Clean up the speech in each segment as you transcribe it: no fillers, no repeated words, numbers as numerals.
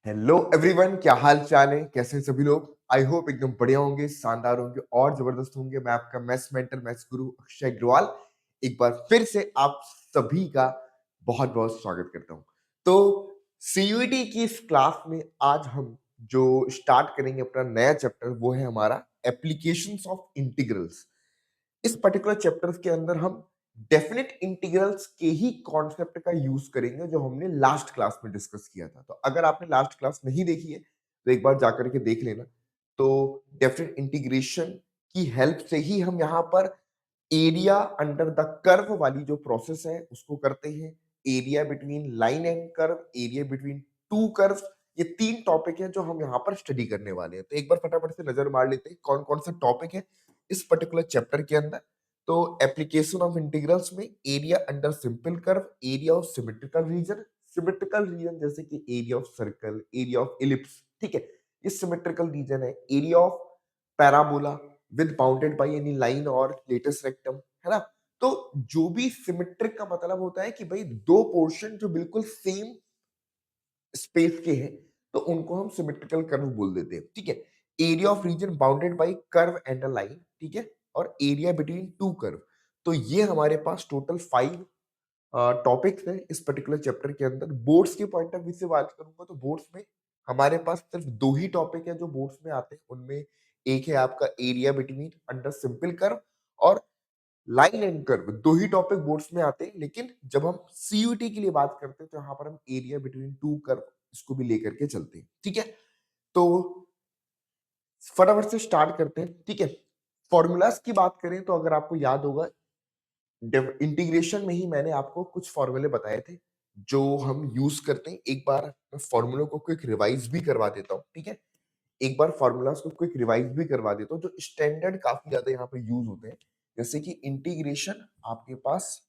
Hello everyone, क्या हाल चाल है? कैसे हैं सभी लोग? आई होप एकदम बढ़िया होंगे, शानदार होंगे और जबरदस्त होंगे। मैं आपका मैथ्स मेंटर, मैथ्स गुरु अक्षय अग्रवाल एक बार फिर से आप सभी का बहुत बहुत स्वागत करता हूं। तो सीयूईटी की इस क्लास में आज हम जो स्टार्ट करेंगे अपना नया चैप्टर, वो है हमारा एप्लीकेशंस ऑफ इंटीग्रल्स। इस पर्टिकुलर चैप्टर के अंदर हम डेफिनेट इंटीग्रल्स के ही कॉन्सेप्ट का यूज करेंगे जो हमने लास्ट क्लास में डिस्कस किया था। तो अगर आपने लास्ट क्लास नहीं देखी है तो एक बार जाकर के देख लेना। तो डेफिनेट इंटीग्रेशन की हेल्प से ही हम यहाँ पर एरिया अंडर द कर्व वाली जो प्रोसेस है उसको करते हैं। Area between line and curve, area between two curve, ये तीन टॉपिक है जो हम यहाँ पर स्टडी करने वाले हैं। तो एक बार फटाफट से नजर मार लेते हैं कौन कौन से टॉपिक है इस पर्टिकुलर चैप्टर के अंदर। तो एप्लीकेशन ऑफ इंटीग्रल्स में area under simple curve, area of symmetrical region. Symmetrical region जैसे कि area of circle, area of ellipse, ठीक है, ये सिमेट्रिकल रीजन है। Area of parabola with bounded by any line और लेटेस्ट रेक्टम, है ना। तो जो भी सिमेट्रिक का मतलब होता है कि भाई दो पोर्शन जो बिल्कुल सेम स्पेस के हैं तो उनको हम सिमेट्रिकल कर्व बोल देते हैं, ठीक है। Area of reason bounded bye curve and a line, ठीक है, और एरिया बिटवीन टू कर्व। तो ये हमारे पास टोटल 5 टॉपिक्स है इस पर्टिकुलर चैप्टर के अंदर। बोर्ड्स के पॉइंट ऑफ व्यू से बात करूंगा तो बोर्ड्स में हमारे पास सिर्फ दो ही टॉपिक है जो बोर्ड्स में आते हैं। उनमें एक है आपका area between under simple curve और लाइन एंड कर्व, दो ही टॉपिक बोर्ड्स में आते हैं। लेकिन जब हम सीयूटी के लिए बात करते हैं तो यहाँ पर हम एरिया बिटवीन टू कर्व इसको भी लेकर के चलते हैं, ठीक है। तो फटाफट से स्टार्ट करते हैं, ठीक है। फॉर्मूलाज की बात करें तो अगर आपको याद होगा इंटीग्रेशन में ही मैंने आपको कुछ फॉर्मूले बताए थे जो हम यूज करते हैं। एक बार मैं फॉर्मूलों को क्विक रिवाइज भी करवा देता हूँ, ठीक है। एक बार फॉर्मूलाज को क्विक रिवाइज भी करवा देता हूँ जो स्टैंडर्ड काफी ज्यादा यहाँ पे यूज होते हैं। जैसे कि इंटीग्रेशन आपके पास,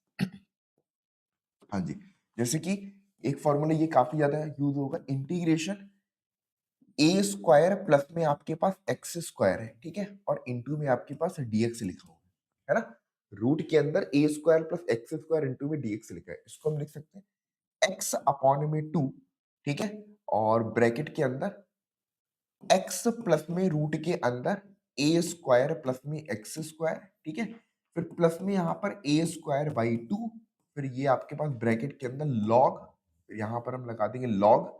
हाँ जी, जैसे कि एक फॉर्मूला ये काफी ज्यादा यूज होगा, इंटीग्रेशन ए स्क्वायर प्लस में आपके पास एक्स स्क्वायर है, ठीक है, और इंटू में आपके पास डीएक्स लिखा हुआ है ना। रूट के अंदर a square plus x square into में डीएक्स लिखा है, इसको हम लिख सकते हैं एक्स अपॉन में टू, ठीक है, और ब्रैकेट के अंदर एक्स प्लस में रूट के अंदर ए स्क्वायर प्लस में एक्स स्क्वायर, ठीक है, फिर प्लस में यहाँ पर ए स्क्वायर बाई टू, फिर ये आपके पास ब्रैकेट के अंदर लॉग, यहाँ पर हम लगा देंगे लॉग,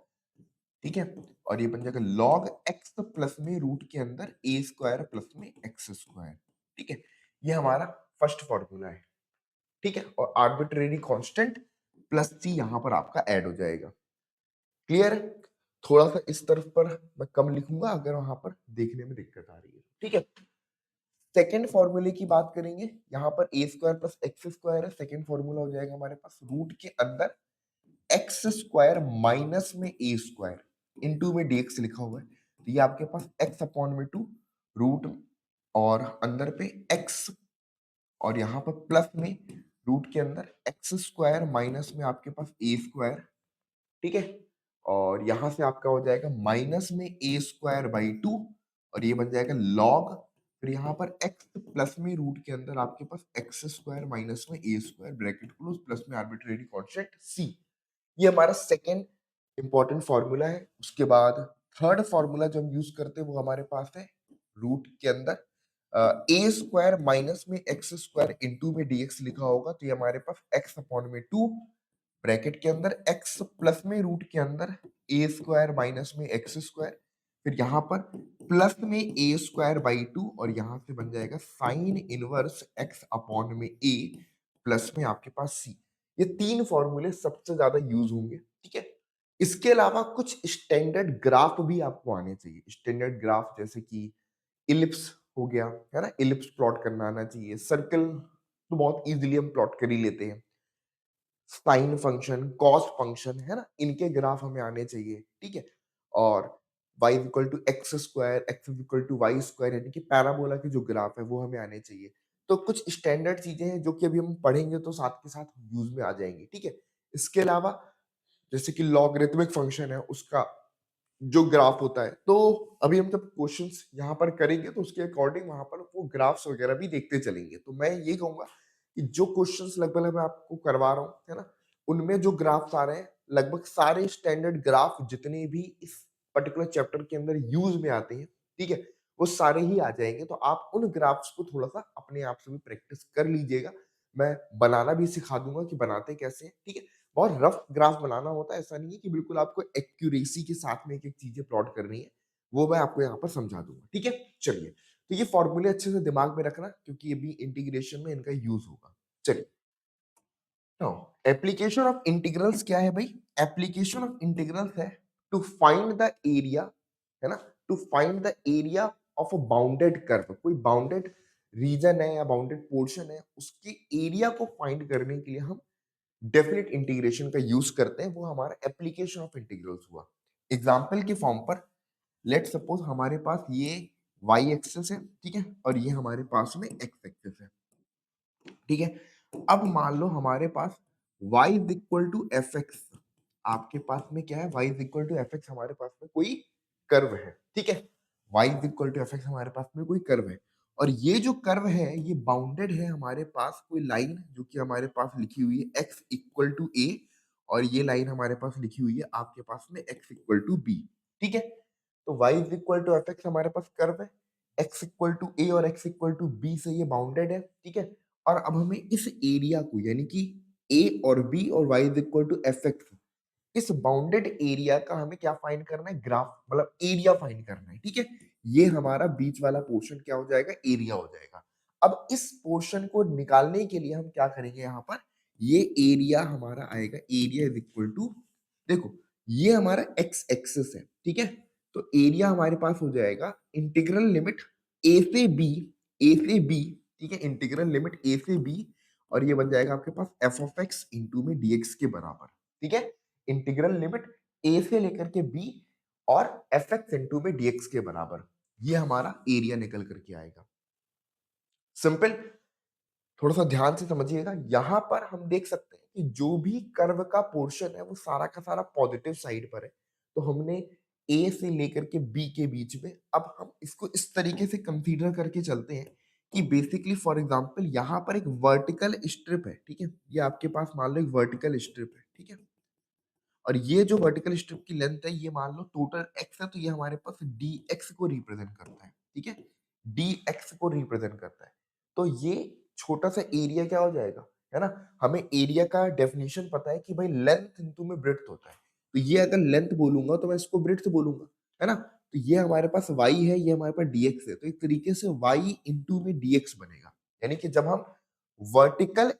ठीक है, और ये बन जाएगा लॉग एक्स प्लस में रूट के अंदर ए स्क्वायर प्लस में एक्स स्क्वायर, ठीक है। ये हमारा फर्स्ट फॉर्मूला है, ठीक है, और आर्बिट्रेरी कांस्टेंट प्लस सी यहाँ पर आपका ऐड हो जाएगा। क्लियर है? थोड़ा सा इस तरफ पर मैं कम लिखूंगा अगर वहां पर देखने में दिक्कत आ रही है, ठीक है। सेकेंड फॉर्मूले की बात करेंगे, यहाँ पर ए स्क्वायर प्लस एक्स स्क्वायर है। सेकेंड फॉर्मूला हो जाएगा हमारे पास रूट के अंदर एक्स स्क्वायर माइनस में ए स्क्वायर इनटू में डीएक्स लिखा हुआ है। तो ये आपके पास एक्स अपॉन में टू रूट और अंदर पे एक्स और यहाँ पर प्लस में रूट के अंदर एक्स स्क्वायर माइनस में आपके पास ए स्क्वायर, ठीक है, और यहां से आपका हो जाएगा माइनस में ए स्क्वायर बाई टू और ये बन जाएगा लॉग, फिर यहाँ पर एक्स प्लस में रूट के अंदर आपके पास एक्स स्क्वायर माइनस में a square bracket close plus में आर्बिट्रेरी कांस्टेंट सी। ये हमारा सेकेंड इंपॉर्टेंट फॉर्मूला है। उसके बाद थर्ड फॉर्मूला जो हम यूज करते हैं वो हमारे पास है रूट के अंदर ए स्क्वायर माइनस में एक्स स्क्वायर इंटू में डीएक्स लिखा होगा। तो ये हमारे पास एक्स अपॉन में टू ब्रैकेट के अंदर एक्स प्लस में रूट के अंदर ए स्क्वायर माइनस में एक्स स्क्वायर, फिर यहाँ पर प्लस में ए स्क्वायर बाई टू और यहाँ से बन जाएगा साइन इनवर्स एक्स अपॉन में ए प्लस में आपके पास सी। ये तीन फॉर्मूले सबसे ज्यादा यूज होंगे, ठीक है। इसके अलावा कुछ स्टैंडर्ड ग्राफ भी आपको आने चाहिए। स्टैंडर्ड ग्राफ जैसे कि इलिप्स हो गया, है ना, इलिप्स प्लॉट करना आना चाहिए। सर्कल तो बहुत इजीली हम प्लॉट कर ही लेते हैं। साइन फंक्शन, कॉस फंक्शन, है ना, इनके ग्राफ हमें आने चाहिए, ठीक है। और y equal to x square, x equal to y square, यानी कि पैराबोला के जो ग्राफ है वो हमें आने चाहिए। तो कुछ स्टैंडर्ड चीजें हैं जो कि अभी हम पढ़ेंगे तो साथ के साथ यूज में आ जाएंगी, ठीक है। इसके अलावा जैसे कि लॉगरिथमिक फंक्शन है उसका जो ग्राफ होता है, तो अभी हम जब क्वेश्चंस यहाँ पर करेंगे तो उसके अकॉर्डिंग वहां पर वो ग्राफ्स वगैरह भी देखते चलेंगे। तो मैं ये कहूंगा कि जो क्वेश्चंस लगभग मैं आपको करवा रहा हूँ, है ना, उनमें जो ग्राफ्स आ रहे हैं लगभग सारे स्टैंडर्ड ग्राफ जितने भी इस पर्टिकुलर चैप्टर के अंदर यूज़ में आते हैं, ठीक है? वो सारे ही आ जाएँगे, तो आप उन ग्राफ्स को थोड़ा-सा अपने आप से भी प्रैक्टिस कर लीजिएगा। मैं बनाना भी सिखा दूँगा कि बनाते कैसे हैं, ठीक है? बहुत रफ ग्राफ बनाना होता है, ऐसा नहीं है कि बिल्कुल आपको एक्यूरेसी के साथ में एक-एक चीज़ें प्लॉट करनी है, वो मैं आपको यहाँ पर समझा दूँगा, ठीक है? चलिए, तो ये फॉर्मूले अच्छे से दिमाग में रखना क्योंकि अभी इंटीग्रेशन में इनका यूज़ होगा। चलिए, नाउ एप्लीकेशन ऑफ इंटीग्रल्स क्या है भाई? एप्लीकेशन ऑफ इंटीग्रल्स है टू फाइंड द एरिया, है ना? To find the area of a bounded curve. कोई बाउंडेड रीजन है या बाउंडेड पोर्शन है, उसके एरिया को फाइंड करने के लिए हम डेफिनेट इंटीग्रेशन का यूज करते हैं, वो हमारा एप्लीकेशन ऑफ इंटीग्रल्स हुआ। एग्जाम्पल के फॉर्म पर लेट सपोज हमारे पास ये वाई एक्सेस है, ठीक है, और ये हमारे पास में एक्स एक्सेस है, ठीक है। अब मान लो हमारे पास y is equal to f x, आपके पास में क्या है, y is equal to f x, हमारे पास में कोई कर्व है, ठीक है। y is equal to f x, हमारे पास में कोई कर्व है, और ये जो कर्व है ये बाउंडेड है हमारे पास कोई लाइन जो कि हमारे पास लिखी हुई है x इक्वल टू a, और ये लाइन हमारे पास लिखी हुई है आपके पास में x इक्वल टू b, ठीक है। तो y is equal to f x हमारे पास कर्व है, x इक्वल टू a और x इक्वल टू b से ये बाउंडेड है, ठीक है। और अब हमें इस एरिया को यानी कि a और b और y is equal to f x, इस बाउंडेड एरिया का हमें क्या फाइंड करना है, ग्राफ मतलब एरिया फाइंड करना है, ठीक है। ये हमारा बीच वाला पोर्शन क्या हो जाएगा, एरिया हो जाएगा। अब इस पोर्शन को निकालने के लिए हम क्या करेंगे, यहाँ पर ये एरिया हमारा आएगा, एरिया इज इक्वल टू, देखो ये हमारा एक्स एक्सिस है, ठीक है। तो एरिया हमारे पास हो जाएगा इंटीग्रल लिमिट ए से बी, ए से बी, ठीक है, इंटीग्रल लिमिट ए से बी, और ये बन जाएगा आपके पास एफ ऑफ एक्स इंटू में डीएक्स के बराबर, ठीक है। इंटीग्रल लिमिट ए से लेकर के बी और एफ एक्स इंटू में डीएक्स के बराबर, ये हमारा एरिया निकल करके आएगा। सिंपल, थोड़ा सा ध्यान से समझिएगा, यहाँ पर हम देख सकते हैं कि जो भी कर्व का पोर्शन है वो सारा का सारा पॉजिटिव साइड पर है। तो हमने ए से लेकर के बी के बीच में, अब हम इसको इस तरीके से कंसीडर करके चलते हैं कि बेसिकली फॉर एग्जांपल यहाँ पर एक वर्टिकल स्ट्रिप है, ठीक है, ये आपके पास मान लो एक वर्टिकल स्ट्रिप है, ठीक है। और ये जो वर्टिकल स्ट्रिप की लेंथ है ये मान लो टोटल एक्स है, तो ये हमारे पास डी एक्स को रिप्रेजेंट करता है, ठीक है, डी एक्स को रिप्रेजेंट करता है। तो ये छोटा सा एरिया क्या हो जाएगा, है ना। हमें एरिया का डेफिनेशन पता है कि भाई लेंथ इंटू में ब्रेड्थ होता है, तो ये अगर लेंथ बोलूंगा तो मैं इसको ब्रेड्थ बोलूंगा, है ना। तो ये हमारे पास y है, ये हमारे पास dx है, तो एक तरीके से y इंटू में dx बनेगा। यानी कि जब हम वर्टिकल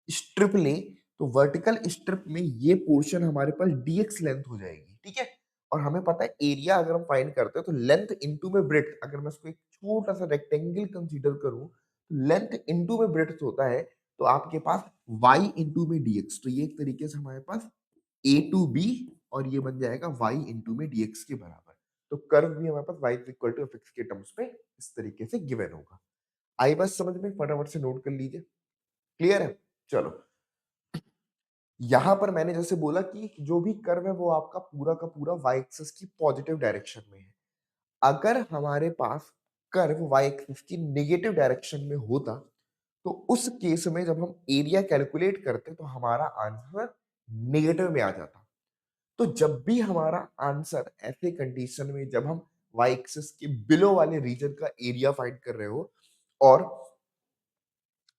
स्ट्रिप लें तो वर्टिकल स्ट्रिप में ये पोर्शन हमारे पास dx लेंथ हो जाएगी, ठीक है। और हमें पता है एरिया अगर हम फाइंड करते हैं तो लेंथ इनटू में ब्रेड्थ, अगर मैं इसको एक छोटा सा रेक्टेंगल कंसीडर करूं तो लेंथ इनटू में ब्रेड्थ होता है, तो आपके पास y इनटू में dx, तो ये एक तरीके से हमारे पास a टू b, और ये बन जाएगा y इनटू में dx के बराबर। तो कर्व भी हमारे पास y is equal to fx के टर्म्स में इस तरीके से गिवन होगा। आई बस समझ में, फटाफट से नोट कर लीजिए, क्लियर है। चलो, यहाँ पर मैंने जैसे बोला कि जो भी कर्व है वो आपका पूरा का पूरा y एक्सिस की पॉजिटिव डायरेक्शन में है। अगर हमारे पास कर्व y एक्सिस की नेगेटिव डायरेक्शन में होता, तो उस केस में जब हम एरिया कैलकुलेट करते तो हमारा आंसर नेगेटिव में आ जाता। तो जब भी हमारा आंसर ऐसे कंडीशन में, जब हम y एक्सिस के बिलो वाले रीजन का एरिया फाइंड कर रहे हो और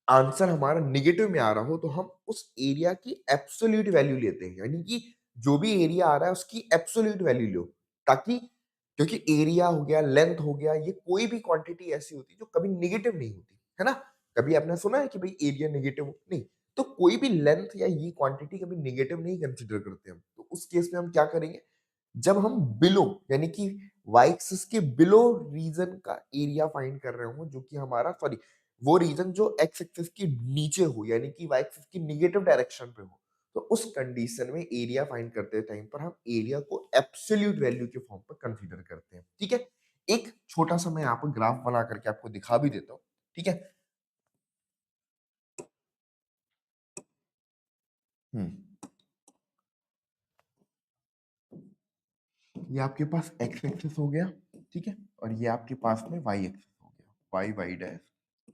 आंसर हमारा नेगेटिव में आ रहा हो, तो हम उस एरिया की एब्सोल्यूट वैल्यू लेते हैं, यानी कि जो भी एरिया आ रहा है उसकी एब्सोल्यूट वैल्यू लो, ताकि, क्योंकि एरिया हो गया, लेंथ हो गया, ये कोई भी क्वांटिटी ऐसी होती है जो कभी नेगेटिव नहीं होती, है ना। कभी आपने सुना है कि भाई एरिया नेगेटिव नहीं, तो कोई भी लेंथ या ये क्वांटिटी कभी नेगेटिव नहीं कंसिडर करते हम। तो उस केस में हम क्या करेंगे, जब हम बिलो यानी कि y एक्सिस के बिलो रीजन का एरिया फाइंड कर रहे हो, जो कि हमारा, सॉरी, वो रीजन जो x एक्सिस के नीचे हो यानी कि y एक्सिस की नेगेटिव डायरेक्शन पे हो, तो उस कंडीशन में एरिया फाइंड करते टाइम पर हम एरिया को एब्सोल्यूट वैल्यू के फॉर्म पर कंसीडर करते हैं, ठीक है। एक छोटा सा मैं यहाँ पर ग्राफ बना करके आपको दिखा भी देता हूँ, ठीक है। हम्म, ये आपके पास x एक्सिस हो गया, ठीक है, और ये आपके पास में y एक्सिस हो गया, y dash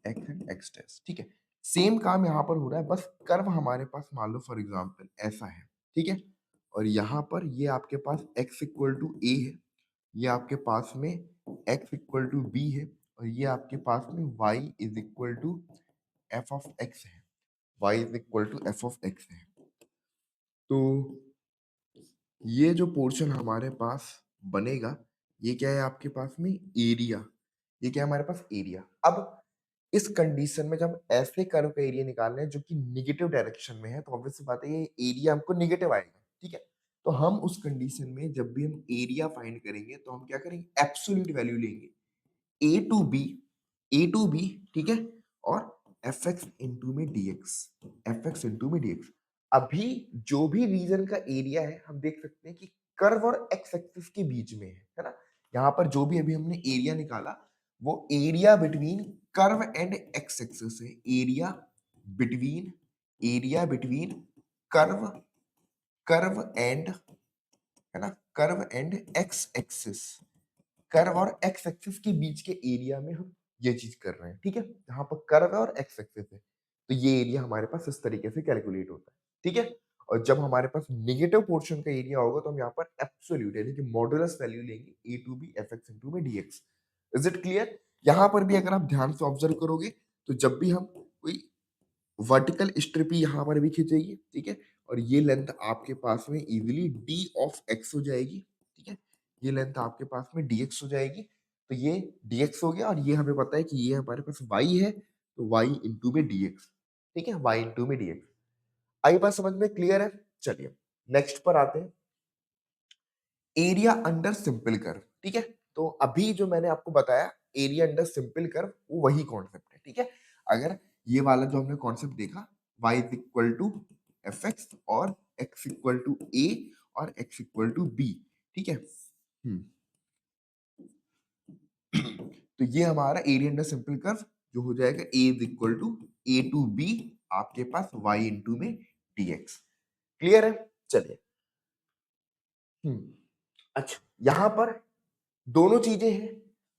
x and x dash, ठीक है। सेम काम यहाँ पर हो रहा है, बस कर्व हमारे पास मान लो फॉर एग्जांपल ऐसा है, ठीक है, और यहाँ पर ये आपके पास x इक्वल टू a है, ये आपके पास में x इक्वल टू बी है और ये आपके पास में y is equal to f of x है, y is equal to f of x है। तो ये जो पोर्शन हमारे पास बनेगा, ये क्या है आपके पास में एरिया, ये क्या है हमारे पास एरिया। अब इस कंडीशन में जब हम ऐसे कर्व का एरिया निकाल रहे हैं जो कि नेगेटिव डायरेक्शन में है, तो ऑब्वियस सी बात है ये एरिया हमको नेगेटिव आएगा, ठीक है। तो हम उस कंडीशन में जब भी हम एरिया फाइंड करेंगे तो हम क्या करेंगे, एब्सोल्यूट वैल्यू लेंगे, a to b, a to b, ठीक है, और एफ एक्स इंटू में डीएक्स, एफ एक्स इंटू में डीएक्स। अभी जो भी रीजन का एरिया है हम देख सकते हैं कि कर्व और एक्स एक्सिस के बीच में है ना। यहाँ पर जो भी अभी हमने एरिया निकाला वो area between curve and x axis है, area between curve, curve and, है ना, curve and x axis, curve और एक्स एक्सिस के बीच के एरिया में हम ये चीज कर रहे हैं, ठीक है। यहाँ पर कर्व है और एक्स एक्सिस है, तो ये एरिया हमारे पास इस तरीके से कैलकुलेट होता है, ठीक है। और जब हमारे पास नेगेटिव पोर्शन का एरिया होगा तो हम यहाँ पर एब्सोल्यूट यानी कि मॉडुलस वैल्यू लेंगे a to B f x into में डीएक्स। Is it clear? यहाँ पर भी अगर आप ध्यान से ऑब्जर्व करोगे तो जब भी हम कोई वर्टिकल स्ट्रिप यहाँ पर भी खींचेगी, ठीक है, और ये लेंथ आपके पास में इजीली डी ऑफ एक्स हो जाएगी, ठीक है, ये लेंथ आपके पास में dx हो जाएगी। तो ये dx हो गया और ये हमें पता है कि ये हमारे पास y है, तो y इंटू में dx, ठीक है, y इंटू में dx। आई बात समझ में क्लियर है? चलिए नेक्स्ट पर आते हैं, एरिया अंडर सिंपल कर्व, ठीक है। तो अभी जो मैंने आपको बताया एरिया अंडर सिंपल कर्व वो वही कॉन्सेप्ट है, ठीक है। अगर ये वाला जो हमने कॉन्सेप्ट देखा y is equal to f x और x इक्वल टू ए और x इक्वल टू बी, ठीक है। तो ये हमारा एरिया अंडर सिंपल कर्व जो हो जाएगा a is equal to A to B आपके पास y इंटू में dx। क्लियर है? चलिए अच्छा, यहां पर दोनों चीजें हैं।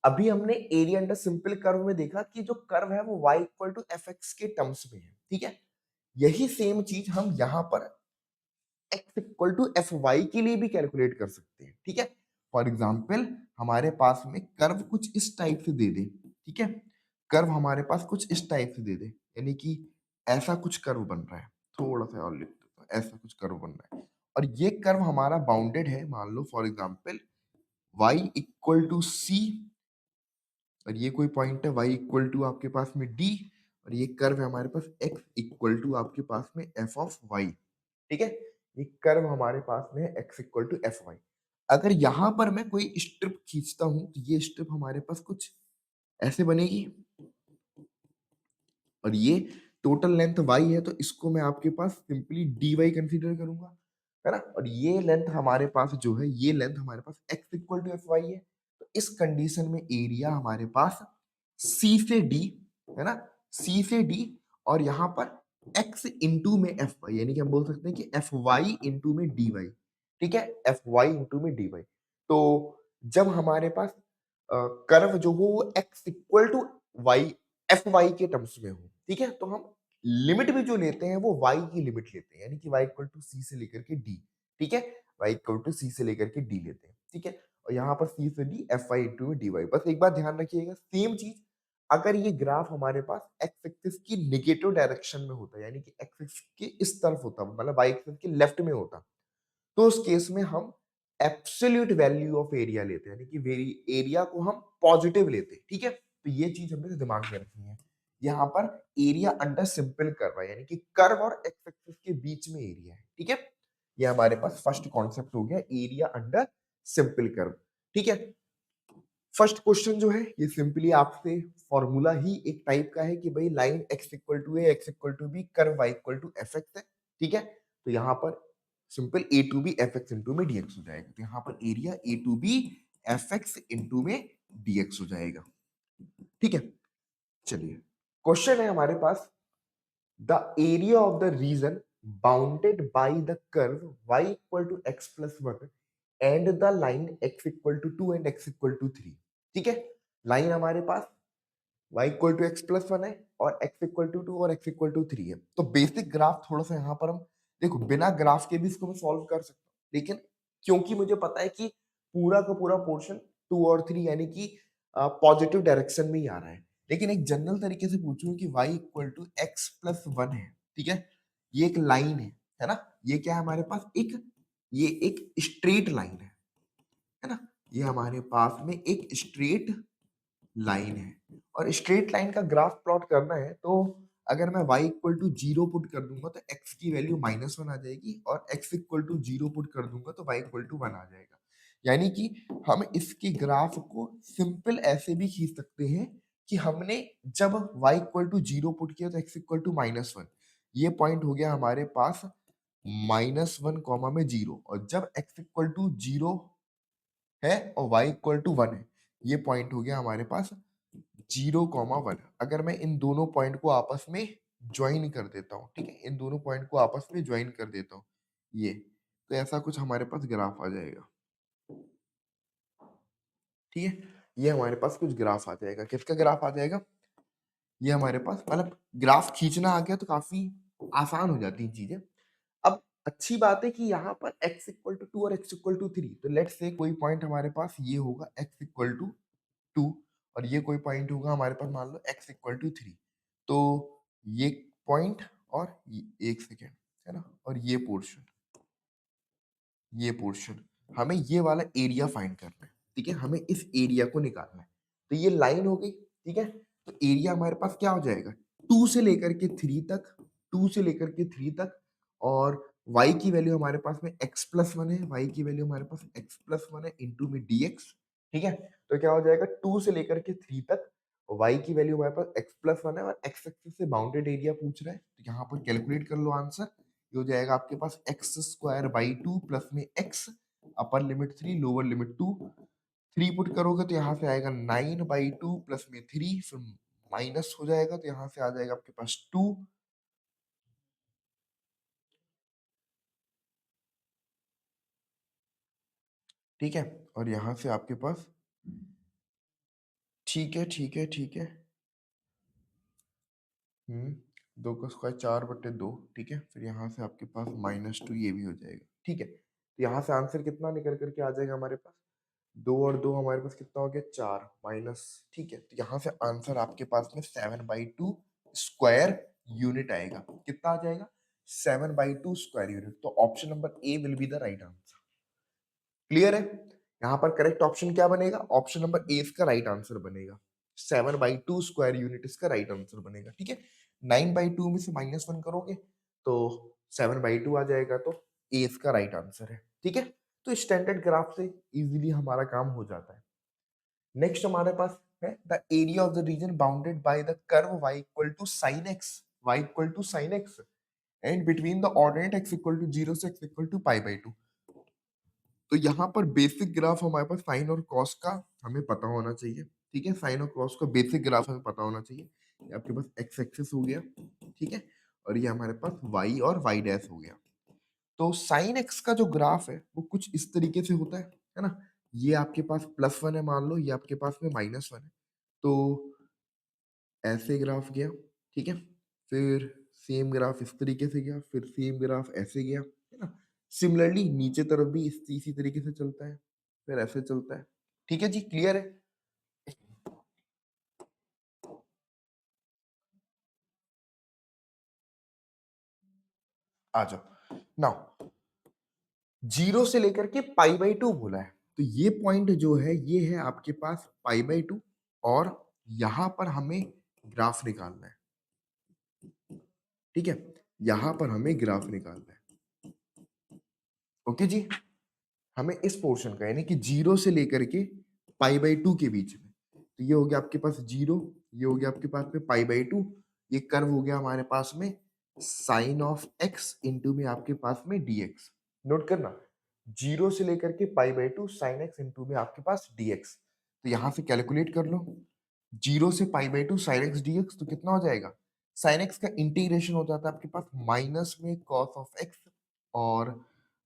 अभी हमने एरिया अंडर सिंपल कर्व में देखा कि जो कर्व है वो y equal to f x के टर्म्स में है, ठीक है। यही सेम चीज हम यहाँ पर x equal to f y के लिए भी कैलकुलेट कर सकते हैं, ठीक है। फॉर एग्जाम्पल हमारे पास में कर्व कुछ इस टाइप से दे दे, ठीक है, कर्व हमारे पास कुछ इस टाइप से दे दे, यानी कि ऐसा कुछ कर्व बन रहा है, थोड़ा सा और लिख देता हूं, ऐसा कुछ कर्व बन रहा है और ये कर्व हमारा बाउंडेड है, मान लो for example y equal to c और ये कोई पॉइंट है y इक्वल टू आपके पास में d और ये कर्व है हमारे पास x इक्वल टू आपके पास में f ऑफ y, ठीक है। ये कर्व हमारे पास में है x equal to f y. अगर यहां पर मैं कोई स्ट्रिप खींचता हूं तो ये स्ट्रिप हमारे पास कुछ ऐसे बनेगी और ये टोटल लेंथ y है तो इसको मैं आपके पास सिंपली dy कंसीडर करूंगा, है ना। और ये लेंथ हमारे पास जो है, ये लेंथ हमारे पास x equal to f y है। तो इस कंडीशन में एरिया हमारे पास c से d, है ना, c से d और यहाँ पर x इंटू में एफ वाई, यानी कि हम बोल सकते हैं कि एफ वाई इंटू में डी वाई, ठीक है, एफ वाई इंटू में डी वाई। तो जब हमारे पास कर्व जो हो वो x equal to y f y के टर्म्स में हो, ठीक है, तो हम लिमिट भी जो लेते हैं वो y की लिमिट लेते हैं, यानी कि y इक्वल टू सी से लेकर के d, ठीक है, y इक्वल टू सी से लेकर के d लेते हैं, ठीक है। और यहाँ पर c से d f y into d y. बस एक बात ध्यान रखिएगा, सेम चीज अगर ये ग्राफ हमारे पास एक्स एक्सिस की नेगेटिव डायरेक्शन में होता, यानी कि एक्स एक्सिस के इस तरफ होता, मतलब वाई एक्सिस के लेफ्ट में होता, तो उस केस में हम एब्सोल्यूट वैल्यू ऑफ एरिया लेते हैं, यानी कि वेरी एरिया को हम पॉजिटिव लेते हैं, ठीक है। तो ये चीज हमें दिमाग में रखनी है। यहाँ पर एरिया अंडर सिंपल कर्व है, यानी कि कर्व और एक्स एक्सिस के बीच में एरिया है, ठीक है। ये हमारे पास फर्स्ट कॉन्सेप्ट हो गया एरिया अंडर सिंपल कर्व, ठीक है। फर्स्ट क्वेश्चन जो है ये सिंपली आपसे फॉर्मूला ही एक टाइप का है कि भाई line x equal to A, x equal to B, curve y equal to f x है, ठीक है। तो यहाँ पर simple A to B f x into में dx हो जाएगा, तो यहाँ पर area A to B f x into में dx हो जाएगा, ठीक है। चलिए क्वेश्चन है हमारे पास, the area of the region bounded by the curve y equal to x plus 1 and the line x equal to 2 and x equal to 3, ठीक है। लाइन हमारे पास y equal to x plus 1 है और x equal to 2 और x equal to 3 है। तो basic graph थोड़ा सा यहाँ पर हम देखो, बिना ग्राफ के भी इसको मैं सॉल्व कर सकता हूँ, लेकिन क्योंकि मुझे पता है कि पूरा का पूरा पोर्शन 2 और 3 यानी कि पॉजिटिव डायरेक्शन में ही आ रहा है। लेकिन एक जनरल तरीके से पूछूँ कि y equal to x plus 1 है, ठीक है? ये एक लाइन है ना? ये क्या है हमारे पास? ये एक स्ट्रेट लाइन है ना? ये हमारे पास में एक स्ट्रेट लाइन है और स्ट्रेट लाइन का ग्राफ प्लॉट करना है तो अगर मैं y इक्वल टू 0 पुट कर दूंगा तो x की वैल्यू -1 आ जाएगी और x इक्वल टू 0 पुट कर दूंगा तो y इक्वल टू 1 आ जाएगा। यानी कि हम इसकी ग्राफ को सिंपल ऐसे भी खींच सकते हैं कि हमने जब y इक्वल टू 0 पुट किया तो x इक्वल टू -1, ये पॉइंट हो गया हमारे पास -1 कॉमा में 0 और जब x इक्वल टू 0 है और y इक्वल टू 1 है, ये पॉइंट हो गया हमारे पास 0,1। अगर मैं इन दोनों पॉइंट को आपस में ज्वाइन कर देता हूँ, ठीक है? इन दोनों पॉइंट को आपस में ज्वाइन कर देता हूँ, ये, तो ऐसा कुछ हमारे पास ग्राफ आ जाएगा, ठीक है? ये हमारे पास कुछ ग्राफ आ जाएगा। किसका ग्राफ आ जाएगा? ये हमारे पास मतलब ग्राफ खींचना आ गया तो काफ़ी आसान हो जाती हैं चीज़ें। अब अच्छी बात है कि यहाँ पर x इक्वल टू 2 और x इक्वल टू 3, तो लेट्स से कोई पॉइंट हमारे पास ये होगा x इक्वल टू 2 और ये कोई पॉइंट होगा हमारे पास मान लो x इक्वल टू 3। तो ये पॉइंट और ये 1 सेकंड, है ना? और ये पोर्शन हमें ये वाला एरिया फाइंड करना है, ठीक है? हमें इस एरिया को निकालना है। तो ये लाइन हो गई, ठीक है? तो एरिया हमारे पास क्या हो जाएगा? 2 से लेकर के 3 तक, 2 से लेकर के 3 तक और y की वैल्यू हमारे पास में x प्लस 1 है, y की वैल्यू हमारे पास x प्लस 1 है इंटू में dx, ठीक है? तो क्या हो जाएगा 2 से लेकर के 3 तक y की वैल्यू हमारे पास x प्लस 1 है और x एक्सिस से बाउंडेड एरिया पूछ रहा है, तो यहाँ पर कैलकुलेट कर लो आंसर। ये हो जाएगा आपके पास एक्स स्क्वायर बाई 2 प्लस में x, upper limit 3 lower limit 2, 3 put करोगे तो यहाँ से आएगा 9 बाई 2 प्लस में 3, फिर माइनस हो जाएगा तो यहाँ से आ जाएगा आपके पास 2, ठीक है? और यहाँ से आपके पास ठीक है, ठीक है, ठीक है। 2 का स्क्वायर 4/2, ठीक है? फिर यहाँ से आपके पास -2 ये भी हो जाएगा, ठीक है? तो यहाँ से आंसर कितना निकल कर के आ जाएगा हमारे पास? 2 और 2 हमारे पास कितना हो गया? 4 माइनस, ठीक है? तो यहाँ से आंसर आपके पास में 7/2 स्क्वायर यूनिट आएगा। कितना आ जाएगा? 7/2 स्क्वायर यूनिट। तो option number A will be the right answer. Clear है? यहाँ पर करेक्ट ऑप्शन क्या बनेगा? ऑप्शन नंबर ए इसका राइट आंसर बनेगा। 7/2 स्क्वायर यूनिट इसका राइट आंसर बनेगा, ठीक है? 9/2 में से -1 करोगे तो 7/2 आ जाएगा, तो ए इसका राइट आंसर है, ठीक है? तो स्टैंडर्ड ग्राफ से इजीली हमारा काम हो जाता है। नेक्स्ट हमारे पास है the area of the region bounded by the curve y equal to sin x, y equal to sin x and between the ordinate x equal to 0 से x इक्वल टू π/2। तो यहाँ पर बेसिक ग्राफ हमारे पास sign और cos का हमें पता होना चाहिए, ठीक है? साइन और कॉस का बेसिक ग्राफ हमें पता होना चाहिए। ये आपके पास एक्स एक्सिस हो गया, ठीक है? और ये हमारे पास वाई और वाई डैश हो गया। तो साइन एक्स का जो ग्राफ है वो कुछ इस तरीके से होता है ना? ये आपके पास +1 है मान लो, ये आपके पास में -1 है। तो ऐसे ग्राफ गया, ठीक है? फिर सेम ग्राफ इस तरीके से गया, फिर सेम ग्राफ ऐसे गया, है ना? सिमिलरली नीचे तरफ भी इसी तरीके से चलता है, फिर ऐसे चलता है। ठीक है जी, क्लियर है? आ जाओ। नाउ 0 से लेकर के π/2 बोला है, तो ये पॉइंट जो है ये है आपके पास π/2 और यहाँ पर हमें ग्राफ निकालना है, ठीक है? यहाँ पर हमें ग्राफ निकालना है। ओके जी? हमें इस पोर्शन का यानी कि 0 से लेकर के π/2 के बीच में, तो ये हो गया आपके पास 0, ये हो गया आपके पास में π/2, ये कर्व हो गया हमारे पास में साइन ऑफ x इंटू में आपके पास में dx। नोट करना, 0 से लेकर के π/2 साइन x इंटू में आपके पास dx। तो यहाँ से कैलकुलेट कर लो, 0 से π/2 साइन x dx तो कितना हो जाएगा? साइन x का इंटीग्रेशन हो जाता है आपके पास माइनस में कॉस ऑफ x और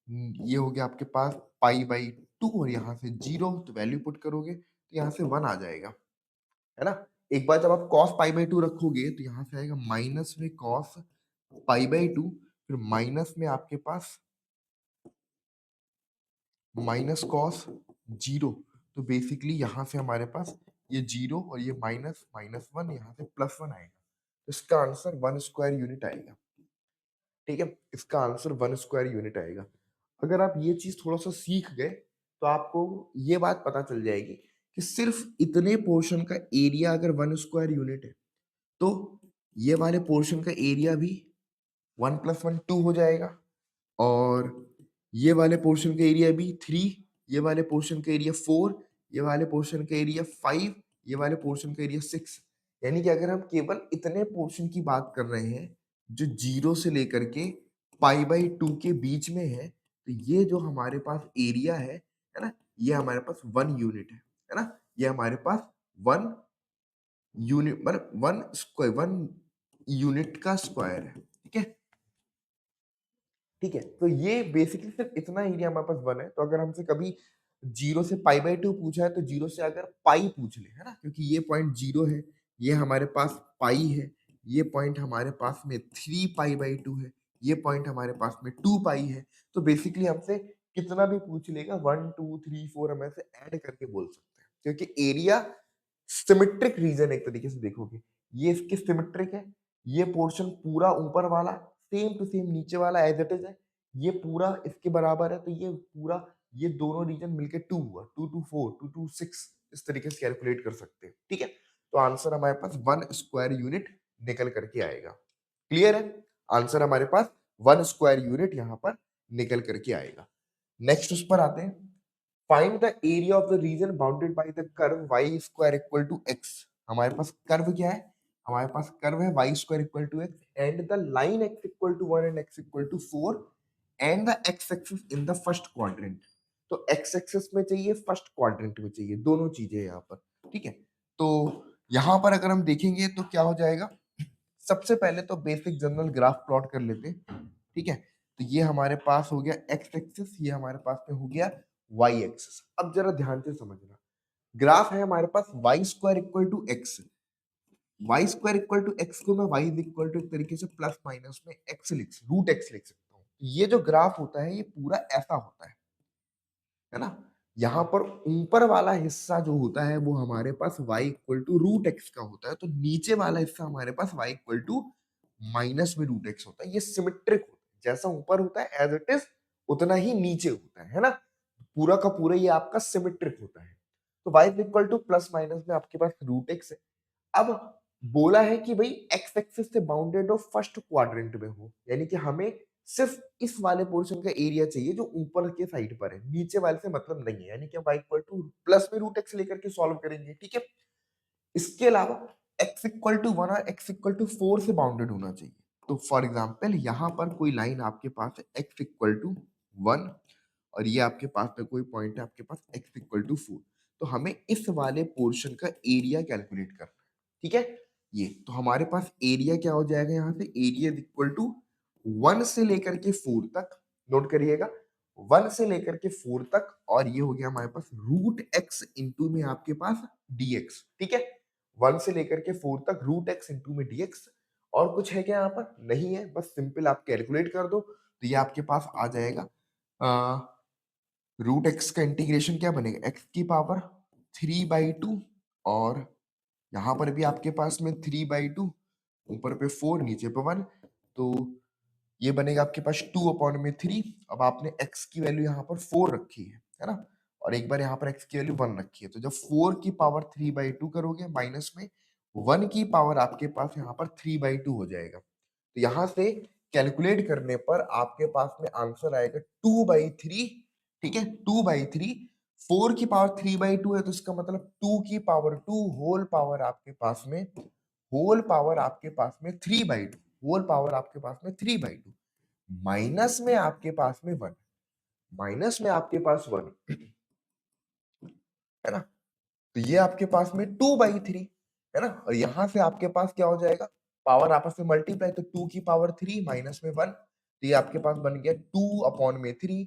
ये हो गया आपके पास π/2 और यहाँ से 0, तो वैल्यू पुट करोगे तो यहाँ से 1 आ जाएगा, है ना? एक बार जब आप cos π/2 रखोगे तो यहाँ से आएगा माइनस में cos π/2, फिर माइनस में आपके पास माइनस cos जीरो, तो बेसिकली यहाँ से हमारे पास ये जीरो और ये माइनस माइनस वन, यहाँ से प्लस वन आएगा, तो इसका आंसर 1 स्क्वायर यूनिट आएगा। ठीक है, इसका आंसर 1 स्क्वायर यूनिट आएगा। अगर आप ये चीज थोड़ा सा सीख गए तो आपको ये बात पता चल जाएगी कि सिर्फ इतने पोर्शन का एरिया अगर 1 स्क्वायर यूनिट है, तो ये वाले पोर्शन का एरिया भी 1 प्लस 1 2 हो जाएगा, और ये वाले पोर्शन का एरिया भी 3, ये वाले पोर्शन का एरिया 4, ये वाले पोर्शन का एरिया 5, ये वाले पोर्शन का एरिया 6। यानी कि अगर हम केवल इतने पोर्शन की बात कर रहे हैं जो 0 से लेकर के पाई बाई 2 के बीच में है, तो ये जो हमारे पास एरिया है ना? ये हमारे पास 1 यूनिट है ना? ये हमारे पास 1 यूनिट मतलब 1 यूनिट का स्क्वायर है, ठीक है? ठीक है, तो ये बेसिकली सिर्फ इतना एरिया हमारे पास 1 है, तो अगर हमसे कभी 0 से पाई बाई 2 पूछा है, तो 0 से अगर पाई पूछ ले, है ना? क्योंकि ये पॉइंट 0 है, ये हमारे पास पाई है, ये पॉइंट हमारे पास में 3 पाई बाई 2 है, ये पॉइंट हमारे पास में 2 पाई है, तो बेसिकली हमसे कितना भी पूछ लेगा 1, 2, 3, 4 हम ऐसे ऐड करके बोल सकते हैं, क्योंकि एरिया सिमेट्रिक रीजन एक तरीके से देखोगे, ये इसके सिमेट्रिक है, ये पोर्शन पूरा ऊपर वाला सेम टू सेम नीचे वाला एज इट इज है, ये पूरा इसके बराबर है, तो ये पूरा ये दोनों रीजन मिलके 2 हुआ, 2 टू 4, 2 टू 6, इस तरीके से कैलकुलेट कर सकते हैं, ठीक है? तो आंसर हमारे पास 1 स्क्वायर यूनिट निकल करके आएगा। क्लियर है? आंसर हमारे पास 1 स्क्वायर यूनिट यहाँ पर निकल करके आएगा। नेक्स्ट उस पर आते हैं। Find the area of the region bounded by the curve y square equal to x। हमारे पास कर्व क्या है? हमारे पास कर्व है y square equal to x and the line x equal to 1 and x equal to 4 and the x axis in the first quadrant. तो x axis में चाहिए, फर्स्ट क्वाड्रेंट में चाहिए, दोनों चीजें यहाँ पर, ठीक है? तो यहाँ पर अगर हम देखेंगे तो क्या हो जाएगा? सबसे पहले तो बेसिक जनरल ग्राफ प्लॉट कर लेते हैं, ठीक है? तो ये हमारे पास हो गया x एक्सिस, ये हमारे पास में हो गया y एक्सिस। अब जरा ध्यान से समझना, ग्राफ है हमारे पास y square equal to x, y square equal to x को मैं y इज इक्वल टू एक तरीके से प्लस माइनस में x रूट x लिख सकता हूँ। ये जो ग्राफ होता है ये पूरा ऐसा होता है ना? यहाँ पर ऊपर वाला हिस्सा जो होता है वो हमारे पास y equal to root x का होता है, तो नीचे वाला हिस्सा हमारे पास y इक्वल टू माइनस में रूट x होता है। ये सिमेट्रिक होता है, जैसा ऊपर होता है एज इट इज उतना ही नीचे होता है ना? पूरा का पूरा ये आपका सिमेट्रिक होता है। तो y equal two plus minus में आपके पास रूट x है। अब बोला है कि भाई x एक्सिस से बाउंडेड हो, फर्स्ट क्वाड्रेंट में हो, यानी कि हमें सिर्फ इस वाले पोर्शन का एरिया चाहिए जो ऊपर के साइड पर है, नीचे वाले से मतलब नहीं है, यानी कि हम y इक्वल टू प्लस में रूट x लेकर के सॉल्व करेंगे, ठीक है? इसके अलावा x इक्वल टू 1 और x इक्वल टू 4 से बाउंडेड होना चाहिए। तो फॉर एग्जांपल यहाँ पर कोई लाइन आपके पास है x इक्वल टू 1 और ये आपके पास में कोई पॉइंट है आपके पास x इक्वल टू 4, तो हमें इस वाले पोर्शन का एरिया कैलकुलेट करना है, ठीक है? ये तो हमारे पास एरिया क्या हो जाएगा, यहाँ से एरिया इक्वल टू 1 से लेकर के 4 तक, नोट करिएगा 1 से लेकर के 4 तक, और ये हो गया हमारे पास रूट x इंटू में आपके पास dx, ठीक है? 1 से लेकर के 4 तक रूट x इंटू में dx। और कुछ है क्या यहाँ पर? नहीं है, बस सिंपल आप कैलकुलेट कर दो, तो ये आपके पास आ जाएगा रूट एक्स का इंटीग्रेशन क्या बनेगा, एक्स की पावर 3/2, और यहाँ पर भी आपके पास में 3/2, ऊपर पे 4 नीचे पे 1, तो ये बनेगा आपके पास 2/3। अब आपने x की वैल्यू यहाँ पर 4 रखी है ना? और एक बार यहाँ पर x की वैल्यू 1 रखी है, तो जब 4 की पावर 3/2 करोगे माइनस में 1 की पावर आपके पास यहाँ पर 3/2 हो जाएगा। तो यहाँ से कैलकुलेट करने पर आपके पास में आंसर आएगा 2/3, ठीक है? 2/3, 4 की पावर 3/2 है, तो इसका मतलब 2 की पावर 2 होल पावर आपके पास में 3/2, होल पावर आपके पास में 3/2, माइनस में आपके पास में 1, माइनस में आपके पास 1, है ना? तो ये आपके पास में 2/3 है ना? और यहां से आपके पास क्या हो जाएगा, पावर आपस में मल्टीप्लाई, तो 2 की पावर 3 माइनस में 1, तो ये आपके पास बन गया 2/3,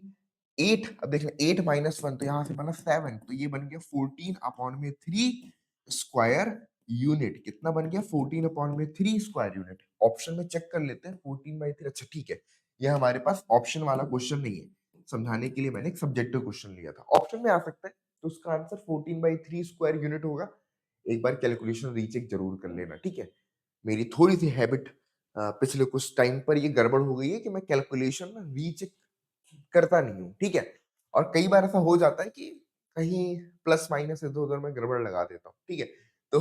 8। अब देखना 8 माइनस 1, तो यहाँ से बना 7, तो ये बन गया 14/3 स्क्वायर यूनिट। कितना बन गया? 14/3 स्क्वायर यूनिट। ऑप्शन में चेक कर लेते हैं 14/3, अच्छा ठीक है, ये हमारे पास ऑप्शन वाला क्वेश्चन नहीं है, समझाने के लिए मैंने एक सब्जेक्टिव क्वेश्चन लिया था। ऑप्शन में आ सकता है, तो उसका आंसर 14/3 स्क्वायर यूनिट होगा। एक बार कैलकुलेशन रीचेक ज़रूर कर लेना, ठीक है? मेरी थोड़ी-सी हैबिट पिछले कुछ टाइम पर ये गड़बड़ हो गई है कि मैं कैलकुलेशन ना रीचेक करता नहीं हूँ, ठीक है? और कई बार ऐसा हो जाता है कि कहीं प्लस माइनस इधर-उधर मैं गड़बड़ लगा देता हूँ, ठीक है? तो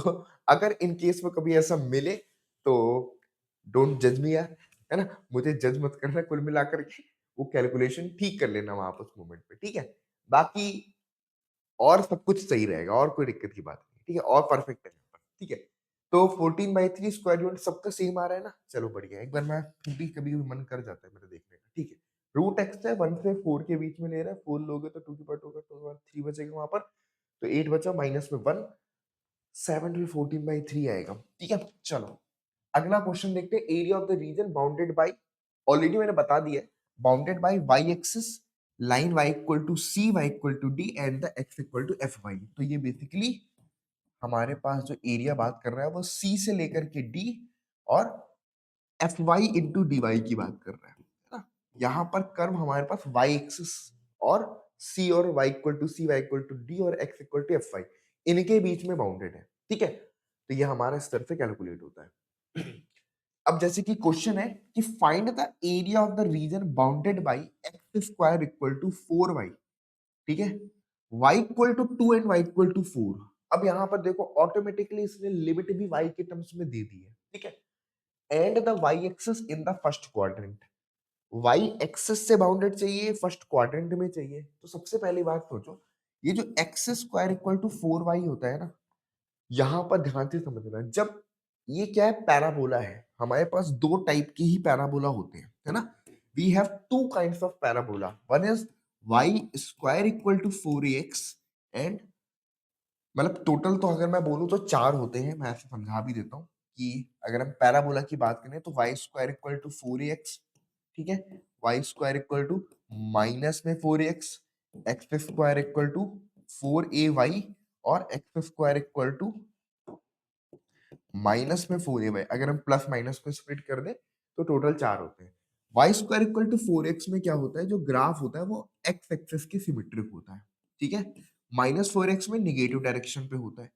अगर इन केस में कभी ऐसा मिले तो डोंट जज मी यार, है ना? मुझे जज मत करना, कुल मिलाकर के वो कैलकुलेशन ठीक कर लेना वहाँ पर उस मोमेंट पे, ठीक है? बाकी और सब कुछ सही रहेगा और कोई दिक्कत की बात नहीं, ठीक है? और परफेक्ट है, ठीक है? तो 14/3 स्क्वायर यूनिट सबका सेम आ रहा है ना? चलो बढ़िया है। एक बार मैं खुद भी कभी-कभी मन कर जाता है मेरा देखने का, ठीक है? रूट x है 1 से 4 के बीच में ले रहा है, 4 लोगे तो 2 की पावर 2 होगा, 2 के बाद 3 बचेगा वहाँ पर, तो 8 बचा माइनस में 1, 7 भी 14/3 आएगा, ठीक है? चलो, अगला क्वेश्चन देखते हैं। Area of the region bounded by, already मैंने बता दिया है, bounded by y axis, line y equal to c, y equal to d and the x equal to fy। तो ये बेसिकली हमारे पास जो एरिया बात कर रहा है वो c से लेकर के d और fy इंटू dy की बात कर रहा है ना? यहाँ पर कर्व हमारे पास y एक्सिस और c और y equal to c, y equal to d और x इक्वल टू fy इनके बीच में बाउंडेड है, ठीक है? तो ये हमारा इस तरह से कैलकुलेट होता है। अब जैसे कि क्वेश्चन है कि find the area of the region bounded by x square equal to 4y, ठीक है? y equal to 2 and y equal to 4। अब यहाँ पर देखो ऑटोमेटिकली इसने लिमिट भी y के टर्म्स में दे दी है, ठीक है? And the y axis in the first quadrant, y axis से बाउंडेड चाहिए, फर्स्ट क्वाड्रेंट में चाहिए। तो सबसे पहली बात सोचो, ये जो x square equal to 4y होता है ना, यहाँ पर ध्यान से समझना, जब ये क्या है, पैराबोला है, हमारे पास दो टाइप के ही पैराबोला होते हैं, है ना? We have two kinds of parabola, one is y square equal to 4ax and, मतलब टोटल तो अगर मैं बोलूं तो चार होते हैं, मैं ऐसे समझा भी देता हूँ कि अगर हम पैराबोला की बात करें तो Y square equal to 4ax, ठीक है? Y square equal to minus में 4ax, x square equal to 4ay और x square equal to minus में 4ay। अगर हम प्लस माइनस को स्प्लिट कर दें तो टोटल चार होते हैं। Y square equal to 4x में क्या होता है, जो ग्राफ होता है वो एक्स एक्सिस के सिमेट्रिक होता है, ठीक है? माइनस 4x में निगेटिव डायरेक्शन पे होता है।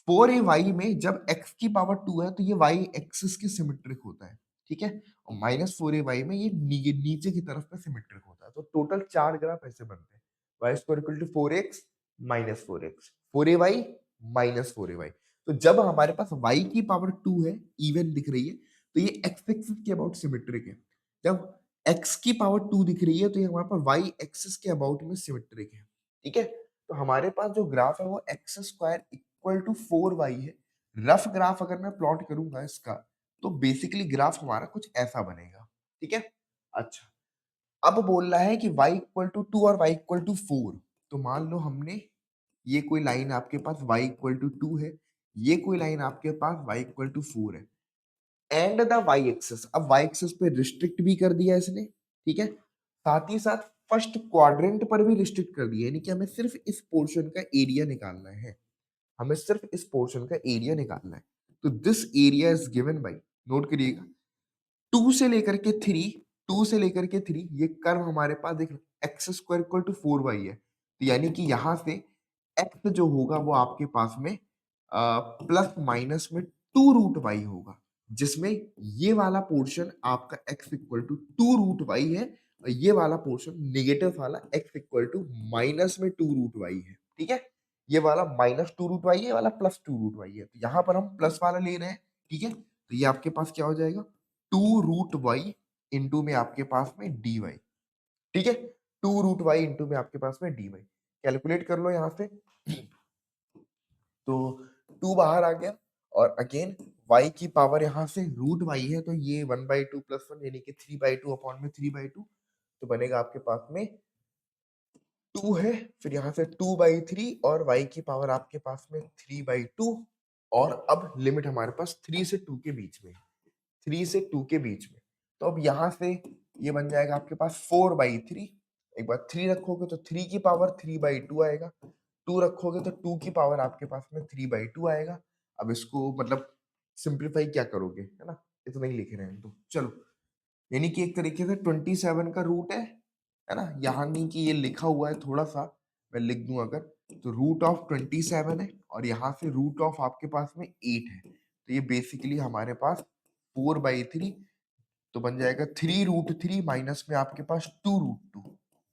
4ay में जब x की पावर 2 है तो ये y एक्सिस के सिमेट्रिक होता है, ठीक है? और माइनस 4ay में ये नीचे की तरफ पे सिमेट्रिक होता है। तो टोटल चार ग्राफ ऐसे बनते हैं, y square equal to 4x minus 4x, 4ay minus 4ay। तो जब हमारे पास y की पावर 2 है, इवन दिख रही है, तो ये x एक्सिस के अबाउट सिमेट्रिक है। जब x की पावर 2 दिख रही है तो ये हमारे पास y एक्सिस के अबाउट में सिमेट्रिक है, ठीक है? तो हमारे पास जो ग्राफ है वो x square equal to 4y है। रफ ग्राफ अगर मैं प्लॉट करूंगा इसका, तो बेसिकली ग्राफ हमारा कुछ ऐसा बनेगा, ठीक है? अच्छा, अब बोल रहा है कि y इक्वल टू 2 और y इक्वल टू 4। तो मान लो हमने, ये कोई लाइन आपके पास y इक्वल टू 2 है, ये कोई लाइन आपके पास y इक्वल टू 4 है, एंड द y एक्सिस। अब y एक्सिस पे रिस्ट्रिक्ट भी कर दिया इसने, ठीक है? साथ ही साथ फर्स्ट क्वाड्रेंट पर भी रिस्ट्रिक्ट कर दिया, यानी कि हमें सिर्फ इस पोर्शन का एरिया निकालना है, हमें सिर्फ इस पोर्शन का एरिया निकालना है। तो this area is given by, note करिएगा, 2 से लेकर के 3, 2 से लेकर के 3, ये कर्व हमारे पास देख, x square equal to 4y है, तो यानी कि यहाँ से एक्स जो होगा वो आपके पास में प्लस माइनस में 2 रूट वाई होगा, जिसमें ये वाला पोर्शन आपका एक्स इक्वल टू 2 रूट वाई है और ये वाला पोर्शन नेगेटिव वाला एक्स इक्वल टू माइनस में 2 रूट वाई है, ठीक है? ये वाला माइनस 2 रूट वाई है, ये वाला प्लस 2 रूट वाई है, तो यहाँ पर हम प्लस वाला ले रहे हैं, ठीक है? तो ये आपके पास क्या हो जाएगा, 2 रूट वाई इंटू में आपके पास में डी वाई, ठीक है? 2 रूट वाई इंटू में आपके पास में डी वाई, कैलकुलेट कर लो यहाँ से। तो 2 बाहर आ गया और अगेन y की पावर यहाँ से रूट y है, तो ये 1/2 प्लस 1 यानी कि 3/2 अपॉन में 3/2, तो बनेगा आपके पास में 2 है, फिर यहाँ से 2/3 और y की पावर आपके पास में 3/2, और अब लिमिट हमारे पास 3 से 2 के बीच में, 3 से 2 के बीच में। तो अब यहाँ से ये बन जाएगा आपके पास 4/3, एक बार 3 रखोगे तो 3 की पावर 3/2 आएगा, 2 रखोगे तो 2 की पावर आपके पास में 3/2 आएगा। अब इसको मतलब सिंप्लीफाई क्या करोगे, है ना? इतना ही लिख रहे हैं तो चलो, यानी कि एक तरीके से 27 का रूट है है ना, यहाँ नहीं कि ये लिखा हुआ है, थोड़ा सा मैं लिख दूं अगर, तो रूट ऑफ 27 है और यहाँ से रूट ऑफ आपके पास में 8 है, तो ये बेसिकली हमारे पास 4/3, तो बन जाएगा 3√3 माइनस में आपके पास 2√2,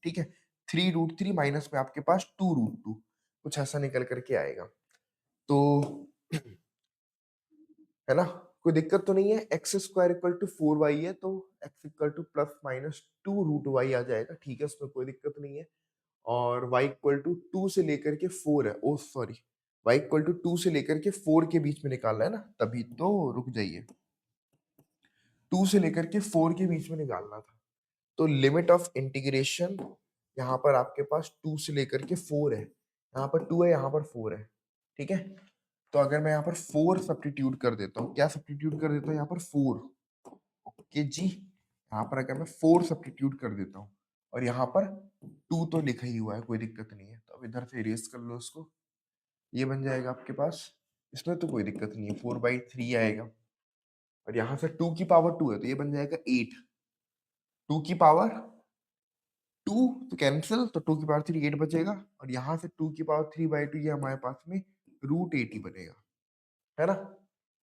ठीक है, 3√3 माइनस में आपके पास 2√2, कुछ ऐसा निकल करके आएगा। तो है ना, कोई दिक्कत तो नहीं है, x square equal to 4y है, तो x equal two plus minus 2√y आ जाएगा, ठीक है, उसमें कोई दिक्कत नहीं है। और y इक्वल टू 2 से लेकर के 4 है, ओ सॉरी, y इक्वल टू 2 से लेकर के 4 के बीच में निकालना है ना, तभी तो, रुक जाइए, 2 से लेकर के 4 के बीच में निकालना था, तो लिमिट ऑफ इंटीग्रेशन यहाँ पर आपके पास 2 से लेकर के 4 है, यहाँ पर 2 है, यहाँ पर 4 है, ठीक है, तो अगर मैं यहाँ पर 4 सब्स्टिट्यूट कर देता हूँ, क्या सब्स्टिट्यूट कर देता हूँ यहाँ पर 4, ओके जी, यहाँ पर अगर मैं 4 सब्स्टिट्यूट कर देता हूँ और यहाँ पर 2 तो लिखा ही हुआ है, कोई दिक्कत नहीं है, तो अब इधर से इरेज कर लो इसको, ये बन जाएगा आपके पास, इसमें तो कोई दिक्कत नहीं है, 4/3 आएगा, और यहाँ से 2 की पावर 2 है, तो ये बन जाएगा 8, 2 की पावर 2 तो कैंसिल, तो 2 की पावर 3 8 बचेगा, और यहाँ से 2 की पावर 3/2 ये हमारे पास में √8 ही बनेगा, है ना,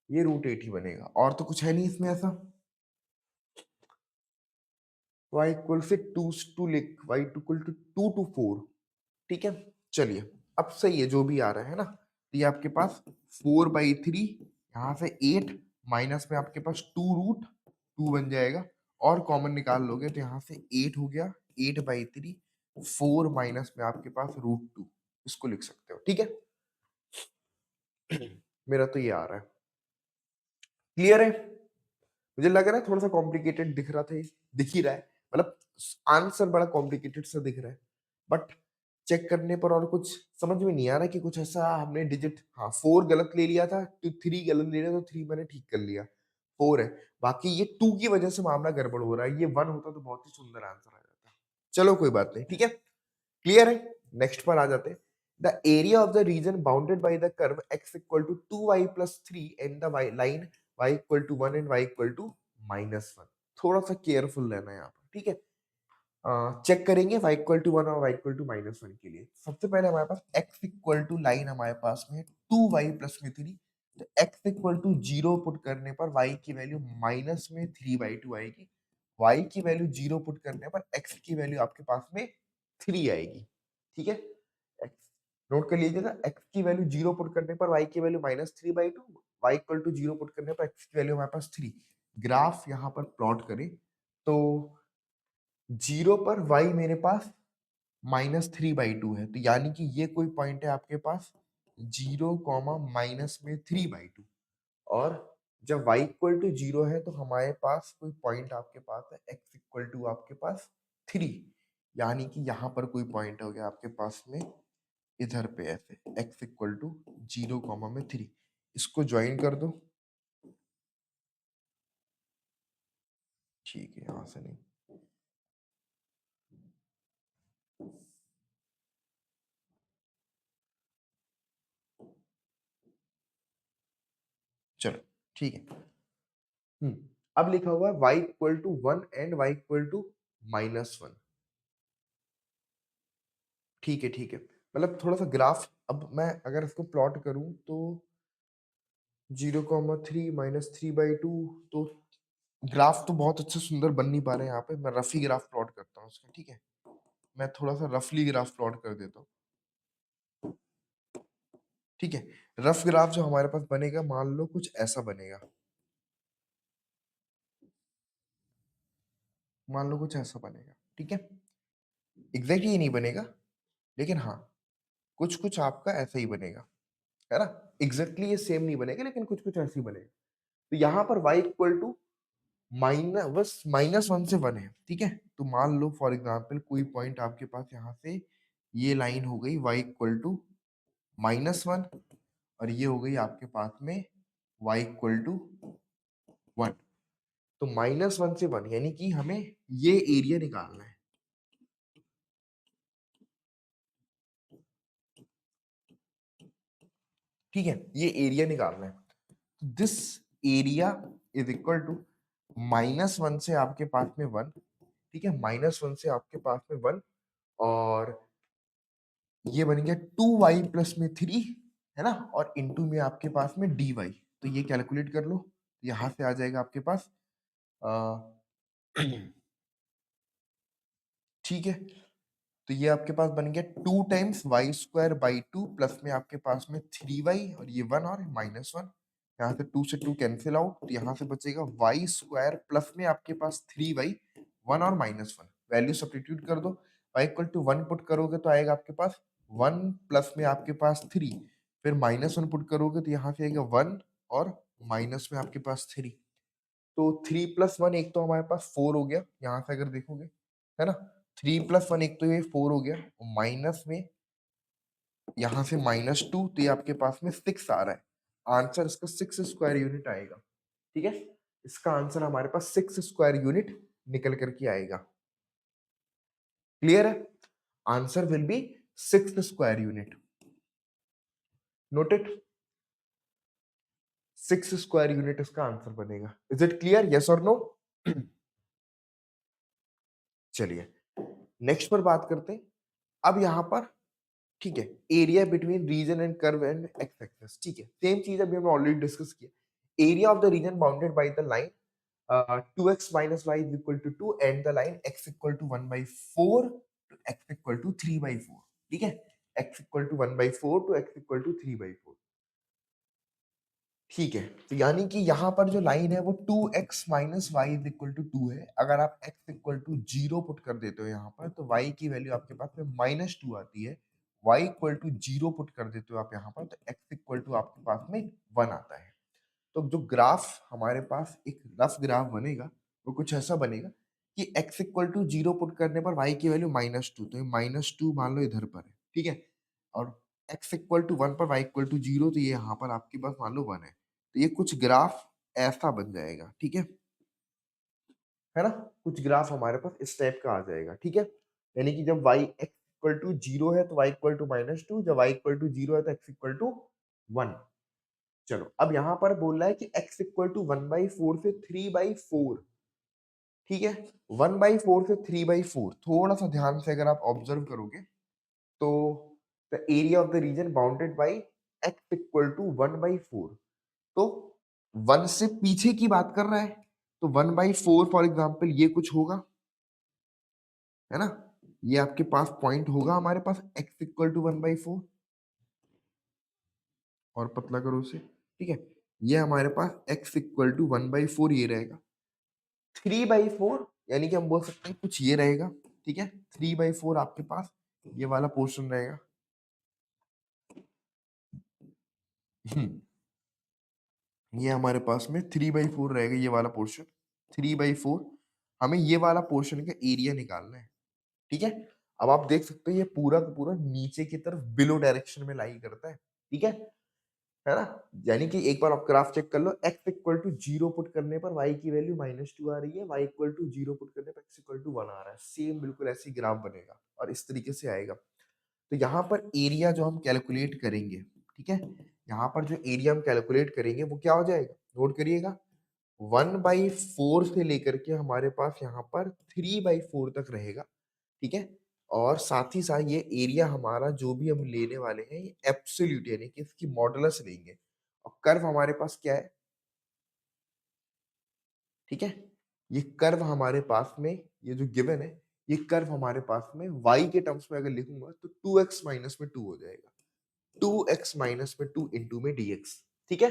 ये √8 ही बनेगा, और तो कुछ है नहीं इसमें ऐसा। y इक्वल से 2 लिख, y इक्वल टू 2 to 4, ठीक है, चलिए अब सही है जो भी आ रहा है ना, तो ये आपके पास 4/3, यहाँ से 8 माइनस में आपके पास 2√2 बन जाएगा, और कॉमन निकाल लोगे तो यहाँ से 8 हो गया, 8/3, 4 माइनस में आपके पास √2, इसको लिख सकते हो, ठीक है। मेरा तो ये आ रहा है, क्लियर है, मुझे लग रहा है थोड़ा सा कॉम्प्लिकेटेड दिख रहा था, ये दिख ही रहा है, मतलब आंसर बड़ा कॉम्प्लिकेटेड सा दिख रहा है, बट चेक करने पर और कुछ समझ में नहीं आ रहा कि कुछ ऐसा हमने डिजिट, हाँ 4 गलत ले लिया था, तो 3 गलत ले लिया, तो 3 मैंने ठीक कर लिया, 4 है, बाकी ये 2 की वजह से मामला गड़बड़ हो रहा है, ये 1 होता तो बहुत ही सुंदर आंसर आ जाता। चलो कोई बात नहीं, ठीक है, क्लियर है, नेक्स्ट पर आ जाते हैं। The area of the region bounded by the curve x equal to 2y plus 3 and the line y equal to 1 and y equal to -1, थोड़ा सा केयरफुल रहना है यहाँ पर, ठीक है, चेक करेंगे y इक्वल टू 1 और y इक्वल टू -1 के लिए। सबसे पहले हमारे पास x इक्वल टू लाइन हमारे पास में 2y प्लस में 3, तो x इक्वल टू 0 पुट करने पर y की वैल्यू माइनस में 3/2 आएगी, y की वैल्यू 0 पुट करने पर x की वैल्यू आपके पास में 3 आएगी, ठीक है, x नोट कर लीजिएगा, x की वैल्यू 0 पुट करने पर y की value -3/2, y equal to 0 put करने पर x की वैल्यू हमारे पास 3, ग्राफ यहाँ पर प्लॉट करें तो 0 पर y मेरे पास -3/2 है, तो यानी कि ये कोई पॉइंट है आपके पास 0, माइनस में 3/2, और जब y इक्वल टू 0 है तो हमारे पास कोई पॉइंट आपके पास है x इक्वल टू आपके पास 3, यानी कि यहाँ पर कोई पॉइंट हो गया आपके पास में इधर पे ऐसे x इक्वल टू 0, में 3, इसको ज्वाइन कर दो, ठीक है, यहाँ से नहीं, चलो ठीक है, अब लिखा हुआ है y equal to 1 and y equal to -1, ठीक है, ठीक है, मतलब थोड़ा सा ग्राफ, अब मैं अगर इसको प्लॉट करूं तो 0,3 -3/2, तो ग्राफ तो बहुत अच्छा सुंदर बन नहीं पा रहे हैं यहाँ पे, मैं रफी ग्राफ प्लॉट करता हूँ इसका, ठीक है, मैं थोड़ा सा रफली ग्राफ प्लॉट कर देता हूँ, ठीक है, रफ ग्राफ जो हमारे पास बनेगा, मान लो कुछ ऐसा बनेगा, मान लो कुछ ऐसा बनेगा, ठीक है, एग्जैक्टली ये नहीं बनेगा, लेकिन हाँ कुछ कुछ आपका ऐसा ही बनेगा, है ना, एग्जैक्टली ये सेम नहीं बनेगा, लेकिन कुछ कुछ ऐसे ही बनेगा, तो यहाँ पर y इक्वल टू माइनस, बस -1 से 1 है, ठीक है, तो मान लो फॉर एग्जांपल कोई पॉइंट आपके पास यहाँ से, ये लाइन हो गई y इक्वल टू -1, और ये हो गई आपके पास में y इक्वल टू 1, तो -1 से 1 यानी कि हमें ये एरिया निकालना है, ठीक है, ये एरिया निकालना है, this area is equal to -1 से आपके पास में 1, ठीक है, -1 से आपके पास में 1 और ये बन गया 2y प्लस में 3 है ना, और इनटू में आपके पास में dy। तो ये कैलकुलेट कर लो, यहाँ से आ जाएगा आपके पास ठीक है, तो ये आपके पास बन गया 2 times y square by 2 plus में आपके पास में 3y और ये 1 और -1, यहाँ से 2 से 2 कैंसिल आउट, तो यहाँ से बचेगा वाई स्क्वायर प्लस में आपके पास 3y 1 और -1, वैल्यू सब्स्टिट्यूट कर दो, y इक्वल टू 1 पुट करोगे तो आएगा आपके पास 1 प्लस में आपके पास 3, फिर -1 पुट करोगे तो यहाँ से आएगा 1 और माइनस में आपके पास 3, तो 3 प्लस 1 एक तो हमारे पास 4 हो गया, यहाँ से अगर देखोगे है ना, 3 प्लस 1 एक तो ये 4 हो गया, माइनस में यहाँ से -2, तो ये आपके पास में 6 आ रहा है, आंसर इसका 6 स्क्वायर यूनिट आएगा। ठीक है, इसका आंसर हमारे पास 6 स्क्वायर यूनिट निकल करके आएगा। क्लियर है, answer will be 6 square unit, noted, 6 square unit इसका आंसर बनेगा। इज इट क्लियर, यस और नो? चलिए नेक्स्ट पर बात करते हैं। अब यहाँ पर ठीक है, area between region and curve and x axis, ठीक है, सेम चीज अभी हमने ऑलरेडी डिस्कस किया। Area of the region bounded by the line 2x minus y is equal to 2 and the line x equal to 1/4 to x equal to 3/4, ठीक है, x equal to 1/4 to x equal to 3/4, ठीक है, तो यानी कि यहाँ पर जो लाइन है वो 2x minus y is equal to 2 है। अगर आप x equal to 0 पुट कर देते हो यहाँ पर तो y की वैल्यू आपके पास में -2 आती है, y equal to 0 पुट कर देते हो आप यहाँ पर तो x equal to आपके पास में 1 आता है। तो जो ग्राफ हमारे पास एक रफ ग्राफ बनेगा वो कुछ ऐसा बनेगा कि x इक्वल टू 0 पुट करने पर y की वैल्यू -2, तो ये -2 मान लो इधर पर है, ठीक है, और x इक्वल टू 1 पर y इक्वल टू 0, तो ये यहाँ पर आपके पास मान लो 1 है, तो ये कुछ ग्राफ ऐसा बन जाएगा, ठीक है ना, कुछ ग्राफ हमारे पास इस टाइप का आ जाएगा, ठीक है, यानी कि जब y x इक्वल टू 0 है तो y इक्वल टू -2, जब y इक्वल टू 0 है तो x इक्वल टू 1। चलो अब यहाँ पर बोल रहा है कि x इक्वल टू 1/4 से 3/4, ठीक है, 1/4 से 3/4, थोड़ा सा ध्यान से अगर आप ऑब्जर्व करोगे तो the area of the region bounded by x equal to 1/4, तो 1 से पीछे की बात कर रहा है, तो 1/4 फॉर एग्जाम्पल ये कुछ होगा, है ना, ये आपके पास पॉइंट होगा हमारे पास x इक्वल टू 1/4, और पतला करो उसे, ठीक है, ये हमारे पास x इक्वल टू 1/4 ये रहेगा, 3/4 यानी कि हम बोल सकते हैं कुछ ये रहेगा, ठीक है, 3/4 आपके पास ये वाला पोर्शन रहेगा। ये हमारे पास में 3/4 रहेगा ये वाला पोर्शन, 3/4, हमें ये वाला पोर्शन का एरिया निकालना है, ठीक है, अब आप देख सकते हो ये पूरा का पूरा नीचे की तरफ बिलो डायरेक्शन में लाई करता ठीक है ना, यानी कि एक बार आप ग्राफ चेक कर लो, x इक्वल टू 0 पुट करने पर y की वैल्यू -2 आ रही है, y इक्वल टू 0 पुट करने पर x इक्वल टू 1 आ रहा है, सेम बिल्कुल ऐसी ग्राफ बनेगा और इस तरीके से आएगा। तो यहाँ पर एरिया जो हम कैलकुलेट करेंगे, ठीक है, यहाँ पर जो एरिया हम कैलकुलेट करेंगे वो क्या हो जाएगा, नोट करिएगा, 1/4 से लेकर के हमारे पास यहाँ पर 3/4 तक रहेगा, ठीक है, और साथ ही साथ ये एरिया हमारा जो भी हम लेने वाले हैं ये एब्सोल्यूट यानी कि इसकी मॉडुलस लेंगे, और कर्व हमारे पास क्या है, ठीक है, ये कर्व हमारे पास में ये जो गिवन है ये कर्व हमारे पास में y के टर्म्स में अगर लिखूंगा तो 2x माइनस में 2 हो जाएगा, 2x माइनस में 2 इंटू में dx, ठीक है,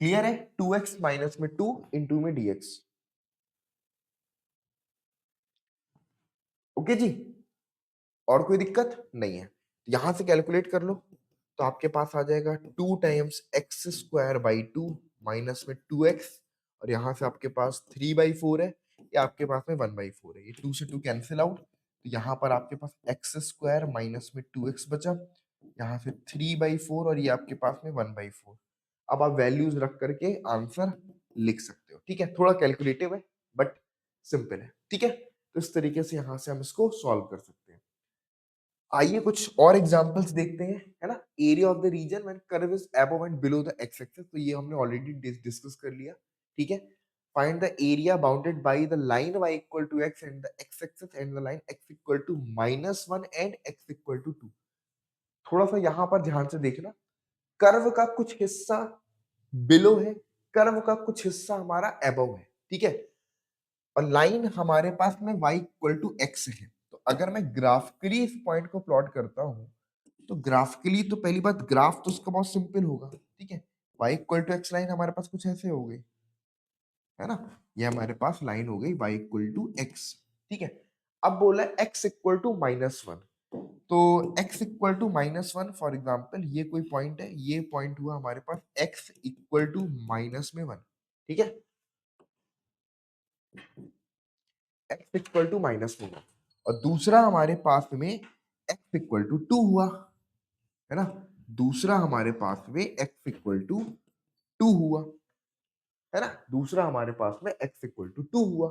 क्लियर है, 2x माइनस में 2 इंटू में dx, ओके जी, और कोई दिक्कत नहीं है, यहां से कैलकुलेट कर लो तो आपके पास आ जाएगा 2 times x square by 2 minus में 2x, और यहाँ से आपके पास 3/4 है, या आपके पास में 1/4 है, ये 2 से 2 कैंसिल आउट, तो यहाँ पर आपके पास एक्स स्क्वायर माइनस में 2x बचा, यहाँ से 3/4 और ये आपके पास में 1/4, अब आप वैल्यूज रख करके आंसर लिख सकते हो, ठीक है, थोड़ा कैलकुलेटिव है बट सिंपल है, ठीक है, तो इस तरीके से यहाँ से हम इसको सॉल्व कर सकते हैं। आइए कुछ और एग्जांपल्स देखते हैं, है ना, area of the region when curve is above and below the x axis, तो ये हमने ऑलरेडी डिस्कस कर लिया, ठीक है, find the area bounded by the line y equal to x and the x axis and the line x equal to -1 and x equal to 2। थोड़ा सा यहाँ पर ध्यान से देखना, कर्व का कुछ हिस्सा बिलो है, कर्व का कुछ हिस्सा हमारा अबव है, ठीक है। और लाइन हमारे पास में y इक्वल टू x है। तो अगर मैं ग्राफिकली इस पॉइंट को प्लॉट करता हूँ, तो ग्राफिकली तो पहली बात ग्राफ तो उसका बहुत सिंपल होगा, ठीक है। y equal to x line हमारे पास कुछ ऐसे हो गई, है ना। ये हमारे पास लाइन हो गई y इक्वल टू x, ठीक है। अब बोला x इक्वल टू -1, तो x equal to -1 for example ये कोई पॉइंट है, ये पॉइंट हुआ हमारे पास x इक्वल टू -1, ठीक है। x इक्वल टू -1 और दूसरा हमारे पास में x इक्वल टू 2 हुआ, है ना। दूसरा हमारे पास में x इक्वल टू 2 हुआ, है ना। दूसरा हमारे पास में x इक्वल टू 2 हुआ।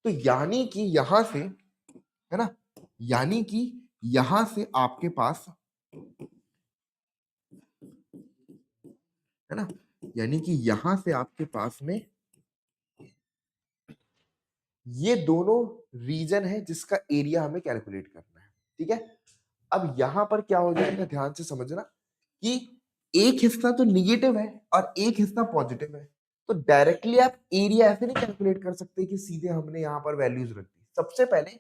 तो यानी कि यहां से, है ना, यानी कि यहां से आपके पास, है ना, यानी कि यहां से आपके पास में ये दोनों रीजन है जिसका एरिया हमें कैलकुलेट करना है, ठीक है। अब यहां पर क्या हो जाएगा, ध्यान से समझना कि एक हिस्सा तो निगेटिव है और एक हिस्सा पॉजिटिव है। तो डायरेक्टली आप एरिया ऐसे नहीं कैलकुलेट कर सकते कि सीधे हमने यहाँ पर वैल्यूज रख दी। सबसे पहले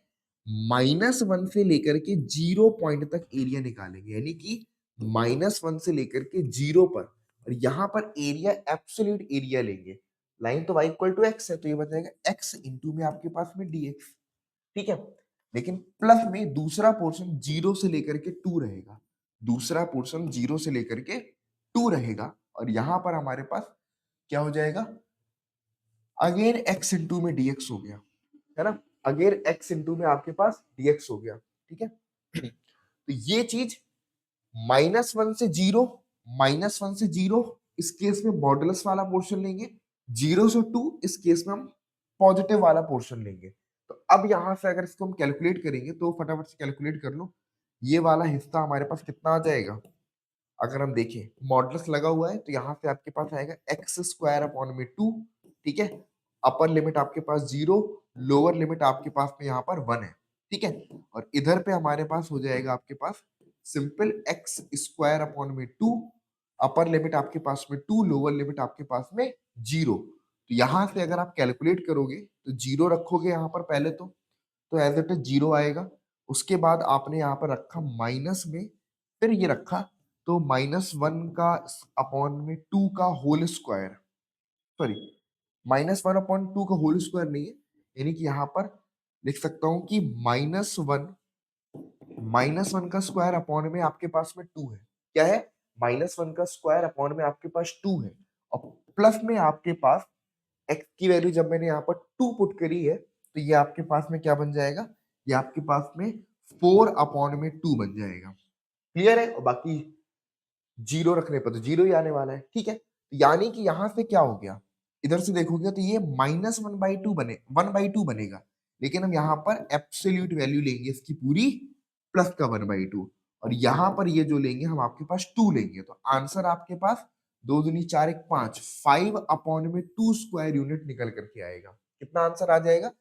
-1 से लेकर के 0 पॉइंट तक एरिया निकालेंगे, यानी कि -1 से लेकर के 0 पर, और यहाँ पर एरिया एब्सोल्यूट एरिया लेंगे। लाइन तो y इक्वल टू x है, तो ये बन जाएगा x इंटू में आपके पास में dx, ठीक है। लेकिन प्लस में दूसरा पोर्शन 0 से लेकर के 2 रहेगा, दूसरा पोर्शन 0 से लेकर के 2 रहेगा, और यहां पर हमारे पास क्या हो जाएगा, अगेन x इंटू में dx हो गया, है ना। अगेन x इंटू में आपके पास dx हो गया, ठीक है। तो ये चीज -1 से 0, -1 से 0 इस केस में मॉडुलस वाला पोर्शन लेंगे, 0 से 2 इस केस में हम पॉजिटिव वाला पोर्शन लेंगे। तो अब यहां से अगर इसको हम कैलकुलेट करेंगे तो फटाफट से कैलकुलेट कर लो, ये वाला हिस्सा हमारे पास कितना आ जाएगा। अगर हम देखें मॉडुलस लगा हुआ है तो यहाँ से आपके पास आएगा एक्स स्क्वायर अपॉन में 2, ठीक है। अपर लिमिट आपके पास 0, लोअर लिमिट आपके पास में यहाँ पर 1 है, ठीक है। और इधर पे हमारे पास हो जाएगा आपके पास सिंपल एक्स स्क्वायर अपॉन में 2, अपर लिमिट आपके पास में 2, लोअर लिमिट आपके पास में 0। तो यहाँ से अगर आप कैलकुलेट करोगे तो 0 रखोगे यहाँ पर पहले तो एज इट इज 0 आएगा। उसके बाद आपने यहाँ पर रखा माइनस में, फिर ये रखा, तो -1 का अपॉन में 2 का होल स्क्वायर, सॉरी -1 अपॉन 2 का होल स्क्वायर नहीं है, यानी कि यहाँ पर लिख सकता हूं कि -1 का स्क्वायर अपॉन में आपके पास में 2 है। क्या है, -1 का स्क्वायर अपॉन में आपके पास 2 है, और प्लस में आपके पास x की वैल्यू जब मैंने यहाँ पर 2 पुट करी है तो ये आपके पास में क्या बन जाएगा, ये आपके पास में 4 अपॉन में 2 बन जाएगा। क्लियर है, और बाकी 0 रखने पर तो 0 ही आने वाला है, ठीक है। यानी कि यहां से क्या हो गया, इधर से देखोगे तो ये -1/2 बने 1/2 बनेगा, लेकिन हम यहाँ पर एब्सोल्यूट वैल्यू लेंगे इसकी पूरी प्लस का 1/2, और यहाँ पर ये जो लेंगे हम आपके पास 2 लेंगे। तो आंसर आपके पास 2 दूनी 4 1 5 5 अपॉन में 2 स्क्वायर यूनिट निकल करके आएगा। कितना आंसर आ जाएगा,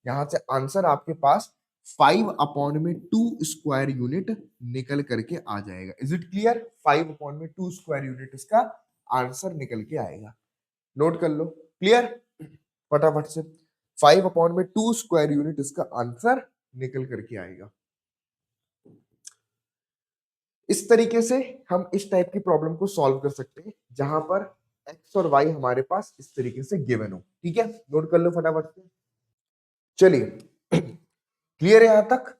यहाँ से आंसर आपके पास 5 अपॉन में 2 स्क्वायर यूनिट निकल करके आ जाएगा। इज इट क्लियर, 5 अपॉन में 2 स्क्वायर यूनिट इसका आंसर निकल के आएगा। नोट कर लो, क्लियर, फटाफट से 5 अपॉन में 2 स्क्वायर यूनिट इसका आंसर निकल करके आएगा। इस तरीके से हम इस टाइप की प्रॉब्लम को सॉल्व कर सकते हैं जहां पर x और y हमारे पास इस तरीके से गिवन हो, ठीक है। नोट कर लो फटाफट से, चलिए क्लियर है यहां तक।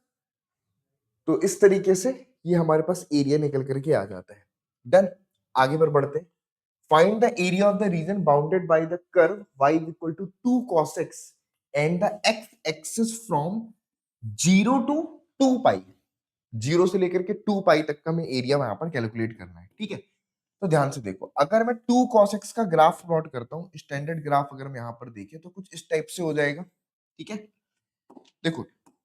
तो इस तरीके से ये हमारे पास एरिया निकल करके आ जाता है। डन, आगे पर बढ़ते हैं। Find the area of the region bounded by the curve y equal to 2 cos x and the x axis from 0 to 2 pi, 0 से लेकर के 2 पाई तक का हमें एरिया वहां पर कैलकुलेट करना है, ठीक है। तो ध्यान से देखो, अगर मैं 2 cos x का ग्राफ प्लॉट करता हूं, स्टैंडर्ड ग्राफ अगर हम यहाँ पर देखें तो कुछ इस टाइप से हो जाएगा, ठीक है। देखो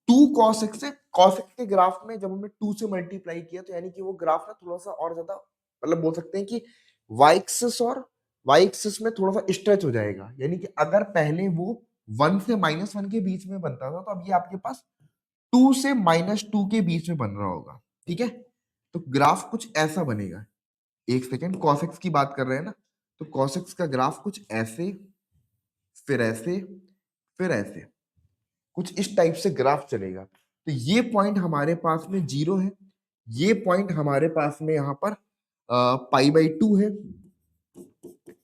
2 cos x है, cos x के ग्राफ में जब हमने 2 से मल्टीप्लाई किया तो यानी कि वो ग्राफ ना थोड़ा सा और ज्यादा, मतलब बोल सकते हैं कि y एक्सिस और वाई एक्सिस में थोड़ा सा स्ट्रेच हो जाएगा, यानी कि अगर पहले वो 1 से -1 के बीच में बनता था, तो अब ये आपके पास 2 से -2 के बीच में बन रहा होगा, ठीक है? तो ग्राफ कुछ ऐसा बनेगा। एक सेकंड, cos x की बात कर रहे हैं ना, तो cos x का ग्राफ कुछ ऐसे, फिर ऐसे, फिर ऐसे, कुछ इस टाइप से ग्राफ चलेगा। तो ये पॉइंट हमारे पास में 0 है, ये पॉइंट हमारे पास में यहाँ पर π/2 है,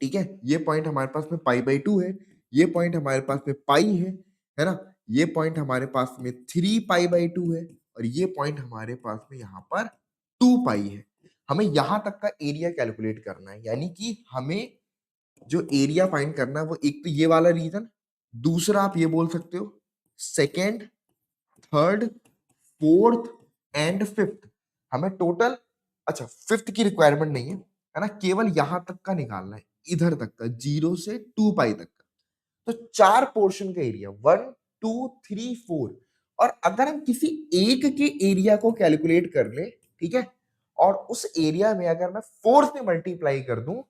ठीक है? ये पॉइंट हमारे पास में π/2 है, ये पॉइंट हमारे पास में पाई है ना? ये पॉइंट हमारे पास में 3π/2 है और ये पॉइंट हमारे पास में यहाँ पर 2 पाई है। हमें यहाँ तक का एरिया कैलकुलेट करना है, यानी कि हमें जो एरिया फाइंड करना है वो एक तो ये वाला रीजन, दूसरा आप ये बोल सकते हो second, third, fourth and fifth. हमें टोटल, अच्छा फिफ्थ की रिक्वायरमेंट नहीं है ना, केवल यहां तक का निकालना है, इधर तक का 0 से 2 पाई तक का। तो 4 पोर्शन का एरिया 1 2 3 4, और अगर हम किसी एक के एरिया को कैलकुलेट कर ले, ठीक है, और उस एरिया में अगर मैं 4 से मल्टीप्लाई कर दूं,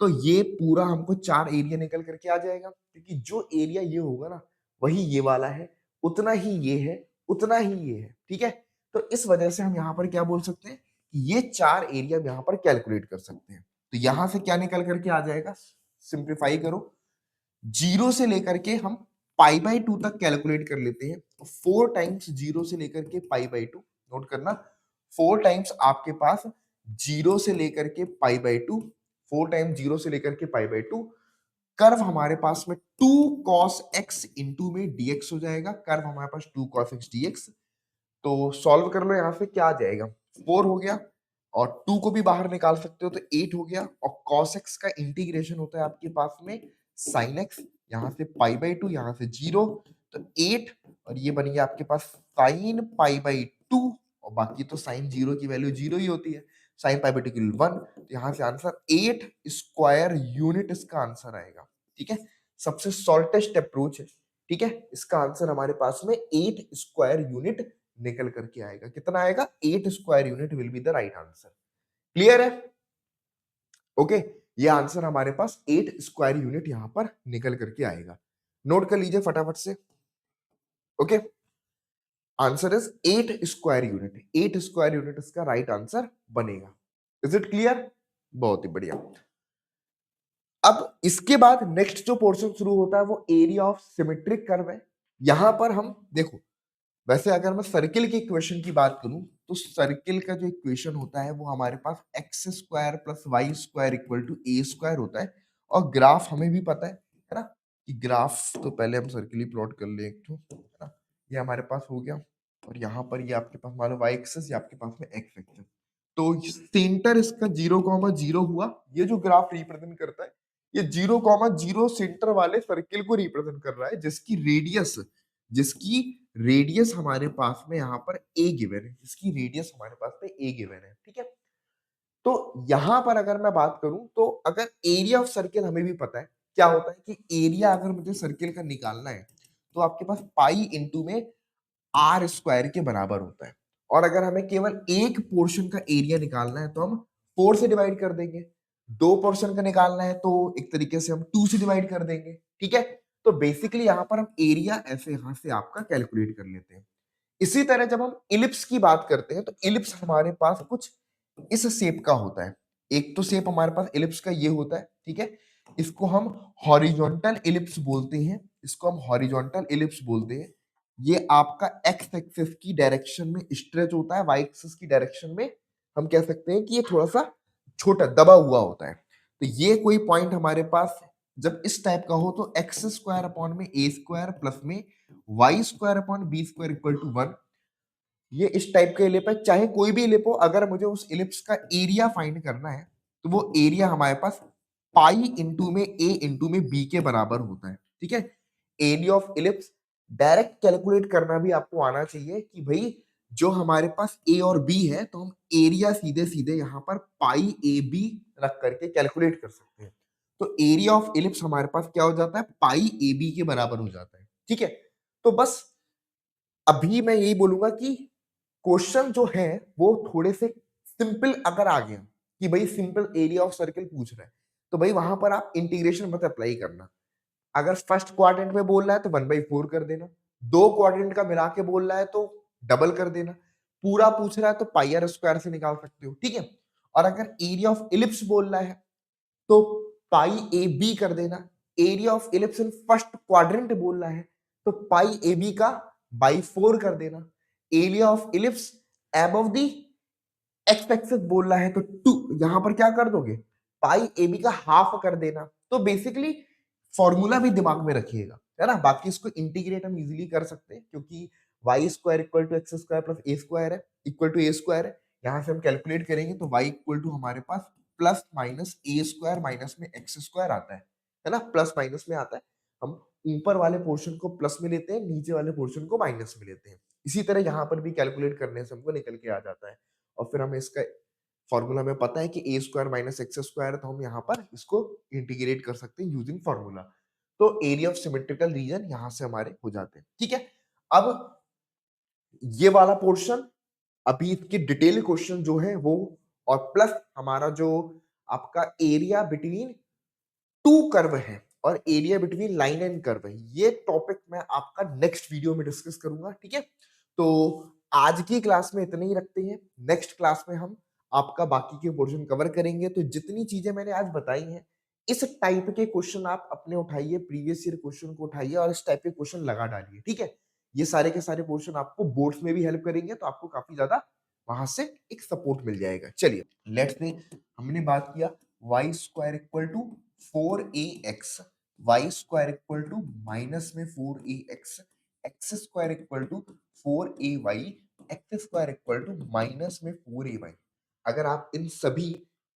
तो ये पूरा हमको 4 एरिया निकल करके आ जाएगा, क्योंकि जो एरिया ये होगा ना वही ये वाला है, उतना ही ये है, उतना ही ये है, ठीक है। तो इस वजह से हम यहाँ पर क्या बोल सकते हैं कि ये 4 एरिया यहाँ पर कैलकुलेट कर सकते हैं। तो यहां से क्या निकल करके आ जाएगा, सिंप्लीफाई करो, 0 से लेकर के हम π/2 तक कैलकुलेट कर लेते हैं। 4 टाइम्स 0 से लेकर के π/2, नोट करना, 4 टाइम्स आपके पास 0 से लेकर के π/2, 4 टाइम्स 0 से लेकर के π/2, कर्व हमारे पास में 2 cos x इंटू में dx हो जाएगा, कर्व हमारे पास 2 cos x dx। तो सॉल्व कर लो, यहां से क्या आ जाएगा, 4 हो गया, और 2 को भी बाहर निकाल सकते हो तो 8 हो गया, और cos x का इंटीग्रेशन होता है आपके पास में sin x, यहां से π/2, यहां से 0, तो 8, और ये बन गया आपके पास sin π/2, और बाकी तो sin 0 की वैल्यू 0 ही होती है, sin π/2 की 1, तो यहां से आंसर 8 स्क्वायर यूनिट इसका आंसर आएगा, ठीक है। सबसे शॉर्टेस्ट अप्रोच है, ठीक है, इसका आंसर हमारे पास में 8 स्क्वायर यूनिट निकल करके आएगा। कितना आएगा, 8 square unit will be the right answer. Clear है? ओके, ये आंसर हमारे पास 8 स्क्वायर यूनिट यहां पर निकल करके आएगा। नोट कर लीजिए फटाफट से। Okay, answer is 8 square unit, 8 square unit इसका राइट आंसर बनेगा। Is it clear? बहुत ही बढ़िया। अब इसके बाद नेक्स्ट जो पोर्शन शुरू होता है वो एरिया ऑफ सिमेट्रिक कर्व है। यहां पर हम देखो, वैसे अगर मैं सर्किल की इक्वेशन की बात करूं, तो सर्किल का जो इक्वेशन होता है वो हमारे पास x square plus y square equal to a square होता है, और ग्राफ हमें भी पता है ना, कि ग्राफ तो पहले हम सर्किल ही प्लॉट कर ले एक तो, है ना, ये हमारे पास हो गया, और यहाँ पर ये आपके पास मान लो वाई एक्सिस, ये आपके पास में एक्स एक्सिस, तो सेंटर इसका 0,0 हुआ, ये जो ग्राफ रिप्रेजेंट करता है ये 0,0 सेंटर वाले सर्किल को रिप्रेजेंट कर रहा है, जिसकी रेडियस हमारे पास में यहाँ पर ए गिवन है, जिसकी रेडियस हमारे पास में ए गिवन है, ठीक है। तो यहां पर अगर मैं बात करूं, तो अगर एरिया ऑफ सर्किल हमें भी पता है क्या होता है, कि एरिया अगर मुझे सर्किल का निकालना है तो आपके पास पाई इंटू में आर स्क्वायर के बराबर होता है, और अगर हमें केवल एक पोर्शन का एरिया निकालना है तो हम 4 से डिवाइड कर देंगे, 2 पोर्शन का निकालना है तो एक तरीके से हम 2 से डिवाइड कर देंगे, ठीक है। तो बेसिकली यहां पर हम एरिया ऐसे यहां से आपका कैलकुलेट कर लेते हैं। इसी तरह जब हम इलिप्स की बात करते हैं, तो इलिप्स हमारे पास कुछ इस शेप का होता है। एक तो शेप हमारे पास इलिप्स का ये होता है, ठीक है, इसको हम हॉरिजॉन्टल इलिप्स बोलते हैं, इसको हम हॉरिजॉन्टल इलिप्स बोलते हैं। ये आपका एक्स एक्सिस की डायरेक्शन में स्ट्रेच होता है, वाई एक्सिस की डायरेक्शन में हम कह सकते हैं कि ये थोड़ा सा छोटा दबा हुआ होता है। तो ये कोई पॉइंट हमारे पास जब इस टाइप का हो, तो एक्स स्क्वायर अपॉन में ए स्क्वायर प्लस में y square upon b square equal to 1, ये इस टाइप का इलिप है, चाहे कोई भी इलिप हो, अगर मुझे उस इलिप्स का एरिया फाइंड करना है तो वो एरिया हमारे पास पाई इंटू में ए इंटू में बी के बराबर होता है, ठीक है। Area of ellipse direct calculate करना भी आपको आना चाहिए, कि भाई जो हमारे पास ए और बी है, तो हम एरिया सीधे सीधे यहाँ पर पाई ए बी रख करके कैलकुलेट कर सकते हैं। तो एरिया ऑफ इलिप्स हमारे पास क्या हो जाता है, पाई ए बी के बराबर हो जाता है, ठीक है। तो बस अभी मैं यही बोलूंगा कि क्वेश्चन जो है वो थोड़े से सिंपल अगर आ गया, कि भाई सिंपल एरिया ऑफ सर्किल पूछ रहा है, तो भाई वहां पर आप इंटीग्रेशन मत अप्लाई करना। अगर फर्स्ट क्वाड्रेंट में बोल रहा है तो 1/4 कर देना, दो क्वाड्रेंट का मिला के बोल रहा है तो डबल कर देना, पूरा पूछ रहा है तो पाई आर स्क्वायर से निकाल सकते हो, ठीक है। और अगर एरिया ऑफ इलिप्स बोल रहा है तो पाई ए बी कर देना, area of ellipse in first quadrant बोल रहा है तो पाई ए बी का बाई 4 कर देना, area of ellipse above the x axis बोल रहा है तो 2 यहां पर क्या कर दोगे, पाई ए बी का हाफ कर देना। तो बेसिकली फॉर्मूला भी दिमाग में रखिएगा, है ना। बाकी इसको इंटीग्रेट हम इजीली कर सकते हैं क्योंकि y square equal to x square plus a square है, इक्वल टू ए स्क्वायर है। यहां से हम कैलकुलेट करेंगे तो वाई इक्वल टू हमारे पास प्लस माइनस ए स्क्वायर माइनस में एक्स स्क्वायर आता है ना, प्लस माइनस में आता है। हम ऊपर वाले पोर्शन को प्लस में लेते हैं, नीचे वाले पोर्शन को माइनस में लेते हैं। इसी तरह यहाँ पर भी कैलकुलेट करने से हमको निकल के आ जाता है। और फिर हमें इसका फॉर्मूला में पता है कि ए स्क्वायर माइनस एक्स स्क्वायर है, तो हम यहाँ पर इसको इंटीग्रेट कर सकते हैं यूजिंग फॉर्मूला। तो एरिया ऑफ सिमेट्रिकल रीजन यहाँ से हमारे हो जाते हैं, ठीक है। अब ये वाला पोर्शन अभी इसके डिटेल क्वेश्चन जो है वो, और प्लस हमारा जो आपका एरिया बिटवीन टू कर्व है और area between line and curve है, ये टॉपिक मैं आपका नेक्स्ट वीडियो में डिस्कस करूंगा, ठीक है। तो आज की क्लास में इतने ही रखते हैं, नेक्स्ट क्लास में हम आपका बाकी के पोर्शन कवर करेंगे। तो जितनी चीजें मैंने आज बताई हैं, इस टाइप के क्वेश्चन आप अपने उठाइए, प्रीवियस ईयर क्वेश्चन को उठाइए और इस टाइप के क्वेश्चन लगा डालिए, ठीक है। ये सारे के सारे पोर्शन आपको बोर्ड्स में भी हेल्प करेंगे, तो आपको काफी ज्यादा वहां से एक सपोर्ट मिल जाएगा। चलिए लेट्स से हमने बात किया y square equal to 4ax, y square equal to minus में 4ax, x square equal to 4ay, x square equal to minus में 4ay। अगर आप इन सभी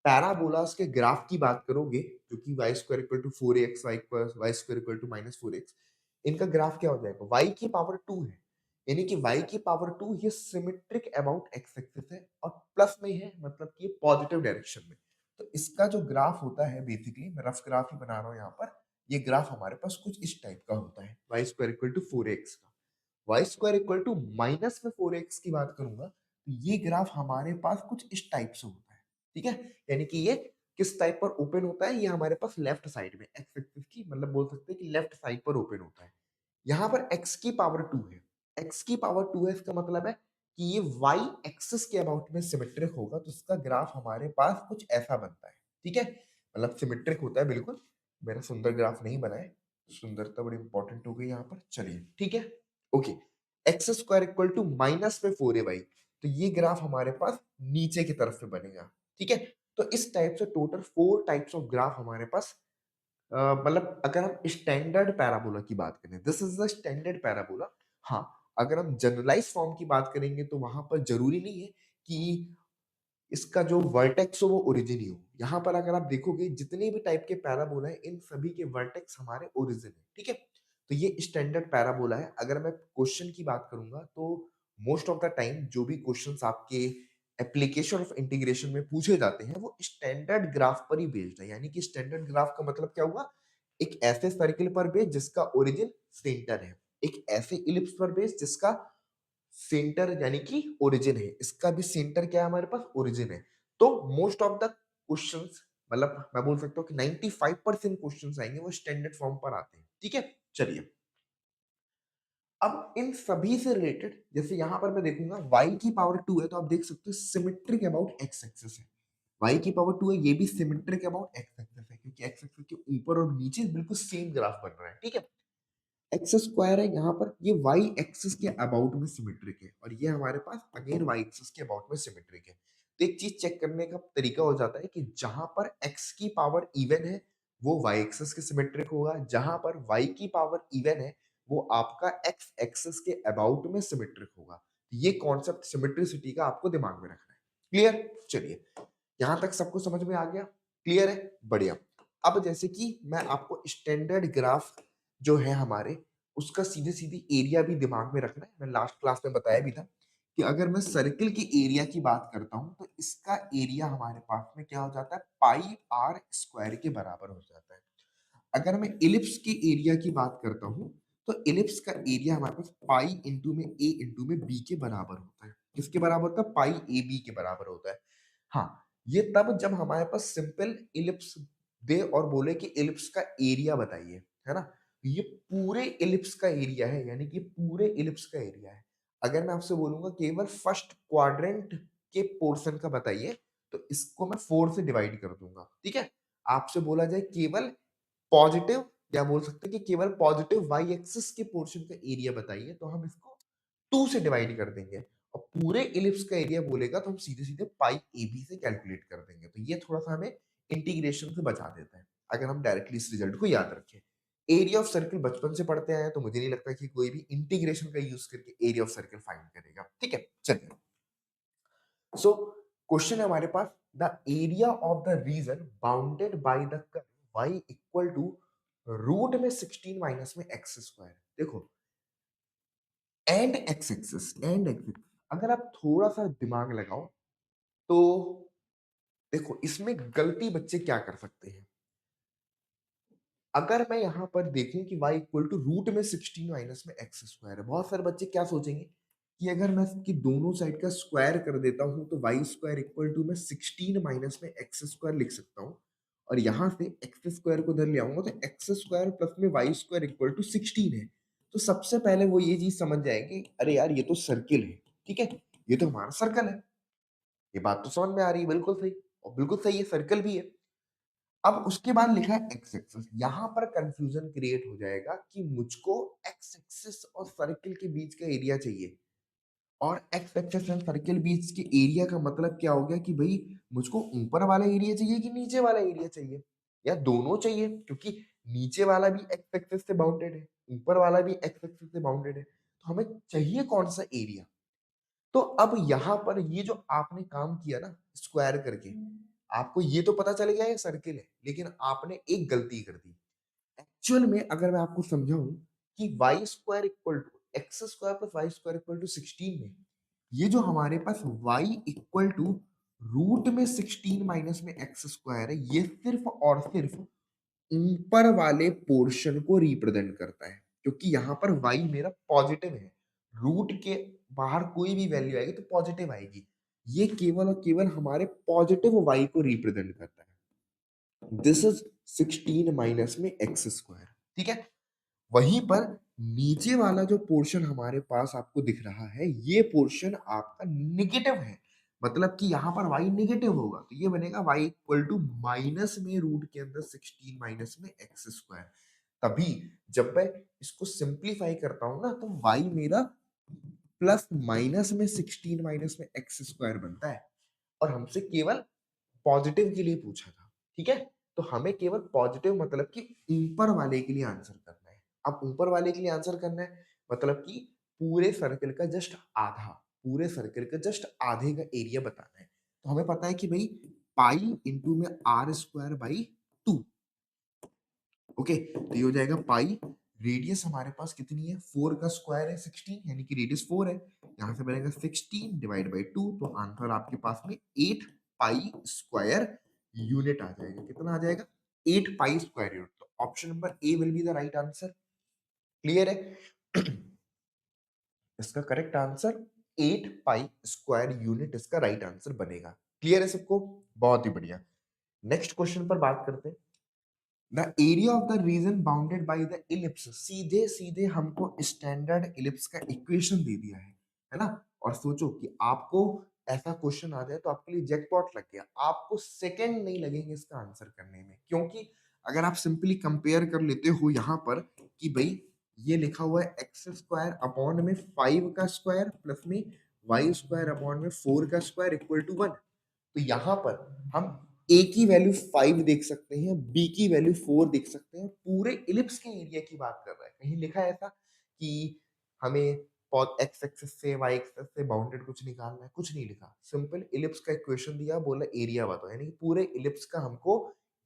पैराबोलास के ग्राफ की बात करोगे, जो कि y square equal to 4ax, y square equal to minus 4x, इनका ग्राफ क्या हो जाएगा, वाई की पावर 2 है, यानी कि y की पावर 2 ये सिमेट्रिक अबाउट x एक्सिस है और प्लस में है, मतलब कि पॉजिटिव डायरेक्शन में। तो इसका जो ग्राफ होता है, बेसिकली मैं रफ ग्राफ ही बना रहा हूँ यहाँ पर, ये ग्राफ हमारे पास कुछ इस टाइप का होता है, y square equal to 4x का। Y square equal to minus में 4x की बात करूंगा तो ये ग्राफ हमारे पास कुछ इस टाइप से होता है, ठीक है। यानी कि ये किस टाइप पर ओपन होता है, ये हमारे पास लेफ्ट साइड में एक्स एक्सिस की, मतलब बोल सकते हैं कि लेफ्ट साइड पर ओपन होता है। यहाँ पर x की पावर 2 है, x की पावर 2 है, इसका मतलब है कि ये y एक्सिस के अबाउट में सिमेट्रिक होगा, तो इसका ग्राफ हमारे पास कुछ ऐसा बनता है, ठीक है। मतलब सिमेट्रिक होता है बिल्कुल। मेरा सुंदर ग्राफ नहीं बना है, सुंदरता बड़ी इंपॉर्टेंट हो गई यहाँ पर, चलिए ठीक है। Okay, x square equal to minus में 4ay, तो ये ग्राफ हमारे पास नीचे की तरफ से बनेगा, ठीक है। तो इस टाइप से टोटल 4 टाइप्स ऑफ ग्राफ हमारे पास, मतलब अगर हम स्टैंडर्ड पैराबोला की बात करें, this is the standard parabola. हाँ, अगर हम जनरलाइज फॉर्म की बात करेंगे तो वहां पर जरूरी नहीं है कि इसका जो वर्टेक्स हो वो ओरिजिन ही हो। यहाँ पर अगर आप देखोगे जितने भी टाइप के पैराबोला है, इन सभी के वर्टेक्स हमारे ओरिजिन है, ठीक है। तो ये स्टैंडर्ड पैराबोला है। अगर मैं क्वेश्चन की बात करूंगा तो मोस्ट ऑफ द टाइम जो भी क्वेश्चंस आपके एप्लीकेशन ऑफ इंटीग्रेशन में पूछे जाते हैं वो स्टैंडर्ड ग्राफ पर ही बेस्ड है। यानी कि स्टैंडर्ड ग्राफ का मतलब क्या हुआ, एक ऐसे सर्किल पर बेस्ड जिसका ओरिजिन सेंटर है, एक ऐसे इलिप्स पर बेस्ड जिसका सेंटर यानी कि ओरिजिन है, इसका भी सेंटर क्या है, हमारे पास ओरिजिन है। तो मोस्ट ऑफ द क्वेश्चंस, मतलब मैं बोल सकता हूँ कि 95% क्वेश्चंस आएंगे वो स्टैंडर्ड फॉर्म पर आते हैं, ठीक है। चलिए अब इन सभी से रिलेटेड, जैसे यहाँ पर मैं देखूंगा y की पावर 2 है, तो आप देख सकते हो सिमेट्रिक अबाउट x एक्सिस है। y की पावर 2 है, ये भी सिमेट्रिक अबाउट x एक्सिस है, क्योंकि x एक्सिस के ऊपर और नीचे बिल्कुल सेम ग्राफ बन रहा है, ठीक है। एक्स स्क्वायर है यहाँ पर, ये y एक्सिस के अबाउट में सिमेट्रिक है, और ये हमारे पास अगेन y एक्सिस के अबाउट में सिमेट्रिक है। तो एक चीज चेक करने का तरीका हो जाता है कि जहां पर x की पावर इवन है वो y एक्सिस के सिमेट्रिक होगा, जहां पर y की पावर इवन है वो आपका x एक्सिस के अबाउट में सिमेट्रिक होगा। ये कॉन्सेप्ट सिमेट्रिसिटी का आपको दिमाग में रखना है। क्लियर? चलिए यहां तक सबको समझ में आ गया, क्लियर है, बढ़िया। अब जैसे कि मैं आपको स्टैंडर्ड ग्राफ जो है हमारे, उसका सीधे सीधी एरिया भी दिमाग में रखना है। मैं लास्ट क्लास में बताया भी था कि अगर मैं सर्किल की एरिया की बात करता हूं तो इसका एरिया हमारे पास में क्या हो जाता है, पाई आर स्क्वायर के बराबर हो जाता है। अगर मैं इलिप्स की एरिया की बात करता हूं तो इलिप्स का एरिया हमारे पास पाई इंटू में ए इंटू में बी के बराबर होता है। किसके बराबर होता है, पाई ए बी के बराबर होता है। हाँ, ये तब जब हमारे पास सिंपल इलिप्स दे और बोले कि इलिप्स का एरिया बताइए, है ना? ये पूरे इलिप्स का एरिया है, यानी कि पूरे इलिप्स का एरिया है। अगर मैं आपसे बोलूँगा केवल फर्स्ट क्वाड्रेंट के पोर्शन का बताइए, तो इसको मैं 4 से डिवाइड कर दूँगा, ठीक है? आपसे बोला जाए केवल पॉजिटिव, या बोल सकते हैं कि केवल पॉजिटिव वाई एक्सिस के पोर्शन का एरिया बताइए, तो हम इसको 2 से डिवाइड कर देंगे। और पूरे इलिप्स का एरिया बोलेगा तो हम सीधे-सीधे पाई एबी से कैलकुलेट कर देंगे। तो ये थोड़ा-सा हमें इंटीग्रेशन से बचा देता है, अगर हम डायरेक्टली इस रिजल्ट को याद रखें। एरिया ऑफ सर्किल बचपन से पढ़ते आए हैं, तो मुझे नहीं लगता कि कोई भी इंटीग्रेशन का यूज़ करके एरिया ऑफ सर्किल फाइंड करेगा। ठीक है? चलिए। सो क्वेश्चन है हमारे पास, the area of the region bounded by the curve y equal to root में 16 माइनस में एक्स स्क्वायर। देखो, एंड एक्स एक्सिस अगर आप थोड़ा सा दिमाग लगाओ तो देखो इसमें गलती बच्चे क्या कर सकते हैं। अगर मैं यहाँ पर देखूं कि y इक्वल टू रूट में 16 माइनस में एक्स स्क्वायर है, बहुत सारे बच्चे क्या सोचेंगे कि अगर मैं इसकी दोनों साइड का स्क्वायर कर देता हूं तो वाई स्क्वायर इक्वल टू मैं 16 माइनस में एक्स स्क्वायर लिख सकता हूं, और यहाँ से एक्स स्क्वायर को इधर ले आऊंगा तो एक्स स्क्वायर प्लस में वाई स्क्वायर इक्वल टू 16 है। तो सबसे पहले वो ये चीज समझ जाएंगे, अरे यार ये तो सर्किल है, ठीक है, ये तो हमारा सर्कल है। ये बात तो समझ में आ रही है, बिल्कुल सही, और बिल्कुल सही है, सर्कल भी है। अब उसके बाद लिखा है एक्स एक्सिस, यहां पर कंफ्यूजन क्रिएट हो जाएगा कि मुझको एक्स एक्सिस और सर्किल के बीच का एरिया चाहिए, और एक्स एक्सिस एंड सर्किल बीच के एरिया का मतलब क्या हो गया कि भाई मुझको ऊपर वाला एरिया चाहिए कि नीचे वाला एरिया चाहिए, या दोनों चाहिए, क्योंकि नीचे वाला भी एक्स एक्सिस से बाउंडेड है, ऊपर वाला भी एक्स एक्सिस से बाउंडेड है, तो हमें चाहिए कौन सा एरिया। तो अब यहाँ पर ये जो आपने काम किया ना स्क्वायर करके, आपको ये तो पता चल गया ये सर्किल है, लेकिन आपने एक गलती कर दी। एक्चुअल में अगर मैं आपको समझाऊं कि y square equal to x square plus y square equal to 16 में, ये जो हमारे पास वाई इक्वल टू रूट में 16 माइनस में एक्स स्क्वायर है, ये सिर्फ और सिर्फ ऊपर वाले पोर्शन को रिप्रेजेंट करता है, क्योंकि यहाँ पर y मेरा पॉजिटिव है, रूट के बाहर कोई भी वैल्यू आएगी तो पॉजिटिव आएगी, ये केवल और केवल हमारे पॉजिटिव y को रिप्रेजेंट करता है। दिस इज 16 माइनस में एक्स स्क्वायर, ठीक है। वहीं पर नीचे वाला जो पोर्शन हमारे पास आपको दिख रहा है, ये पोर्शन आपका निगेटिव है, मतलब कि यहाँ पर y निगेटिव होगा, तो ये बनेगा y इक्वल टू माइनस में रूट के अंदर 16 माइनस में एक्स स्क्वायर। तभी जब मैं इसको सिंप्लीफाई करता हूं ना, तो y मेरा प्लस माइनस में 16 माइनस में एक्स स्क्वायर बनता है, और हमसे केवल पॉजिटिव के लिए पूछा था, ठीक है। तो हमें केवल पॉजिटिव मतलब कि ऊपर वाले के लिए आंसर करना है। अब ऊपर वाले के लिए आंसर करना है मतलब कि पूरे सर्कल का जस्ट आधा, पूरे सर्कल का जस्ट आधे का एरिया बताना है। तो हमें पता है कि भाई पाई इंटू में आर स्क्वायर बाई 2, ओके। तो ये हो जाएगा पाई, रेडियस हमारे पास कितनी है, 4 का स्क्वायर है 16, यानी कि रेडियस 4 है, यहाँ से बनेगा 16 डिवाइड बाई 2, तो आंसर आपके पास में 8 पाई स्क्वायर यूनिट आ जाएगा। कितना आ जाएगा, 8 पाई स्क्वायर यूनिट। तो option number A will be the right answer. Clear है? इसका करेक्ट आंसर 8 पाई स्क्वायर यूनिट इसका राइट आंसर बनेगा। क्लियर है सबको? बहुत ही बढ़िया। नेक्स्ट क्वेश्चन पर बात करते हैं। The area of the region bounded by the ellipse, सीधे सीधे हमको स्टैंडर्ड इलिप्स का इक्वेशन दे दिया है ना। और सोचो कि आपको ऐसा क्वेश्चन आ जाए तो आपके लिए जैकपॉट लग गया, आपको सेकंड नहीं लगेंगे इसका आंसर करने में, क्योंकि अगर आप सिंपली कंपेयर कर लेते हो यहाँ पर कि भाई ये लिखा हुआ है एक्स स्क्वायर अपॉन में 5 का स्क्वायर प्लस में वाई स्क्वायर अपॉन में 4 का स्क्वायर इक्वल टू 1, तो यहाँ पर हम ए की वैल्यू 5 देख सकते हैं, बी की वैल्यू 4 देख सकते हैं, पूरे इलिप्स के एरिया की बात कर रहा है। कहीं लिखा है ऐसा कि हमें एक्स एक्सिस से वाई एक्सिस से बाउंडेड कुछ निकालना है, कुछ नहीं लिखा, सिंपल इलिप्स का इक्वेशन दिया, बोला एरिया बताओ, यानी कि पूरे इलिप्स का हमको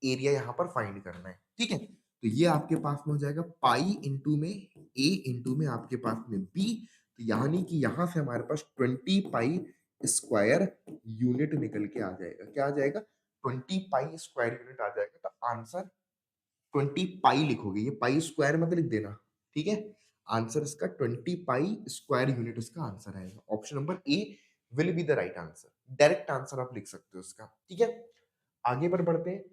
एरिया यहाँ पर फाइंड करना है, ठीक है। तो ये आपके पास में हो जाएगा पाई इंटू में ए इंटू में आपके पास में बी, तो यानी कि यहाँ से हमारे पास 20 पाई स्क्वायर यूनिट निकल के आ जाएगा। क्या आ जाएगा, 20 पाई स्क्वायर यूनिट आ जाएगा। तो आंसर 20 पाई लिखोगे, ये पाई स्क्वायर मत लिख देना, ठीक है। आंसर इसका 20 पाई स्क्वायर यूनिट इसका आंसर आएगा। Option number A will be the right answer, direct answer आप लिख सकते हो इसका, ठीक है। आगे पर बढ़ते हैं।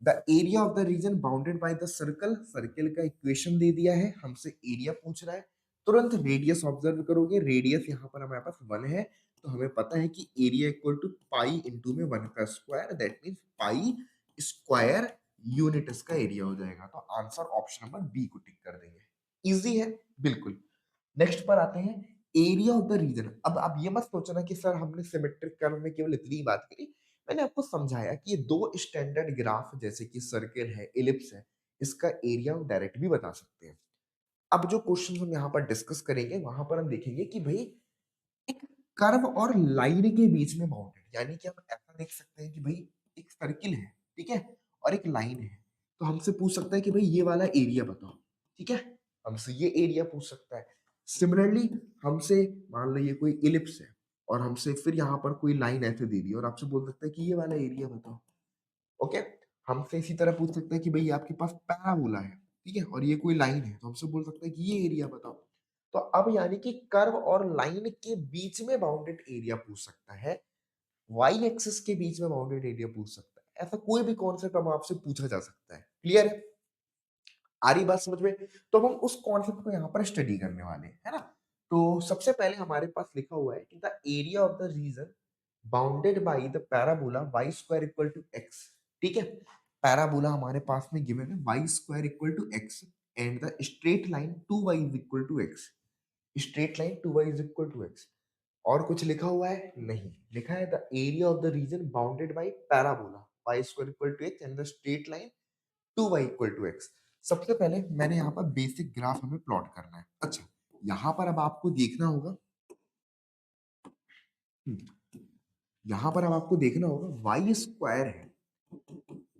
The area of the region bounded by the circle, circle का इक्वेशन दे दिया है, हमसे एरिया पूछ रहा है। तुरंत रेडियस ऑब्जर्व करोगे, रेडियस यहाँ पर हमारे पास 1 है, तो हमें पता है कि area equal to pi into में 1 का square, that means pi square unit इसका एरिया हो जाएगा। तो आंसर ऑप्शन नंबर बी को टिक कर देंगे। इजी है बिल्कुल। नेक्स्ट पर आते हैं, एरिया ऑफ द रीजन। अब आप ये मत सोचना कि सर हमने सिमेट्रिक कर्व में केवल इतनी ही बात करी। मैंने आपको समझाया कि ये दो स्टैंडर्ड ग्राफ जैसे कि सर्कल है, इलिप्स है, इसका एरिया हम डायरेक्ट भी बता सकते हैं। अब जो क्वेश्चन हम यहाँ पर डिस्कस करेंगे वहां पर हम देखेंगे कि भाई एक कर्व और लाइन के बीच में बाउंडेड, यानी कि हम ऐसा देख सकते हैं कि भाई एक सर्किल है, ठीक है, और एक लाइन है, तो हमसे पूछ सकता है कि भाई ये वाला एरिया बताओ, ठीक है, हमसे ये एरिया पूछ सकता है। सिमिलरली हमसे मान लो ये कोई इलिप्स है और हमसे फिर यहाँ पर कोई लाइन ऐसे दे दी और आपसे बोल सकता है कि ये वाला एरिया बताओ। ओके, हमसे इसी तरह पूछ सकता है कि भाई आपके पास पैराबोला है, ठीक है, और ये कोई लाइन है, तो हमसे बोल सकता है कि ये एरिया बताओ। तो अब यानी कि कर्व और लाइन के बीच में बाउंडेड एरिया पूछ सकता है, वाई एक्सिस के बीच में बाउंडेड एरिया पूछ सकता है, ऐसा कोई भी कॉन्सेप्ट अब आपसे पूछा जा सकता है। क्लियर है? आ रही बात समझ में? तो हम उस कॉन्सेप्ट को यहाँ पर स्टडी करने वाले हैं, है ना? तो सबसे पहले हमारे पास लिखा हुआ है कि the area of the region bounded by the parabola y square equal to x, ठीक है, पैराबोला हमारे पास में गिवन है y square equal to x and the straight line 2y is equal to x, straight line 2y is equal to x। और कुछ लिखा हुआ है? नहीं, लिखा है the area of the region bounded by parabola y square equal to x and the straight line 2y equal to x। सबसे पहले मैंने यहाँ पर बेसिक ग्राफ हमें प्लॉट करना है। अच्छा, यहाँ पर अब आपको देखना होगा, यहाँ पर अब आपको देखना होगा वाई स्क्वायर है,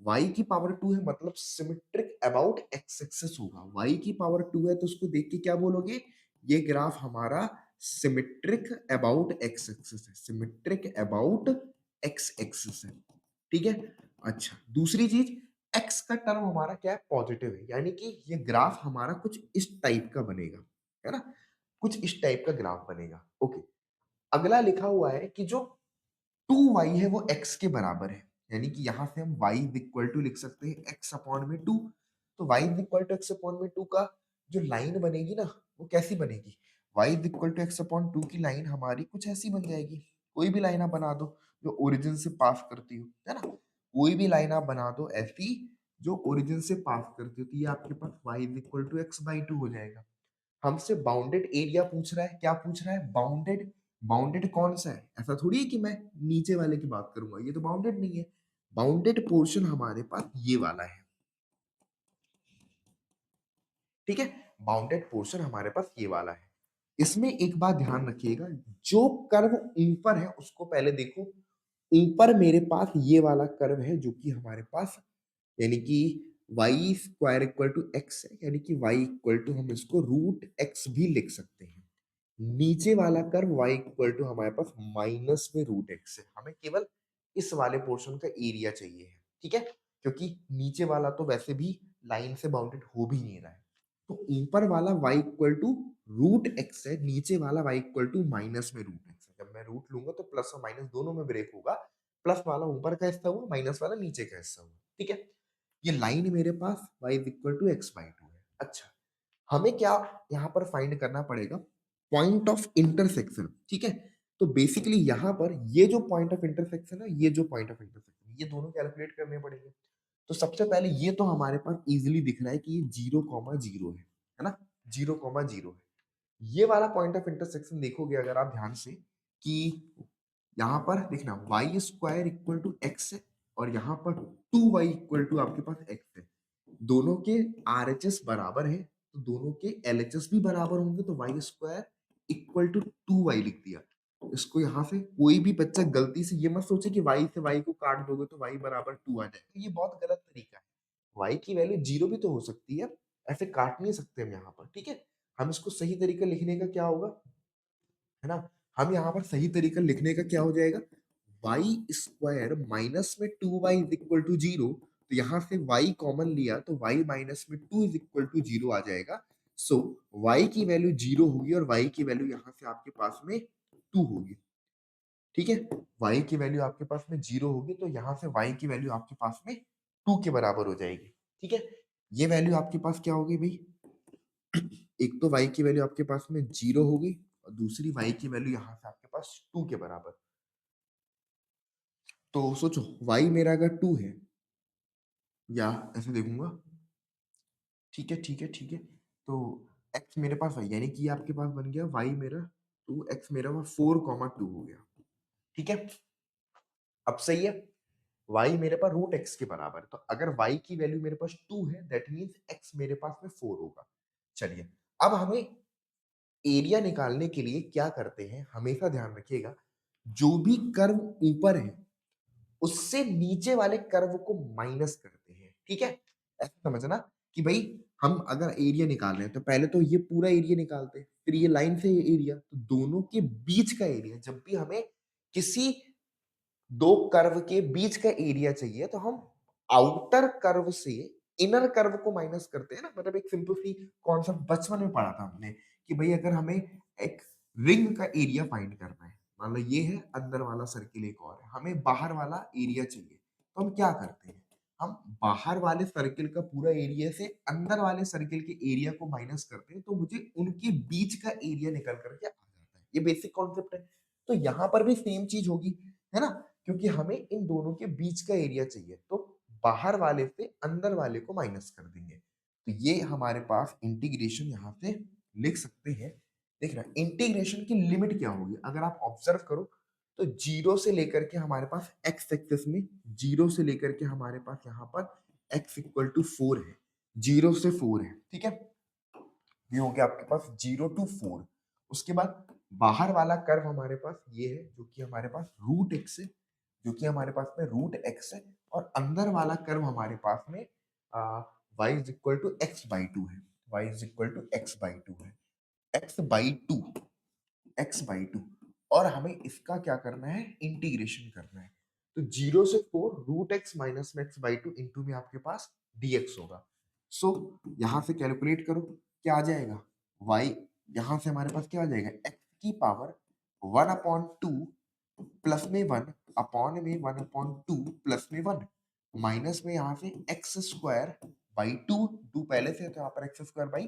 y की पावर 2 है, मतलब सिमेट्रिक अबाउट x एक्सिस होगा। y की पावर 2 है तो उसको देख के क्या बोलोगे? ये ग्राफ हमारा सिमेट्रिक अबाउट x एक्सिस है, सिमेट्रिक अबाउट x एक्सिस है, ठीक है। अच्छा, दूसरी चीज, x का टर्म हमारा क्या है? पॉजिटिव है, यानी कि ये ग्राफ हमारा कुछ इस टाइप का बनेगा, है ना, कुछ इस टाइप का ग्राफ बनेगा। ओके, अगला लिखा हुआ है कि जो 2y है वो x के बराबर है, यानी कि यहाँ से हम y इक्वल टू लिख सकते हैं x अपॉन में 2। तो y equal to x upon में 2 का जो लाइन बनेगी ना, वो कैसी बनेगी? y equal to x upon 2 की लाइन हमारी कुछ ऐसी बन जाएगी। कोई भी लाइन आप बना दो जो ओरिजिन से पास करती हो, है ना, कोई भी लाइन आप बना दो ऐसी जो ओरिजिन से पास करती हो, तो ये आपके पास y equal to x by 2 हो जाएगा। हमसे बाउंडेड एरिया पूछ रहा है, क्या पूछ रहा है? बाउंडेड। बाउंडेड कौन सा है? ऐसा थोड़ी है कि मैं नीचे वाले की बात करूंगा, ये तो बाउंडेड नहीं है। बाउंडेड पोर्शन हमारे पास ये वाला है, ठीक है, बाउंडेड पोर्शन हमारे पास ये वाला है। इसमें एक बात ध्यान रखिएगा, जो कर्व ऊपर है उसको पहले देखो। ऊपर मेरे पास ये वाला कर्व है जो कि हमारे पास, यानी कि y square equal to x है, यानी कि y इक्वल टू हम इसको रूट x भी लिख सकते हैं। नीचे वाला कर्व y इक्वल टू हमारे पास माइनस में रूट एक्स है, हमें केवल इस वाले पोर्शन का एरिया चाहिए है, ठीक है, क्योंकि नीचे वाला तो वैसे भी लाइन से बाउंडेड हो भी नहीं रहा है। तो ऊपर वाला y equal to root x है, नीचे वाला y इक्वल टू माइनस में रूट एक्स है। जब मैं रूट लूंगा तो प्लस और माइनस दोनों में ब्रेक होगा, प्लस वाला ऊपर का हिस्सा हुआ, माइनस वाला नीचे का हिस्सा हुआ, ठीक है। ये लाइन मेरे पास y equal to x by 2 है। अच्छा, हमें क्या यहाँ पर फाइंड करना पड़ेगा? पॉइंट ऑफ इंटरसेक्शन, ठीक है। तो बेसिकली यहाँ पर ये जो पॉइंट ऑफ इंटरसेक्शन है, ये जो पॉइंट ऑफ इंटरसेक्शन, ये दोनों कैलकुलेट करने पड़ेंगे। तो सबसे पहले ये तो हमारे पास इजीली दिख रहा है कि ये 0,0 है ना, 0,0 है। ये वाला पॉइंट ऑफ इंटरसेक्शन देखोगे अगर आप ध्यान से कि यहाँ पर देखना y square equal to x है और यहाँ पर 2y इक्वल टू आपके पास x है। दोनों के RHS बराबर है तो दोनों के LHS भी बराबर होंगे, तो y square equal to 2y लिख दिया। इसको यहाँ से कोई भी बच्चा गलती से ये मत सोचे कि y से y को काट दोगे तो y बराबर 2 आ जाएगा, ये बहुत गलत तरीका है। y की वैल्यू 0 भी तो हो सकती है, ऐसे काट नहीं सकते हम यहाँ पर, ठीक है। हम इसको सही तरीका लिखने का क्या होगा, है ना, हम यहाँ पर सही तरीका लिखने का क्या हो जाएगा? y स्क्वायर माइनस में 2y इज इक्वल टू 0, तो यहाँ से y कॉमन लिया तो y माइनस में 2 इज इक्वल टू 0 आ जाएगा। सो y की वैल्यू 0 होगी और y की वैल्यू यहाँ से आपके पास में 2 होगी, ठीक है। y की वैल्यू आपके पास में 0 होगी तो यहाँ से y की वैल्यू आपके पास में 2 के बराबर हो जाएगी, ठीक है? ये वैल्यू आपके पास क्या होगी भई? एक तो y की वैल्यू आपके पास में 0 होगी और दूसरी y की वैल्यू यहाँ से आपके पास 2 के बराबर। तो सोचो y मेरा अगर 2 है या ऐसे देखूँगा, ठीक है, ठीक है, ठीक है। तो x मेरे पास है यानी कि ये आपके पास बन गया y मेरा 2 x मेरा वो 4, 2 हो गया, ठीक है? अब सही है? y मेरे पास रूट x के बराबर है, तो अगर y की वैल्यू मेरे पास 2 है दैट मीन्स x मेरे पास में 4 होगा। चलिए, अब हमें एरिया निकालने के लिए क्या करते हैं, हमेशा ध्यान रखिएगा, जो भी कर्व ऊपर है, उससे नीचे वाले कर्व को माइनस करते हैं, ठीक है? ऐसा समझना कि भई हम अगर एरिया निकाल रहे हैं, तो पहले तो ये पूरा एरिया निकालते हैं, फिर ये लाइन से ये एरिया, तो दोनों के बीच का एरिया जब भी हमें किसी 2 कर्व के बीच का एरिया चाहिए, तो हम आउटर कर्व से इनर कर्व को माइनस करते हैं ना, मतलब एक सिंपल सी कॉन्सेप्ट बचपन में पढ़ा था हमने कि भई अगर हमें एक रिंग का एरिया फाइंड करना है, मान लो ये है अंदर वाला सर्किल एक और है, हमें बाहर वाला एरिया चाहिए, तो हम क्या करते हैं? हम बाहर वाले सर्किल का पूरा एरिया से अंदर वाले सर्किल के एरिया को माइनस करते हैं, तो मुझे उनके बीच का एरिया निकल कर के आ जाता है। ये बेसिक कॉन्सेप्ट है। तो यहाँ पर भी सेम चीज़ होगी, है ना? क्योंकि हमें इन दोनों के बीच का एरिया चाहिए, तो बाहर वाले से अंदर वाले को माइनस कर देंगे। तो ये हमारे पास इंटीग्रेशन यहाँ से लिख सकते हैं। देख रहे हैं, इंटीग्रेशन की लिमिट क्या होगी? अगर आप ऑब्जर्व करो, तो 0 से लेकर के हमारे पास x एक्सिस में 0 से लेकर के हमारे पास यहाँ पर x इक्वल टू 4 है। 0 से 4 है, ठीक है? ये हो गया आपके पास 0 टू 4। उसके बाद बाहर वाला कर्व हमारे पास ये है, जो कि हमारे पास रूट x है, जो कि हमारे पास में रूट x है, और अंदर वाला कर्व हमारे पास में y is equal to x by two है। y is equal to x by two है। X by two, x by two, और हमें इसका क्या करना है? इंटीग्रेशन करना है। तो 0 से 4 रूट एक्स माइनस में एक्स बाई टू इंटू में आपके पास dx होगा। सो यहाँ से कैलकुलेट करो, क्या आ जाएगा? y यहाँ से हमारे पास क्या आ जाएगा? x की पावर 1 अपॉन 2 प्लस में 1 अपॉन में 1 अपॉन 2 प्लस में 1 माइनस में यहाँ से एक्स स्क्वायर बाई 2, 2 पहले से है तो यहाँ पर एक्स स्क्वायर बाई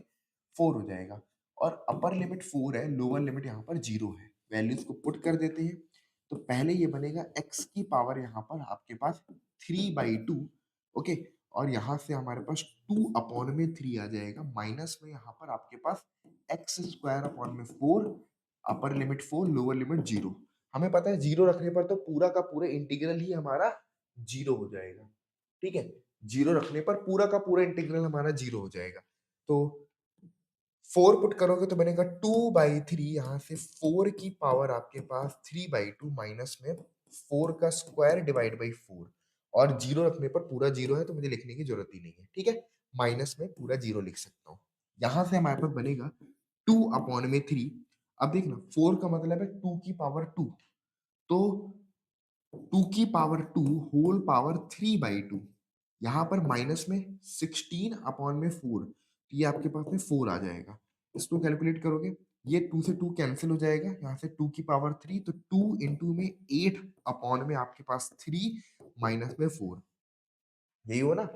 4 हो जाएगा, और अपर लिमिट 4 है, लोअर लिमिट यहाँ पर 0 है। वैल्यूज को पुट कर देते हैं, तो पहले ये बनेगा x की पावर यहाँ पर आपके पास 3 बाई 2, ओके, और यहाँ से हमारे पास 2 अपॉन में 3 आ जाएगा, माइनस में यहाँ पर आपके पास एक्स स्क्वायर अपॉन में 4, अपर लिमिट 4, लोअर लिमिट 0। हमें पता है 0 रखने पर तो पूरा का पूरा इंटीग्रल ही हमारा 0 हो जाएगा, ठीक है? 0 रखने पर पूरा का पूरा इंटीग्रल हमारा 0 हो जाएगा। तो 4 पुट करोगे तो बनेगा 2/3, यहाँ से 4 की पावर आपके पास 3/2 माइनस में 4 का स्क्वायर डिवाइड बाई 4, और 0 रखने पर पूरा 0 है तो मुझे लिखने की जरूरत ही नहीं है, ठीक है? माइनस में पूरा 0 लिख सकता हूँ। यहाँ से हमारे पास बनेगा 2 अपॉन में 3। अब देखना 4 का मतलब है 2 की पावर 2, तो 2 की पावर 2 होल पावर 3/2, यहाँ पर माइनस में 16 अपॉन में 4, तो ये आपके पास में 4 आ जाएगा। इसको कैलकुलेट करोगे, ये 2 से 2 कैंसिल हो जाएगा, यहाँ से 2 की पावर 3, तो 2 इंटू में 8 अपॉन में आपके पास 3 माइनस में 4, यही हो ना?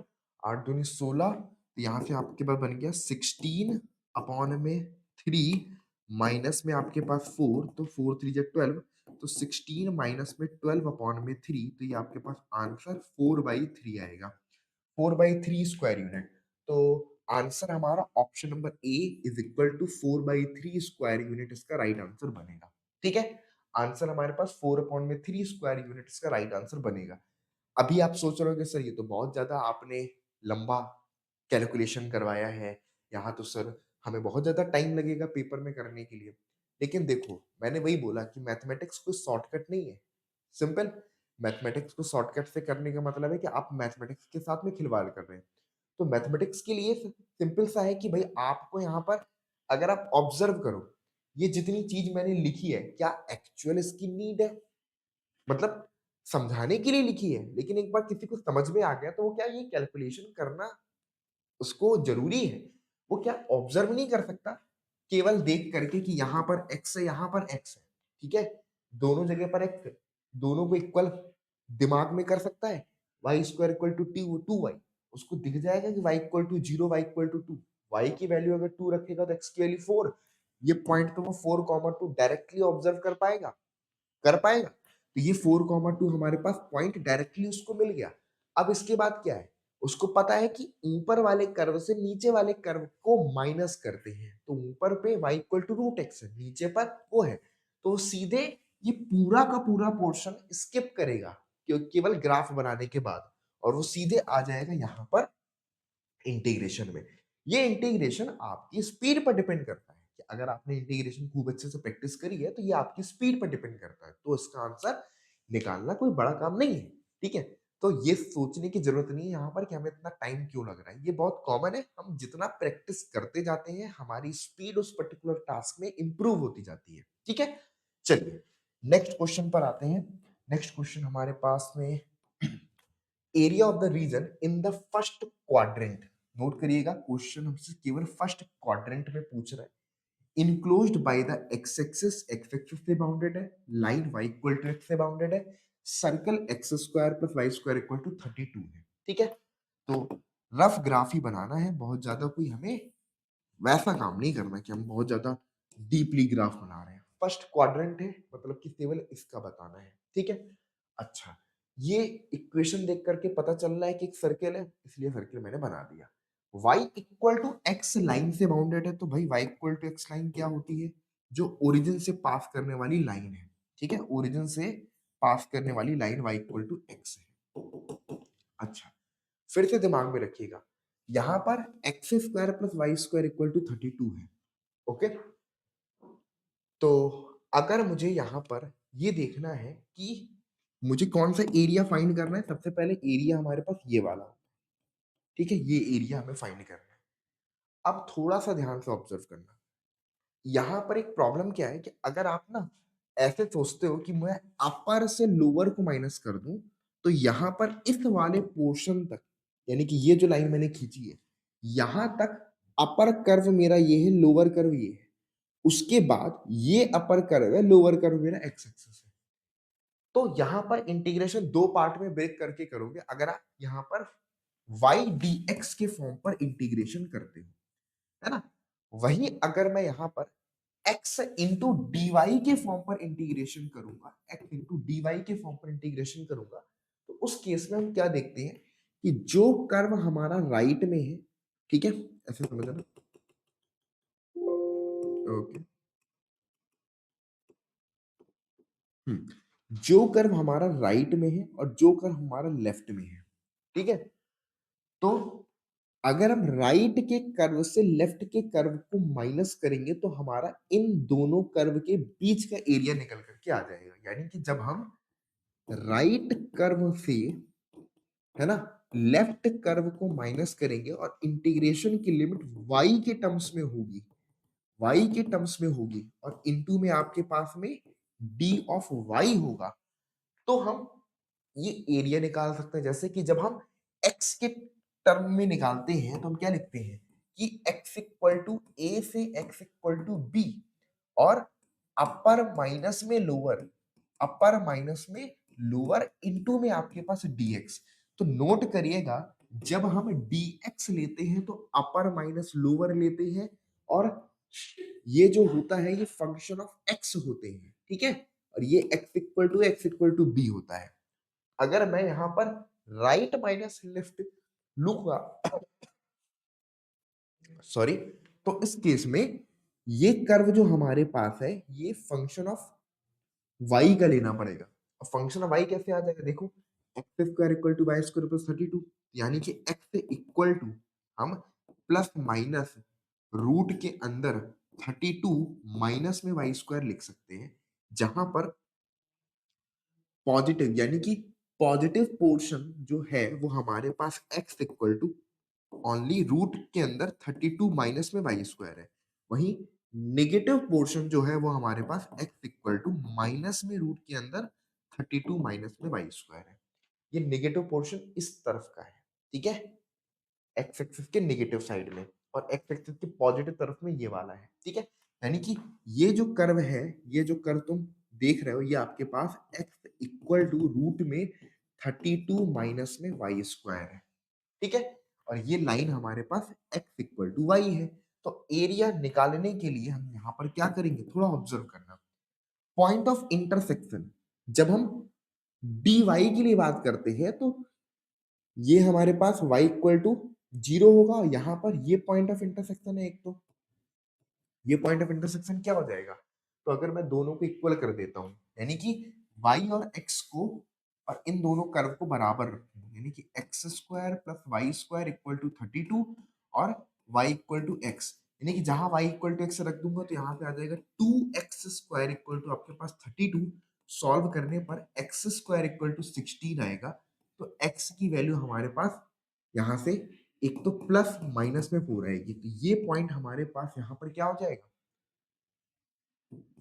8 दूनी 16, तो यहाँ से आपके पास बन गया 16 अपॉन में 3 माइनस में आपके पास 4, तो 4 3 जा 12, तो 16 माइनस में 12 अपॉन में 3, तो ये आपके पास आंसर 4/3 आएगा। 4/3 स्क्वायर यूनिट। तो आंसर हमारा option number A is equal to 4/3 square unit इसका राइट आंसर बनेगा, ठीक है? आंसर हमारे पास 4/3 स्क्वायर यूनिट इसका राइट आंसर बनेगा। अभी आप सोच रहे हो कि सर ये तो बहुत ज़्यादा आपने लंबा कैलकुलेशन करवाया है, यहाँ तो सर हमें बहुत ज़्यादा टाइम लगेगा पेपर में करने के लिए। लेकिन देखो, मैंने वही बोला कि मैथमेटिक्स कोई शॉर्टकट नहीं है, सिंपल। मैथमेटिक्स को शॉर्टकट से करने का मतलब है कि आप मैथमेटिक्स के साथ में खिलवाड़ कर रहे हैं। तो मैथमेटिक्स के लिए सिंपल सा है कि भाई आपको यहाँ पर अगर आप ऑब्जर्व करो, ये जितनी चीज़ मैंने लिखी है, क्या एक्चुअल इसकी नीड है? मतलब समझाने के लिए लिखी है, लेकिन एक बार किसी को समझ में आ गया तो वो क्या ये कैलकुलेशन करना उसको ज़रूरी है? वो क्या ऑब्ज़र्व नहीं कर सकता? केवल देख करके कि यहाँ पर x है, यहाँ पर x है, ठीक है? दोनों जगह पर x है, दोनों को इक्वल दिमाग में कर सकता है? Y square equal to 2y, उसको दिख जाएगा कि y equal to 0, y equal to 2। y की वैल्यू अगर 2 रखेगा तो x की वैल्यू 4। ये पॉइंट तो वो 4, 2 डायरेक्टली ऑब्जर्व कर पाएगा, तो ये 4, 2 हमारे पास पॉइंट डायरेक्टली उसको मिल गया। अब इसके बाद क्या है, उसको पता है कि ऊपर वाले कर्व से नीचे वाले कर्व को माइनस करते हैं, तो ऊपर पे y equal to root x है, नीचे पर वो है, तो सीधे ये पूरा का पूरा पोर्शन स्किप करेगा केवल ग्राफ बनाने के बाद, और वो सीधे आ जाएगा यहाँ पर इंटीग्रेशन में। ये इंटीग्रेशन आपकी स्पीड पर डिपेंड करता है कि अगर आपने इंटीग्रेशन खूब अच्छे से प्रैक्टिस करी है तो ये आपकी स्पीड पर डिपेंड करता है, तो इसका आंसर निकालना कोई बड़ा काम नहीं है। ठीक है, तो ये सोचने की जरूरत नहीं है यहाँ पर कि हमें इतना टाइम क्यों लग रहा है, ये बहुत कॉमन है। हम जितना प्रैक्टिस करते जाते हैं हमारी स्पीड उस पर्टिकुलर टास्क में इंप्रूव होती जाती है। ठीक है, चलिए नेक्स्ट क्वेश्चन पर आते हैं। नेक्स्ट क्वेश्चन हमारे पास में area of the region in the first quadrant. Note करिएगा, क्वेश्चन हमसे केवल फर्स्ट क्वाड्रेंट में पूछ रहा है। Enclosed by the x axis, x axis से बाउंडेड है, line y equal to x से बाउंडेड है, circle x square plus y square equal to 32 है। ठीक है, तो रफ ग्राफ ही बनाना है, बहुत ज्यादा कोई हमें वैसा काम नहीं करना कि हम बहुत ज्यादा डीपली ग्राफ बना रहे हैं। फर्स्ट क्वाड्रेंट है, मतलब कि केवल इसका बताना है। ठीक है, अच्छा, ये इक्वेशन देख करके पता चल रहा है कि एक सर्कल है, इसलिए सर्कल मैंने बना दिया। y equal to x line से बाउंडेड है, तो भाई y equal to x line क्या होती है, जो ओरिजिन से पास करने वाली लाइन है। ठीक है, ओरिजिन से पास करने वाली line y equal to x है। अच्छा, फिर से दिमाग में रखिएगा, यहां पर x square plus y square equal to 32 है। ओके, तो अगर मुझे यहाँ पर ये देखना है कि मुझे कौन सा एरिया फाइंड करना है, सबसे पहले एरिया हमारे पास ये वाला, ठीक है, ये एरिया हमें फाइंड करना है। अब थोड़ा सा ध्यान से ऑब्जर्व करना, यहाँ पर एक प्रॉब्लम क्या है कि अगर आप ना ऐसे सोचते हो कि मैं अपर से लोअर को माइनस कर दूं, तो यहाँ पर इस वाले पोर्शन तक, यानी कि ये जो लाइन मैंने खींची है, यहां तक अपर कर्व मेरा ये है, लोअर कर्व ये है, उसके बाद ये अपर कर्व है, लोअर कर्व मेरा एक्स एक्सिस है। तो यहां पर इंटीग्रेशन दो पार्ट में ब्रेक करके करोगे अगर आप यहां पर y dx के फॉर्म पर इंटीग्रेशन करते हो, है ना। वही अगर मैं यहां पर x इंटू डी वाई के फॉर्म पर इंटीग्रेशन करूंगा, x इंटू डी वाई के फॉर्म पर इंटीग्रेशन करूंगा, तो उस केस में हम क्या देखते हैं कि जो कर्व हमारा राइट में है, ठीक है, ऐसे समझना, ओके, जो कर्व हमारा राइट में है और जो कर्व हमारा लेफ्ट में है, ठीक है, तो अगर हम राइट के कर्व से लेफ्ट के कर्व को माइनस करेंगे तो हमारा इन दोनों कर्व के बीच का एरिया निकल करके आ जाएगा। यानी कि जब हम राइट कर्व से, है ना, लेफ्ट कर्व को माइनस करेंगे और इंटीग्रेशन की लिमिट y के टर्म्स में होगी, y के टर्म्स में होगी, और इनटू में आपके पास में d ऑफ y होगा, तो हम ये एरिया निकाल सकते हैं। जैसे कि जब हम x के टर्म में निकालते हैं तो हम क्या लिखते हैं कि x इक्वल टू ए से x इक्वल टू बी, और अपर माइनस में लोअर, अपर माइनस में लोअर इनटू में आपके पास dx। तो नोट करिएगा, जब हम dx लेते हैं तो अपर माइनस लोअर लेते हैं, और ये जो होता है ये फंक्शन ऑफ x होते हैं, ठीक है, और ये x इक्वल टू b होता है। अगर मैं यहां पर राइट माइनस लेफ्ट लूंगा, सॉरी, तो इस केस में ये कर्व जो हमारे पास है ये फंक्शन ऑफ y का लेना पड़ेगा। अब फंक्शन ऑफ y कैसे आ जाएगा, देखो, x square equal to y square plus 32, यानी कि x इक्वल टू हम प्लस माइनस रूट के अंदर 32 माइनस में वाई स्क्वायर लिख सकते हैं, जहां पर पॉजिटिव, यानी कि पॉजिटिव पोर्शन जो है वो हमारे पास x equal to only root के अंदर 32 माइनस में वाई स्क्वायर है। वहीं नेगेटिव पोर्शन जो है वो हमारे पास x इक्वल टू माइनस में रूट के अंदर 32 माइनस में वाई स्क्वायर है। ये नेगेटिव पोर्शन इस तरफ का है, ठीक है, एक्स एक्सिस के नेगेटिव साइड में, और एक्स एक्सिस के पॉजिटिव तरफ में ये वाला है, ठीक है। यानी कि ये जो कर्व है, ये जो कर्व तुम देख रहे हो, ये आपके पास x इक्वल टू रूट में 32 माइनस में वाई स्क्वायर है, ठीक है। और ये लाइन हमारे पास x इक्वल टू वाई है। तो एरिया निकालने के लिए हम यहाँ पर क्या करेंगे, थोड़ा ऑब्जर्व करना। पॉइंट ऑफ इंटरसेक्शन, जब हम dy के लिए बात करते हैं तो ये हमारे पास y इक्वल टू 0 होगा। यहाँ पर ये पॉइंट ऑफ इंटरसेक्शन है एक, तो ये पॉइंट ऑफ इंटरसेक्शन क्या हो जाएगा, तो अगर मैं दोनों को इक्वल कर देता हूं, यानी कि y और x को और इन दोनों कर्व को बराबर रखूं, यानी कि x square plus y square equal to 32 और y इक्वल टू एक्स, यानी कि जहां y इक्वल टू एक्स रख दूंगा तो यहाँ पे आ जाएगा 2x स्क्वायर इक्वल टू आपके पास 32। सॉल्व करने पर एक्स स्क्वायर इक्वल टू 16 आएगा। तो x की वैल्यू हमारे पास यहाँ से एक तो प्लस माइनस में 4 आएगी, तो ये पॉइंट हमारे पास यहाँ पर क्या हो जाएगा,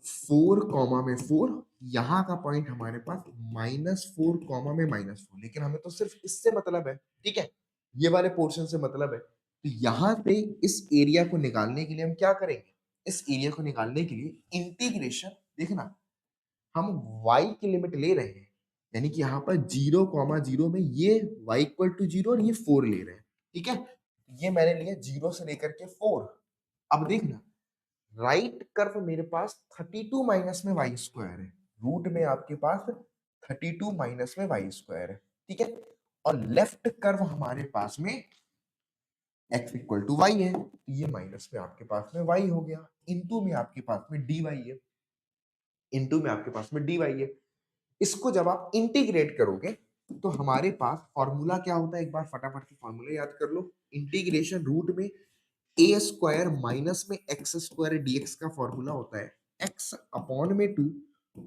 4,4। यहाँ का पॉइंट हमारे पास -4 में -4, लेकिन हमें तो सिर्फ इससे मतलब है, ठीक है, ये वाले पोर्शन से मतलब है। तो यहाँ पे इस एरिया को निकालने के लिए हम क्या करेंगे, इस एरिया को निकालने के लिए इंटीग्रेशन, देखना हम y की लिमिट ले रहे हैं, यानी कि यहाँ पर 0,0 में ये y इक्वल टू 0 और ये 4 ले रहे हैं, ठीक है। ये मैंने लिया 0 से लेकर के 4। अब देखना राइट कर्व मेरे पास 32 माइनस में वाई स्क्वायर है, रूट में आपके पास 32 माइनस में वाई स्क्वायर है, ठीक है। और लेफ्ट कर्व हमारे पास में x इक्वल टू वाई है, तो ये माइनस में आपके पास में y हो गया, इनटू में आपके पास में dy है, इनटू में आपके पास में dy है। इसको जब आप इंटीग्रेट करोगे तो हमारे पास फॉर्मूला क्या होता है, एक बार फटाफट से फॉर्मूला याद कर लो। इंटीग्रेशन रूट में ए स्क्वायर माइनस में एक्स स्क्वायर डीएक्स का फॉर्मूला होता है एक्स अपॉन में 2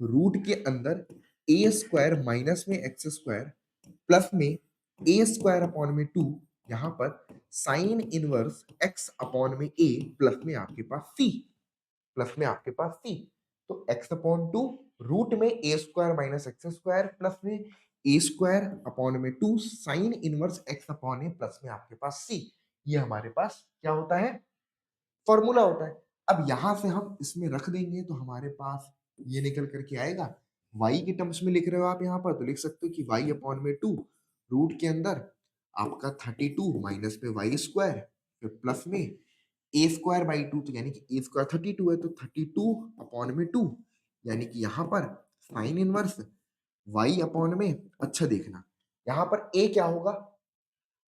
रूट के अंदर ए स्क्वायर माइनस में एक्स स्क्वायर प्लस में ए स्क्वायर अपॉन में 2, यहाँ पर साइन इनवर्स एक्स अपॉन में ए प्लस में आपके पास सी, प्लस में आपके पास सी। तो एक्स अपॉन 2 रूट में a square minus x square plus में ए स्क्वायर अपॉन में 2 sine inverse x upon a plus में आपके पास सी। ये हमारे पास क्या होता है, फॉर्मूला होता है। अब यहां से हम इसमें रख देंगे तो हमारे पास ये निकल करके आएगा, y के टर्म्स में लिख रहे हो आप यहाँ पर तो लिख सकते हो कि y अपॉन में 2 रूट के अंदर आपका 32 माइनस में वाई स्क्वायर फिर प्लस में ए स्क्वायर बाई 2, तो यानी कि ए स्क्वायर 32 है तो 32 अपॉन में 2, यानी कि यहाँ पर साइन इनवर्स y अपॉन में, अच्छा देखना यहाँ पर a क्या होगा,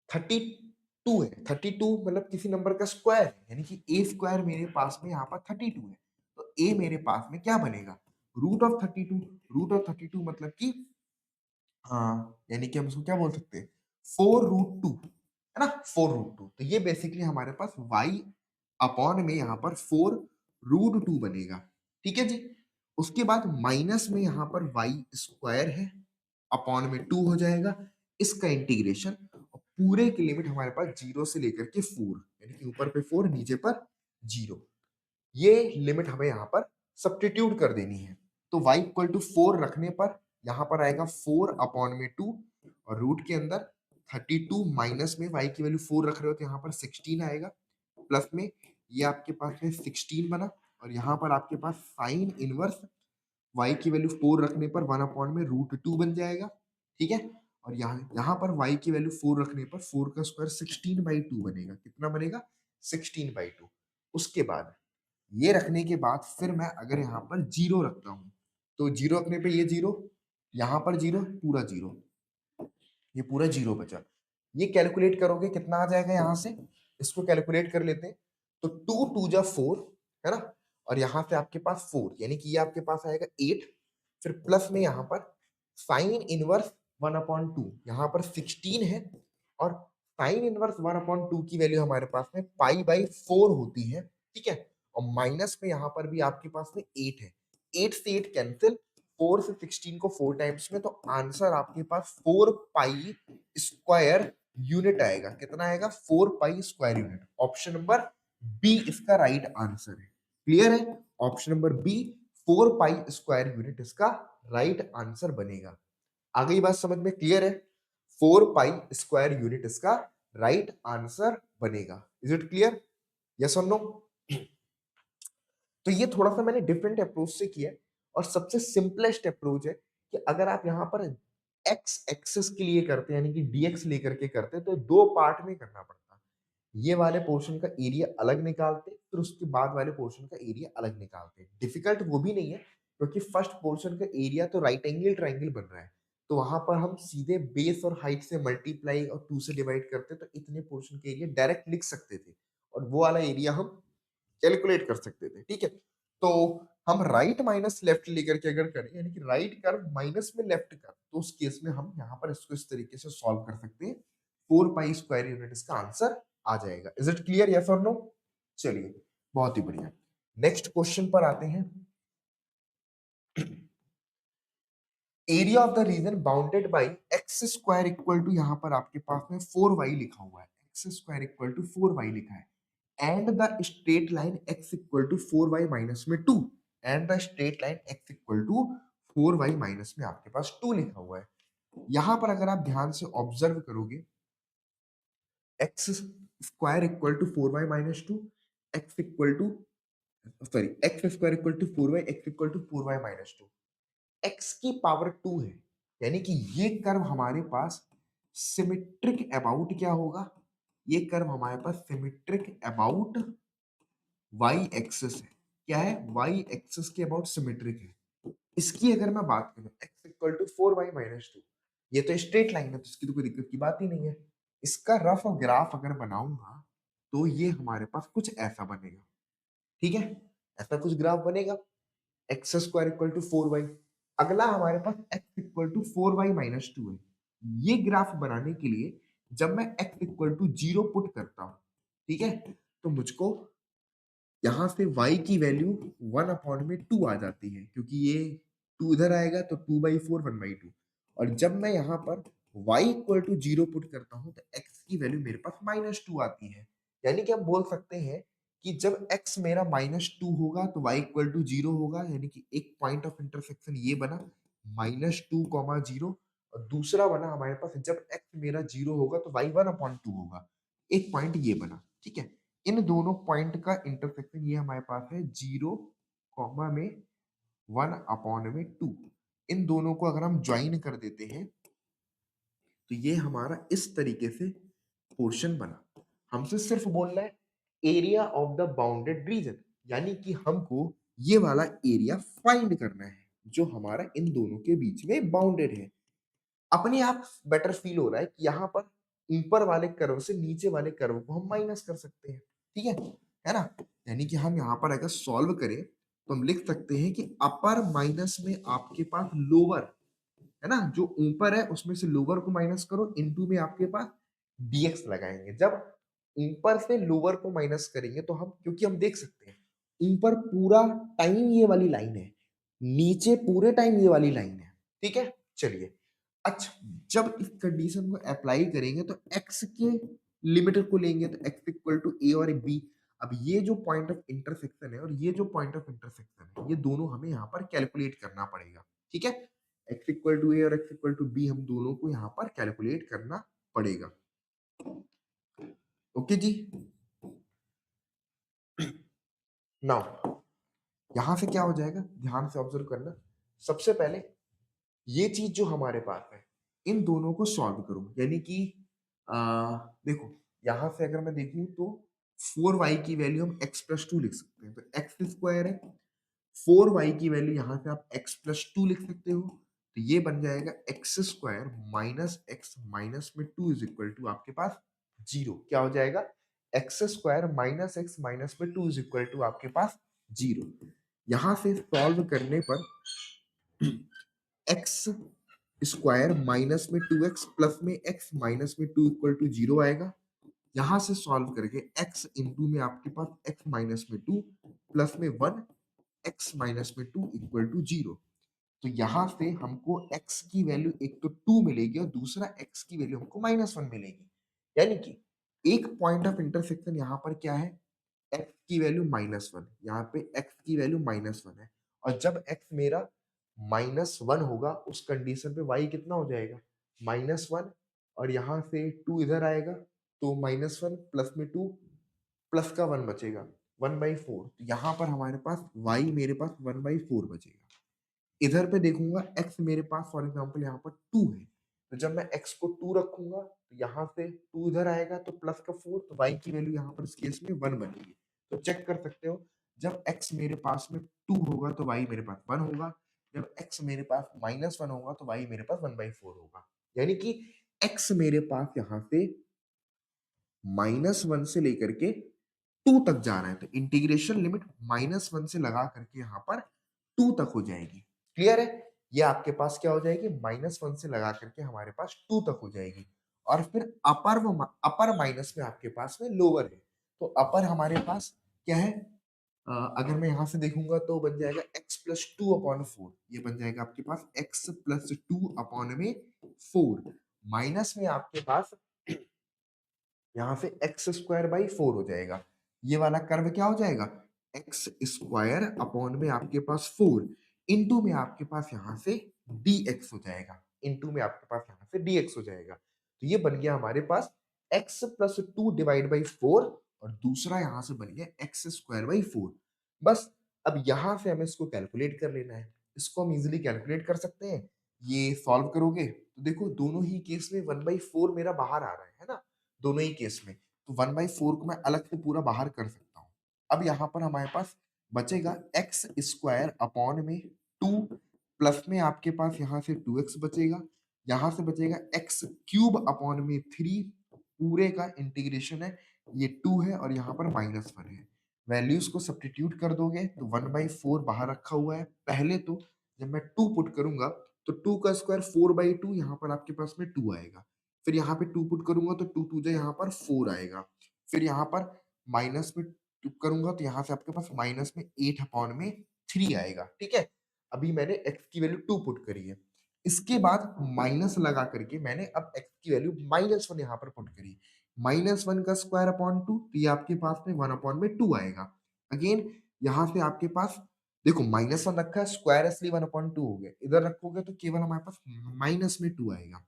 32 है, 32 मतलब किसी नंबर का स्क्वायर है, यानी कि ए स्क्वायर मेरे पास में यहाँ पर 32 है, तो ए मेरे पास में क्या बनेगा, रूट ऑफ 32। रूट ऑफ 32 मतलब कि हाँ, यानी कि हम इसको क्या बोल सकते हैं, 4√2, है ना, 4√2। तो ये बेसिकली हमारे पास y अपॉन में यहाँ पर 4√2 बनेगा, ठीक है जी। उसके बाद माइनस में यहाँ पर y स्क्वायर है अपॉन में 2 हो जाएगा, इसका इंटीग्रेशन पूरे की लिमिट हमारे पास 0 से लेकर के 4, यानी कि ऊपर पे 4 नीचे पर 0, ये लिमिट हमें यहाँ पर सब्स्टिट्यूट कर देनी है। तो y इक्वल टू 4 रखने पर यहाँ पर आएगा 4 अपॉन में 2 और रूट के अंदर 32 माइनस में y की वैल्यू 4 रख रहे हो तो यहाँ पर 16 आएगा, प्लस में ये आपके पास में 16 बना और यहाँ पर आपके पास साइन इनवर्स y की वैल्यू 4 रखने पर 1 अपॉन में √2 बन जाएगा, ठीक है। और यहाँ पर y की वैल्यू 4 रखने पर 4 का स्क्वायर 16/2 बनेगा, कितना बनेगा, 16/2। उसके बाद ये रखने के बाद फिर मैं अगर यहाँ पर 0 रखता हूँ तो 0 रखने पे ये 0, यहाँ पर 0, पूरा 0, ये पूरा 0 बचा। ये कैलकुलेट करोगे कितना आ जाएगा, यहाँ से इसको कैलकुलेट कर लेते हैं तो 2 2 4, है ना, और यहाँ से आपके पास 4, यानी कि ये आपके पास आएगा 8, फिर प्लस में यहाँ पर साइन इनवर्स 1/2, यहाँ पर 16 है और साइन इनवर्स 1/2 की वैल्यू हमारे पास में π/4 होती है, ठीक है। और माइनस में यहाँ पर भी आपके पास में 8 है, 8 से 8 कैंसिल, 4 से 16 को 4 टाइम्स में, तो आंसर आपके पास 4 पाई स्क्वायर यूनिट आएगा, कितना आएगा, 4 pi square unit. Option number B इसका राइट आंसर है, क्लियर है, option number B 4 pi square unit इसका राइट आंसर बनेगा। आ गई बात समझ में, क्लियर है, 4 पाई स्क्वायर यूनिट इसका राइट आंसर बनेगा। इज इट क्लियर, यस और नो। तो ये थोड़ा सा मैंने डिफरेंट अप्रोच से किया है और सबसे सिंपलेस्ट अप्रोच है कि अगर आप यहाँ पर एक्स एक्सिस के लिए करते हैं यानी कि डीएक्स लेकर के करते हैं तो दो पार्ट में करना पड़ता है। ये वाले पोर्शन का एरिया अलग निकालते हैं, फिर उसके बाद वाले पोर्शन का एरिया अलग निकालते हैं। डिफिकल्ट वो भी नहीं है क्योंकि फर्स्ट पोर्शन का एरिया तो राइट एंगल ट्रायंगल बन रहा है, तो वहां पर हम सीधे बेस और हाइट से मल्टीप्लाई और 2 से डिवाइड करते तो इतने पोर्शन के एरिया डायरेक्ट लिख सकते थे और वो वाला एरिया हम कैलकुलेट कर सकते थे। ठीक है, तो हम राइट माइनस लेफ्ट लेकर के अगर करें यानी कि राइट कर्व माइनस में लेफ्ट कर्व, तो उस केस में हम यहाँ पर इसको इस तरीके से सॉल्व कर सकते हैं। 4 पाई स्क्वायर यूनिट इसका आंसर आ जाएगा। इज इट क्लियर, यस और नो? चलिए, बहुत ही बढ़िया। नेक्स्ट क्वेश्चन पर आते हैं। Area of the region bounded by x square equal to, यहाँ पर आपके पास में 4y लिखा हुआ है, x square equal to 4y लिखा है, and the straight line x equal to 4y minus में 2, and the straight line x equal to 4y minus में आपके पास 2 लिखा हुआ है। यहां पर अगर आप ध्यान से ऑब्जर्व करोगे, x square equal to 4y minus 2, x equal to, sorry, x square equal to 4y, x equal to 4y minus 2, x की पावर 2 है, यानी कि ये कर्व हमारे पास सिमेट्रिक अबाउट क्या होगा, ये कर्व हमारे पास सिमेट्रिक अबाउट वाई एक्सिस है। क्या है? वाई एक्सिस के अबाउट सिमेट्रिक है। इसकी अगर मैं बात करूं, x equal to 4y minus 2, ये तो स्ट्रेट लाइन है तो इसकी तो कोई दिक्कत की बात ही नहीं है। इसका रफ ग्राफ अगर बनाऊंगा तो ये हमारे पास कुछ ऐसा बनेगा। ठीक है, ऐसा कुछ ग्राफ बनेगा, x square equal to 4y। अगला हमारे पास x equal to 4y minus 2 है। ये ग्राफ बनाने के लिए जब मैं x इक्वल टू 0 पुट करता हूं, ठीक है, तो मुझको यहाँ से y की वैल्यू 1 अपॉन में 2 आ जाती है, क्योंकि ये 2 इधर आएगा तो 2/4 1/2। और जब मैं यहाँ पर y इक्वल टू 0 पुट करता हूँ तो x की वैल्यू मेरे पास -2 आती है। यानी कि हम बोल सकते हैं कि जब x मेरा -2 होगा तो y इक्वल टू 0 होगा, यानी कि एक पॉइंट ऑफ इंटरसेक्शन ये बना -2, 0, और दूसरा बना हमारे पास जब x मेरा 0 होगा तो y 1/2 होगा, एक पॉइंट ये बना। ठीक है, इन दोनों पॉइंट का इंटरसेक्शन ये हमारे पास है 0 कॉमा में 1 अपॉन में 2। इन दोनों को अगर हम ज्वाइन कर देते हैं तो ये हमारा इस तरीके से पोर्शन बना। हमसे सिर्फ बोलना है area of the bounded reason, यानी कि हमको ये वाला एरिया फाइंड करना है जो हमारा इन दोनों के बीच में बाउंडेड है। अपने आप बेटर फील हो रहा है कि यहाँ पर ऊपर वाले कर्व से नीचे वाले कर्व को हम माइनस कर सकते हैं। ठीक है ना? यानी कि हम यहाँ पर अगर सॉल्व करें तो हम लिख सकते हैं कि अपर माइनस में आपके पास लोअर, है ना, जो ऊपर है उसमें से लोअर को माइनस करो, इनटू में आपके पास डीएक्स लगाएंगे। जब ऊपर से लोअर को माइनस करेंगे तो हम, क्योंकि हम देख सकते हैं ऊपर पूरा टाइम ये वाली लाइन है, नीचे पूरे टाइम ये वाली लाइन है। ठीक है, चलिए, अच्छा, जब इस कंडीशन को अप्लाई करेंगे तो x के लिमिट को लेंगे तो x इक्वल टू a और b। अब ये जो पॉइंट ऑफ इंटरसेक्शन है और ये जो पॉइंट ऑफ इंटरसेक्शन है, ये दोनों हमें यहाँ पर कैलकुलेट करना पड़ेगा। ठीक है, x इक्वल टू a और x इक्वल टू b हम दोनों को यहाँ पर कैलकुलेट करना पड़ेगा। ओके जी, नाउ यहाँ से क्या हो जाएगा, ध्यान से ऑब्जर्व करना। सबसे पहले ये चीज जो हमारे पास है इन दोनों को सॉल्व करो, यानी कि देखो यहां से अगर मैं देखूं तो 4y की वैल्यू हम x प्लस 2 लिख सकते हैं, तो एक्स स्क्वायर है, 4y की वैल्यू यहां से आप x प्लस 2 लिख सकते हो, तो ये बन जाएगा x square minus x minus में 2 इज इक्वल टू आपके पास 0। क्या हो जाएगा? X square minus x minus में 2 इज इक्वल टू आपके पास 0। यहां से सॉल्व करने पर एक्स स्क्वायर माइनस में 2x प्लस में x माइनस में 2 इक्वल टू 0 आएगा। यहां से सॉल्व करके x इंटू में आपके पास x माइनस में 2 प्लस में 1 x माइनस में 2 इक्वल टू 0। तो यहां से हमको x की वैल्यू एक तो 2 मिलेगी और दूसरा x की वैल्यू हमको -1 मिलेगी। यानी कि एक पॉइंट ऑफ इंटरसेक्शन यहाँ पर क्या है, x की वैल्यू -1, यहाँ पे x की वैल्यू -1 है, और जब x मेरा -1 होगा उस कंडीशन पे y कितना हो जाएगा, -1, और यहाँ से 2 इधर आएगा तो -1 प्लस में 2 प्लस का 1 बचेगा 1/4। तो यहाँ पर हमारे पास y मेरे पास 1/4 बचेगा। इधर पे देखूंगा x मेरे पास फॉर एग्जांपल यहाँ पर 2 है, तो जब मैं x को 2 रखूंगा तो यहाँ से 2 इधर आएगा तो प्लस का 4, तो y की वैल्यू यहाँ पर इस केस में 1 बनेगी। तो चेक कर सकते हो, जब x मेरे पास में 2 होगा तो y मेरे पास 1 होगा, जब x मेरे पास -1 होगा तो y मेरे पास 1/4 होगा। यानी कि x मेरे पास यहाँ से -1 से लेकर के 2 तक जा रहा है, तो इंटीग्रेशन लिमिट -1 से लगा करके यहाँ पर 2 तक हो जाएगी। क्लियर है? ये आपके पास क्या हो जाएगी, -1 से लगा करके हमारे पास 2 तक हो जाएगी। और फिर अपर माइनस में आपके पास में लोअर है, तो अपर हमारे पास क्या है, अगर मैं यहाँ से देखूंगा तो बन जाएगा x प्लस 2/4, ये बन जाएगा आपके पास x प्लस 2/4, माइनस में आपके पास यहाँ से एक्स स्क्वायर बाई 4 हो जाएगा। ये वाला कर्व क्या हो जाएगा, एक्स स्क्वायर अपॉन में आपके पास 4 इंटू में आपके पास यहाँ से dx हो जाएगा, इंटू में आपके पास यहाँ से dx हो जाएगा। तो ये बन गया हमारे पास x प्लस 2 डिवाइड बाई 4, और दूसरा यहाँ से बन गया एक्स स्क्वायर बाई 4। बस अब यहाँ से हमें इसको कैलकुलेट कर लेना है। इसको हम इजिली कैलकुलेट कर सकते हैं। ये सॉल्व करोगे तो देखो दोनों ही केस में 1/4 मेरा बाहर आ रहा है ना, दोनों ही केस में। तो 1/4 को मैं अलग से पूरा बाहर कर सकता हूँ। अब यहाँ पर हमारे पास बचेगा एक्स स्क्वायर अपॉन में 2, प्लस में आपके पास यहाँ से 2x बचेगा, यहाँ से बचेगा एक्स क्यूब अपॉन में 3, पूरे का इंटीग्रेशन है, ये 2 है और यहाँ पर -1 है। वैल्यूज को सब्स्टिट्यूट कर दोगे तो 1/4 बाहर रखा हुआ है। पहले तो जब मैं 2 पुट करूंगा तो 2 का स्क्वायर 4/2, यहाँ पर आपके पास में 2 आएगा। फिर यहाँ पे 2 पुट करूंगा तो 2 2 जा यहाँ पर 4 आएगा। फिर यहाँ पर माइनस में 2 करूंगा तो यहाँ से आपके पास माइनस में 8/3 आएगा। ठीक है, अभी मैंने x की वैल्यू 2 पुट करी है। इसके बाद माइनस लगा करके मैंने अब x की वैल्यू -1 यहाँ पर पुट करी। -1 का स्क्वायर अपॉन 2, तो ये आपके पास में 1/2 आएगा। अगेन यहाँ से आपके पास देखो -1 रखा है, स्क्वायर इसलिए 1/2 हो गया। इधर रखोगे तो केवल हमारे पास माइनस में 2 आएगा,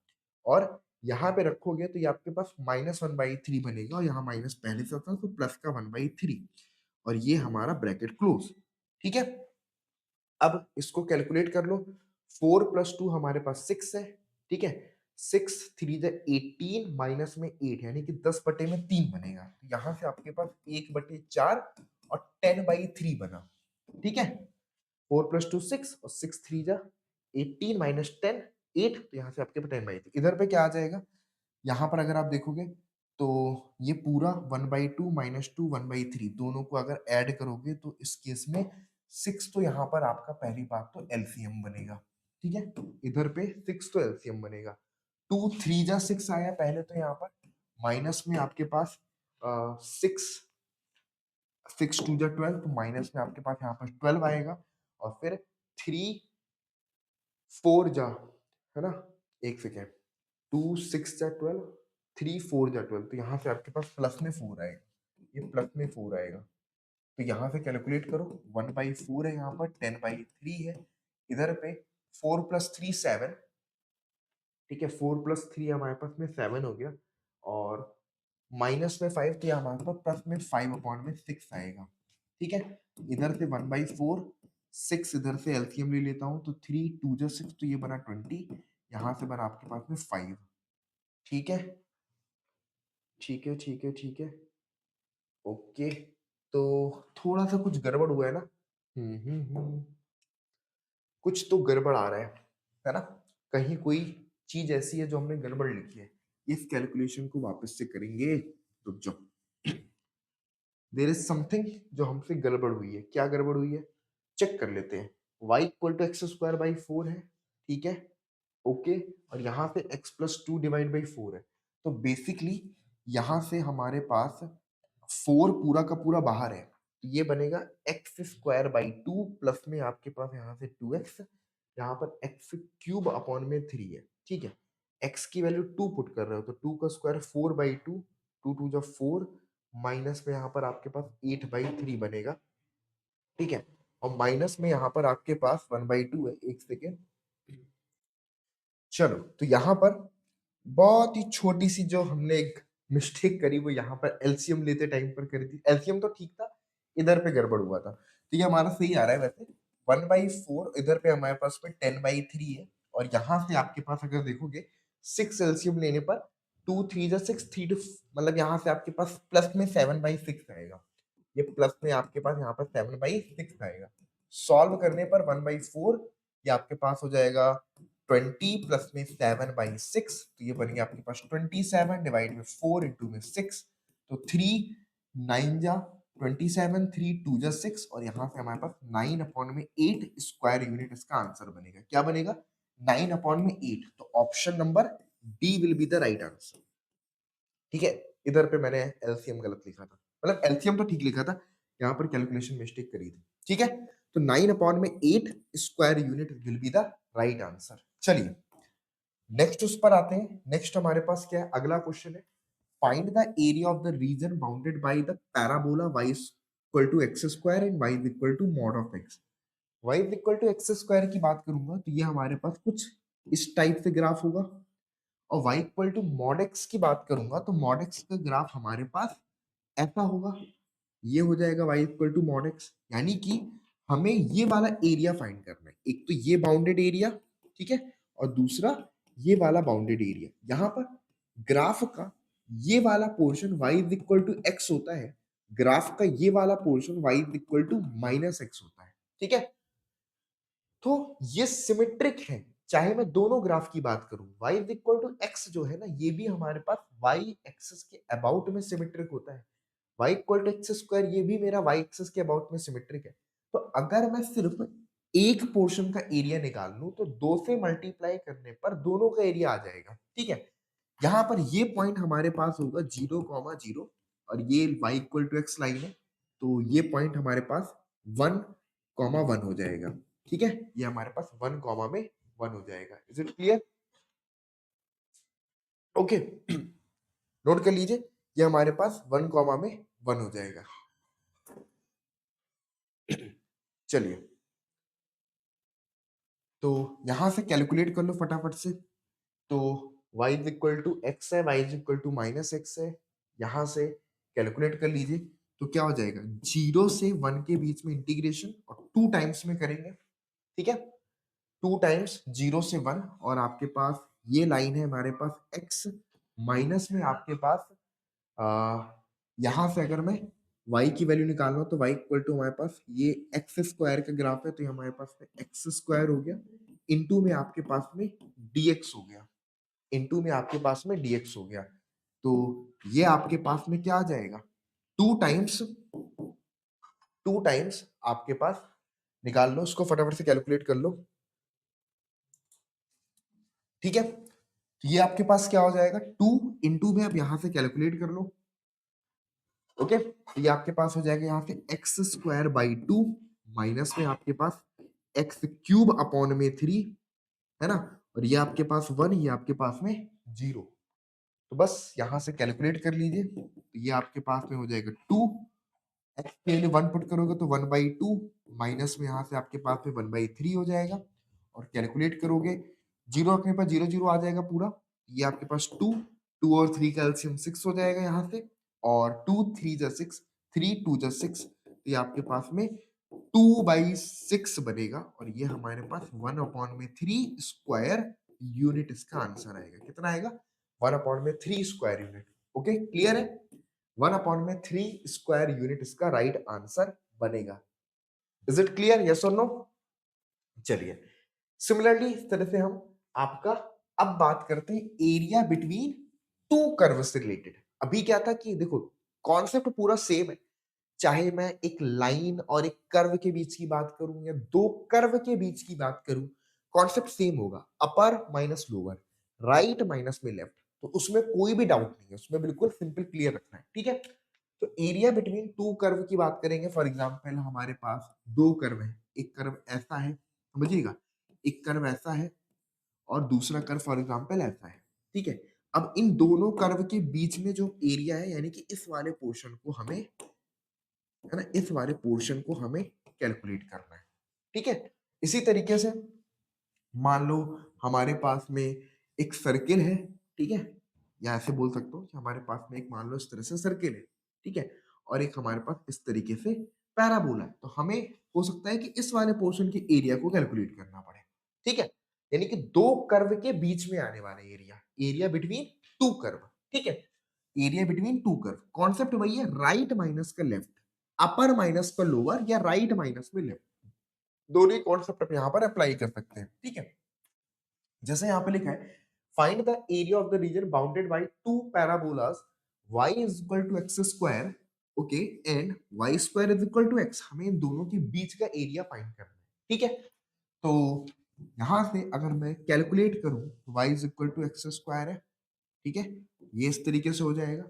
और यहाँ पे रखोगे तो ये आपके पास -1/3 बनेगा, और यहाँ माइनस पहले से था तो प्लस का 1/3, और ये हमारा ब्रैकेट क्लोज। ठीक है, अब इसको कैलकुलेट कर लो। 4 प्लस 2 हमारे पास 6 है। ठीक है, 6 3 जा 18 माइनस में 8, यानी कि 10/3 बनेगा। तो यहाँ से आपके पास 1/4 और 10/3 बना। ठीक है, 4 प्लस 2 6 और 6 3 जा 18 माइनस 10 8, तो यहाँ से आपके पास 10/3। इधर पे क्या आ जाएगा, यहाँ पर अगर आप देखोगे तो ये पूरा 1/2 माइनस 2 1/3 दोनों को अगर ऐड करोगे तो इस केस में 6 तो यहाँ पर आपका पहली बात तो एलसीएम बनेगा। ठीक है, इधर पे 6 तो एलसीएम बनेगा। 2 3 जा 6 आया पहले, तो यहाँ पर माइनस में आपके पास 6 6 2 जा 12, तो माइनस में आपके पास यहाँ पर 12 आएगा, और फिर 3 4 जा, है ना, एक सेकेंड, 2 6 जा 12, 3 4 जा 12, तो यहाँ से आपके पास प्लस में 4 आएगा, ये प्लस में 4 आएगा। तो यहाँ से कैलकुलेट करो, 1/4 है, यहाँ पर 10/3 है, इधर पे 4 प्लस 3 7। ठीक है, 4 प्लस 3 हमारे पास में 7 हो गया, और माइनस में 5, तो ये हमारे पास प्लस में 5/6 आएगा। ठीक है, इधर से 1/4, 6 इधर से एलसीएम ले लेता हूँ, तो 3 2 जा 6, तो ये बना 20, यहाँ से बना आपके पास में 5। ठीक है, ठीक है, ठीक है, ठीक है, ओके। तो थोड़ा सा कुछ गड़बड़ हुआ है ना, कुछ तो गड़बड़ आ रहा है ना, कहीं कोई चीज ऐसी है जो हमने गड़बड़ लिखी है। इस कैलकुलेशन को वापस से करेंगे, रुक जाओ। देयर इज समथिंग जो हमसे गड़बड़ हुई है। क्या गड़बड़ हुई है, चेक कर लेते हैं। y equal to x square by 4 है। ठीक है, ओके, और यहाँ से x प्लस 2 डिवाइड बाई 4 है। तो बेसिकली यहाँ से हमारे पास 4 पूरा का पूरा बाहर है, तो ये बनेगा एक्स स्क्वायर बाई 2, प्लस में आपके पास यहाँ से 2x, यहाँ पर एक्स क्यूब अपॉन में 3 है। ठीक है, x की वैल्यू 2 पुट कर रहे हो, तो 2 का स्क्वायर 4/2, 2 2 जा 4, माइनस में यहाँ पर आपके पास 8/3 बनेगा। ठीक है, और माइनस में यहाँ पर आपके पास 1/2 है। एक सेकेंड, चलो, तो यहाँ पर बहुत ही छोटी सी जो हमने एक मिस्टेक करी, वो यहाँ पर एलसीएम लेते टाइम पर करी थी। एलसीएम तो ठीक था, इधर पे गड़बड़ हुआ था। तो ये हमारा सही आ रहा है वैसे, 1/4, इधर पे हमारे पास में 10/3 है, और यहाँ से आपके पास अगर देखोगे 6 एलसीएम लेने पर 2 3 जा 6 3 मतलब यहाँ से आपके पास प्लस में 7/6 आएगा। ये प्लस में आपके पास यहाँ पर 7/6 आएगा। सॉल्व करने पर 1/4 ये आपके पास हो जाएगा 20 प्लस में 7/6 तो ये बन गया आपके पास 27 डिवाइड में 4 इंटू में 6 तो 3 9 जा 27 3 2 जा 6 और यहाँ से हमारे पास 9 अपॉन में 8 स्क्वायर यूनिट इसका आंसर बनेगा। क्या बनेगा? 9 अपॉन में 8 तो option number D will be the right answer. ठीक है, इधर पे मैंने एलसीएम गलत लिखा था, मतलब एलसीएम तो ठीक लिखा था, यहाँ पर कैलकुलेशन मिस्टेक करी थी। ठीक है, तो 9 अपॉन में 8 square unit will be the right answer. चलिए नेक्स्ट उस पर आते हैं। नेक्स्ट हमारे पास क्या है, अगला क्वेश्चन है find the area of the region bounded by the parabola y equal to x square and y equal to mod of x। y equal to x square की बात करूंगा तो ये हमारे पास कुछ इस टाइप से ग्राफ होगा और y equal to mod x की बात करूंगा तो मॉड x का ग्राफ हमारे पास ऐसा होगा, ये हो जाएगा y equal to mod x। यानी कि हमें ये वाला एरिया फाइंड करना है, एक तो ये बाउंडेड एरिया, ठीक है, और दूसरा ये वाला बाउंडेड एरिया। यहाँ पर ग्राफ का ये वाला portion y equal to x होता है, ग्राफ का ये वाला portion y equal to minus x होता है। ठीक है, तो ये सिमेट्रिक है, चाहे मैं दोनों ग्राफ की बात करूं, y इक्वल टू x जो है ना, ये भी हमारे पास y एक्सिस के अबाउट में सिमेट्रिक होता है। y equal to x square ये भी मेरा y एक्सिस के अबाउट में सिमेट्रिक है। तो अगर मैं सिर्फ एक पोर्शन का एरिया निकाल लूं तो 2 से मल्टीप्लाई करने पर दोनों का एरिया आ जाएगा। ठीक है, यहाँ पर ये पॉइंट हमारे पास होगा 0,0 और ये y equal to x line है, तो ये पॉइंट हमारे पास 1,1 हो जाएगा। ठीक है, ये हमारे पास 1 कॉमा में 1 हो जाएगा। Is it clear? Okay, note कर लीजिए, ये हमारे पास 1 कॉमा में 1 हो जाएगा। चलिए, तो यहां से कैलकुलेट कर लो फटाफट से। तो y is equal to x है, y is equal to minus x है, यहां से कैलकुलेट कर लीजिए तो क्या हो जाएगा, 0 से 1 के बीच में इंटीग्रेशन और 2 टाइम्स में करेंगे। ठीक है, 2 टाइम्स 0 से 1 और आपके पास ये लाइन है हमारे पास x माइनस में आपके पास यहां से अगर मैं y की वैल्यू निकालना हो तो y इक्वल टू हमारे पास ये एक्स स्क्वायर का ग्राफ है तो ये हमारे पास एक्स स्क्वायर हो गया, इनटू में आपके पास में dx हो गया, इनटू में आपके पास में dx हो गया। तो ये आपके पास में क्या आ जाएगा, 2 टाइम्स आपके पास, निकाल लो उसको फटाफट से कैलकुलेट कर लो। ठीक है, तो ये आपके पास क्या हो जाएगा, 2 इंटू में अब यहां से कैलकुलेट कर लो। ओके, तो ये आपके पास हो जाएगा यहाँ से एक्स स्क्वायर बाई 2 माइनस में आपके पास एक्स क्यूब अपॉन में 3 है ना, और ये आपके पास 1, ये आपके पास में 0। तो बस यहां से कैलकुलेट कर लीजिए, तो ये आपके पास में हो जाएगा 2, एक्स के लिए 1 पुट करोगे तो 1/2 माइनस में यहाँ से आपके पास में 1/3 हो जाएगा और कैलकुलेट करोगे, 0 रखने पर 0 0 आ जाएगा पूरा। ये आपके पास 2 2 और 3 का एलसीएम 6 हो जाएगा यहाँ से, और 2 3 जा 6 3 2 जा 6, ये आपके पास में 2/6 बनेगा और ये हमारे पास 1/3 स्क्वायर यूनिट इसका आंसर आएगा। कितना आएगा? 1/3 स्क्वायर यूनिट। ओके, क्लियर है? 1/3 स्क्वायर यूनिट इसका राइट आंसर बनेगा। Is it clear? यस और नो? चलिए, सिमिलरली इस तरह से हम आपका अब बात करते हैं एरिया बिटवीन टू कर्व से रिलेटेड। अभी क्या था कि देखो कॉन्सेप्ट पूरा सेम है, चाहे मैं एक लाइन और एक कर्व के बीच की बात करूं या दो कर्व के बीच की बात करूं, कॉन्सेप्ट सेम होगा, अपर माइनस लोअर, राइट माइनस में लेफ्ट, तो उसमें कोई भी डाउट नहीं है, उसमें बिल्कुल सिंपल क्लियर रखना है। ठीक है, तो एरिया बिटवीन टू कर्व की बात करेंगे। फॉर एग्जांपल हमारे पास दो कर्व है, एक कर्व ऐसा है, समझिएगा, एक कर्व ऐसा है और दूसरा कर्व फॉर एग्जांपल ऐसा है। ठीक है, अब इन दोनों कर्व के बीच में जो एरिया है, यानी कि इस वाले पोर्शन को हमें, है ना, इस वाले पोर्शन को हमें कैलकुलेट करना है। ठीक है, इसी तरीके से मान लो हमारे पास में एक सर्किल है, ठीक है, या ऐसे बोल सकता हूँ कि हमारे पास में एक, मान लो इस तरह से सर्किल है, ठीक है, और एक हमारे पास इस तरीके से पैराबोला है, तो हमें हो सकता है कि इस वाले पोर्शन के एरिया को कैलकुलेट करना पड़े। ठीक है, यानी कि दो कर्व के बीच में आने वाला area, area between two curve, ठीक है, area between two curve, concept वही है, राइट माइनस का लेफ्ट, अपर माइनस का लोअर, या राइट माइनस में लेफ्ट, दोनों ही कॉन्सेप्ट आप यहाँ पर अप्लाई कर सकते हैं, ठीक है। जैसे यहाँ पे लिखा है find the area of the region bounded by two parabolas y is equal to x square, okay, and y square is equal to x, हमें इन दोनों के बीच का एरिया फाइंड करना है, ठीक है। तो यहां से अगर मैं कैलकुलेट करूं तो y is equal to x square है, ठीक है, ये इस तरीके से हो जाएगा,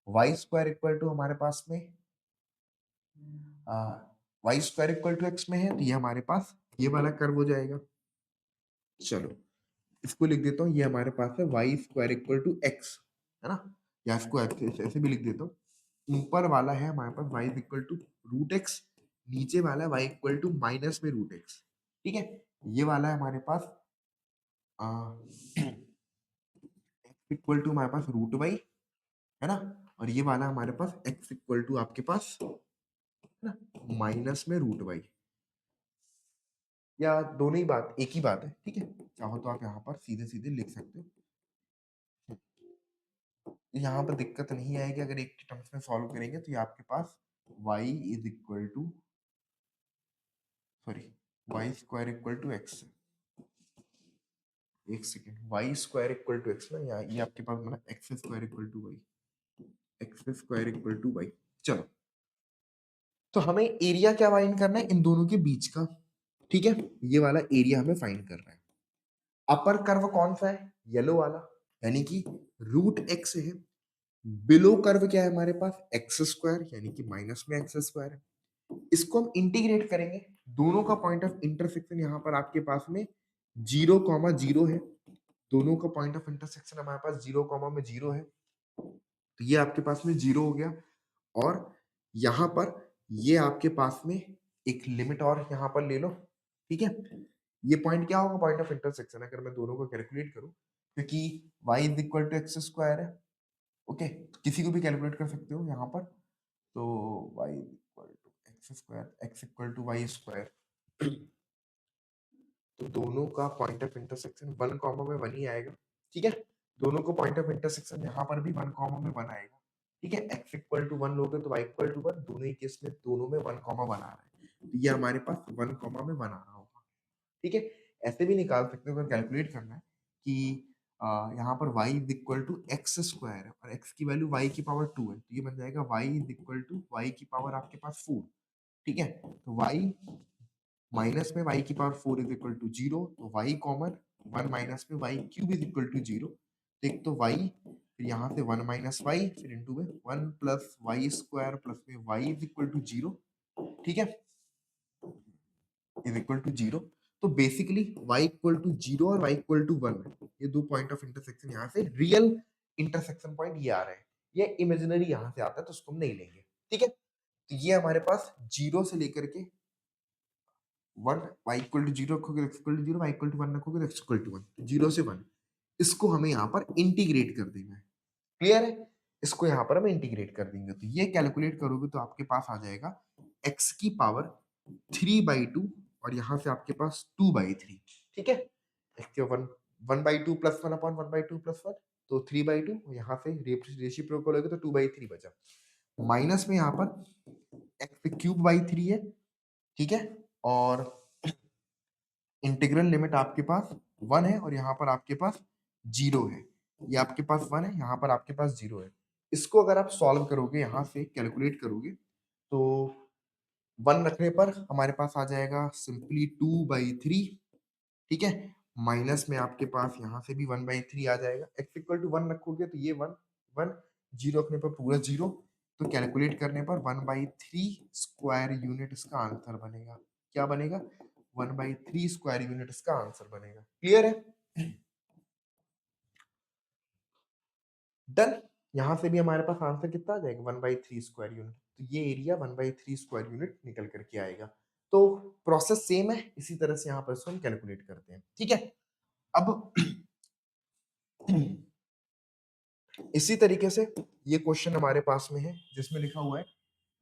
y स्क्वायर इक्वल टू हमारे पास में y square equal to x में है, तो ये हमारे पास ये वाला कर्व हो जाएगा। चलो इसको लिख देता हूँ, ये हमारे पास है y square equal to x, है ना, या इसको ऐसे भी लिख देता हूँ, ऊपर वाला है हमारे पास y equal to root x, नीचे वाला है वाई इक्वल टू माइनस में रूट एक्स, ठीक है, ये वाला है हमारे पास एक्स इक्वल टू हमारे पास रूट वाई, है ना, और ये वाला हमारे पास एक्स इक्वल टू आपके पास, है ना, माइनस में रूट वाई, या दोनों ही बात एक ही बात है, ठीक है, चाहो तो आप यहाँ पर सीधे सीधे लिख सकते हो, यहाँ पर दिक्कत नहीं आएगी अगर एक टर्म्स में सॉल्व करेंगे, तो ये आपके पास y is equal to sorry y square equal to x, एक second, y square equal to x ना, या ये आपके पास मतलब x square equal to y, x square equal to y. चलो तो हमें एरिया क्या फाइंड करना है इन दोनों के बीच का, ठीक है, ये वाला एरिया हमें फाइंड करना है। अपर कर्व कौन सा है, येलो वाला, यानी कि रूट एक्स है, बिलो कर्व क्या है हमारे पास एक्स स्क्वायर, यानी कि माइनस में एक्स स्क्वायर है, इसको हम इंटीग्रेट करेंगे, दोनों का पॉइंट ऑफ इंटरसेक्शन यहाँ पर आपके पास में 0,0 है, दोनों का पॉइंट ऑफ इंटरसेक्शन हमारे पास 0,0 है, तो ये आपके पास में 0 हो गया, और यहाँ पर ये आपके पास में एक लिमिट और यहाँ पर ले लो, ठीक है, ये पॉइंट क्या होगा, पॉइंट ऑफ इंटरसेक्शन, अगर मैं दोनों को कैलकुलेट करूं, क्योंकि y is equal to x square है, ओके, किसी को भी कैलकुलेट कर सकते हो यहाँ पर, तो y equal to x square, x equal to y square, तो दोनों का पॉइंट ऑफ इंटरसेक्शन 1 कॉमा में 1 ही आएगा, ठीक है, दोनों को पॉइंट ऑफ इंटरसेक्शन यहाँ पर भी 1 कॉमा में 1 आएगा, ठीक है, x इक्वल टू 1 लोगे तो y इक्वल टू 1, दोनों ही केस में दोनों में 1 कॉमा 1 आ रहा है, तो ये हमारे पास 1 कॉमा में 1 आ रहा होगा, ठीक है, ऐसे भी निकाल सकते हो अगर कैलकुलेट करना है कि यहाँ पर y is equal to x square है और x की वैल्यू y की पावर 2 है, तो ये बन जाएगा y is equal to y की पावर आपके पास 4, ठीक है, तो y माइनस में y की पावर 4 इज इक्वल टू 0, तो y कॉमन, 1 माइनस में y cube is equal to 0, तो एक तो y, फिर यहाँ से 1 माइनस y, फिर इनटू में 1 प्लस वाई स्क्वायर प्लस में y इज इक्वल टू 0, ठीक है, इज इक्वल टू 0, तो बेसिकली y इक्वल टू 0 और y इक्वल टू 1, ये दो पॉइंट ऑफ इंटरसेक्शन यहाँ से रियल इंटरसेक्शन पॉइंट ये आ रहे हैं, ये इमेजिनरी यहाँ से आता है तो उसको हम नहीं लेंगे, ठीक है, तो ये हमारे पास 0 से लेकर के 1, y इक्वल टू 0 रखोगे x equal to 0, y equal to 1 रखोगे x इक्वल टू 1, 0 से 1, इसको हमें यहाँ पर इंटीग्रेट कर देना है, क्लियर है, इसको यहाँ पर हम इंटीग्रेट कर देंगे, तो ये कैलकुलेट करोगे तो आपके पास आ जाएगा x की पावर 3/2 और यहाँ से आपके पास 2/3, ठीक है, x 1/2 प्लस 1 अपॉन 1/2 प्लस 1, तो 3/2, यहाँ से रेसिप्रोकल होगा तो 2/3 बचा, माइनस में यहाँ पर x क्यूब बाई 3 है, ठीक है, और इंटीग्रल लिमिट आपके पास 1 है और यहाँ पर आपके पास 0 है, ये आपके पास 1 है, यहाँ पर आपके पास 0 है, इसको अगर आप सॉल्व करोगे यहाँ से कैलकुलेट करोगे तो 1 रखने पर हमारे पास आ जाएगा सिंपली 2/3, ठीक है, माइनस में आपके पास यहाँ से भी 1/3 आ जाएगा, x इक्वल टू 1 रखोगे तो ये 1 1, 0 रखने पर पूरा 0, तो कैलकुलेट करने पर 1/3 स्क्वायर यूनिट इसका आंसर बनेगा, क्या बनेगा, 1/3 स्क्वायर यूनिट इसका आंसर बनेगा, क्लियर है, डन, यहां से भी हमारे पास आंसर कितना आ जाएगा 1/3 स्क्वायर यूनिट, तो ये एरिया 1/3 स्क्वायर यूनिट निकल करके आएगा, तो प्रोसेस सेम है, इसी तरह से यहाँ पर इसको हम कैलकुलेट करते हैं, ठीक है, अब इसी तरीके से ये क्वेश्चन हमारे पास में है जिसमें लिखा हुआ है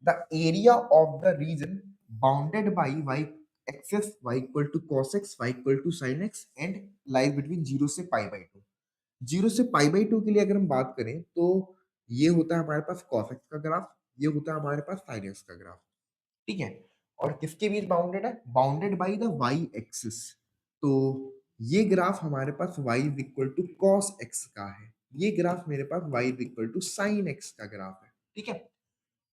the area of the region bounded by y axis y equal to cos x y equal to sin x and lies between 0 से पाई बाई 2, 0 से पाई बाई 2 के लिए अगर हम बात करें तो ये होता है हमारे पास cos x का ग्राफ, ये होता है हमारे पास sin x का ग्राफ, ठीक है? और किसके बीच बाउंडेड है? Bounded by the y axis. तो ये ग्राफ हमारे पास y is equal to cos x का है, ये ग्राफ मेरे पास y is equal to sin x का ग्राफ है, ठीक है?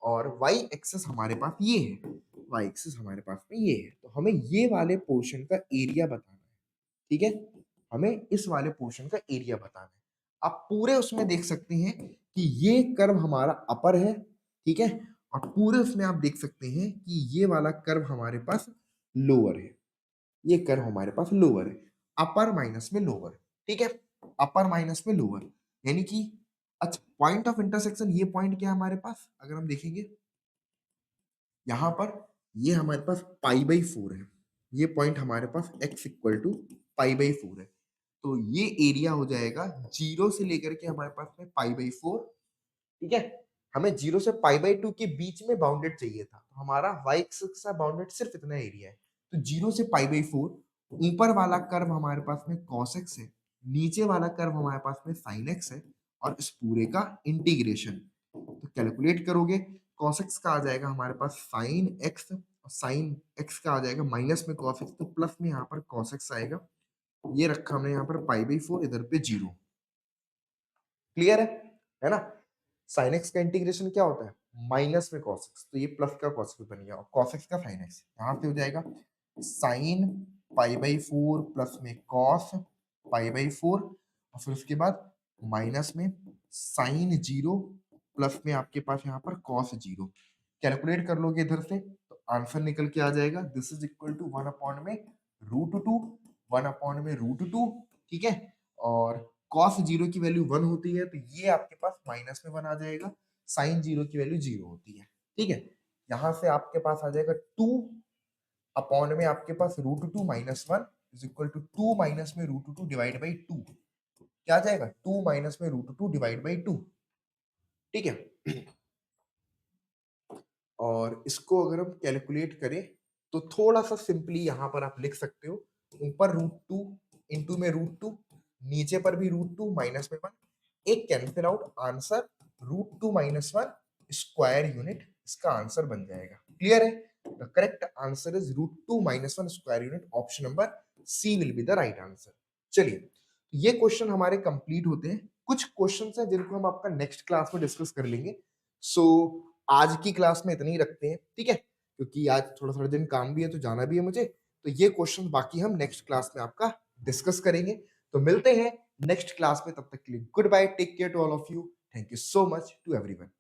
और y एक्सिस हमारे पास ये है, y एक्सिस हमारे पास में ये है, तो हमें ये वाले पोर्शन का एरिया बताना है, ठीक है? हमें इस वाले पोर्शन का एरिया बताना है। आप पूरे उसमें देख सकते हैं कि ये कर्व हमारा अपर है, ठीक है? और पूरे उसमें आप देख सकते हैं कि ये वाला कर्व हमारे पास लोअर है, ये कर्व हमारे पास लोअर है, अपर माइनस में लोअर, ठीक है? अपर माइनस में लोअर, यानी कि अच्छा पॉइंट ऑफ इंटरसेक्शन ये पॉइंट क्या है हमारे पास, अगर हम देखेंगे यहाँ पर ये हमारे पास पाई बाई 4 है, ये पॉइंट हमारे पास x equal to pi by 4 है, तो ये एरिया हो जाएगा 0 से लेकर के हमारे पास में पाई बाई 4, ठीक है? हमें 0 से पाई बाई 2 के बीच में बाउंडेड चाहिए था, तो हमारा y एक्सिस का बाउंडेड सिर्फ इतना एरिया है, तो 0 से पाई बाई 4, ऊपर वाला कर्व हमारे पास में cos x है, नीचे वाला कर्व हमारे पास में sin x है, और इस पूरे का इंटीग्रेशन, तो कैलकुलेट करोगे cos x का आ जाएगा हमारे पास sin x, और sin x का आ जाएगा माइनस में cos x, तो प्लस में यहाँ पर cos x आएगा, ये रखा हमने यहाँ पर पाई बाई 4, इधर पे 0, क्लियर है ना? sin x का इंटीग्रेशन क्या होता है? माइनस में cos x, तो ये प्लस का cos x बन गया, और cos x का sin x, यहाँ से हो जाएगा sin पाई बाई 4 प्लस में cos पाई बाई 4, और फिर उसके बाद माइनस में sin 0 प्लस में आपके पास यहाँ पर cos 0, कैलकुलेट कर लोगे इधर से तो आंसर निकल के आ जाएगा, this is equal to 1 upon में रूट 2, 1 अपॉन में रूट 2, ठीक है? और cos 0 की वैल्यू 1 होती है, तो ये आपके पास माइनस में 1 आ जाएगा, sin 0 की वैल्यू 0 होती है, ठीक है? यहाँ से आपके पास आ जाएगा 2 अपॉन में आपके पास root 2 minus 1 is equal to 2 minus में रूट 2 डिवाइड बाई 2, क्या आ जाएगा? 2 माइनस में रूट 2 डिवाइड बाई 2, ठीक है? और इसको अगर हम कैलकुलेट करें तो थोड़ा सा सिंपली यहाँ पर आप लिख सकते हो, ऊपर रूट 2 इंटू में रूट 2, नीचे पर भी रूट 2 माइनस में 1, एक cancel out, answer root 2 minus 1 square unit इसका आंसर बन जाएगा, क्लियर है? The correct answer is root 2 minus 1 square unit, option number C will be the right answer. चलिए, ये क्वेश्चन हमारे कंप्लीट होते हैं, कुछ क्वेश्चंस हैं जिनको हम आपका नेक्स्ट क्लास में डिस्कस कर लेंगे। सो आज की क्लास में इतनी ही रखते हैं, ठीक है? क्योंकि आज थोड़ा थोड़ा दिन काम भी है तो जाना भी है मुझे, तो ये क्वेश्चन बाकी हम नेक्स्ट क्लास में आपका डिस्कस करेंगे। तो मिलते हैं नेक्स्ट क्लास में, तब तक के लिए goodbye, take care to all of you, thank you so much to everyone.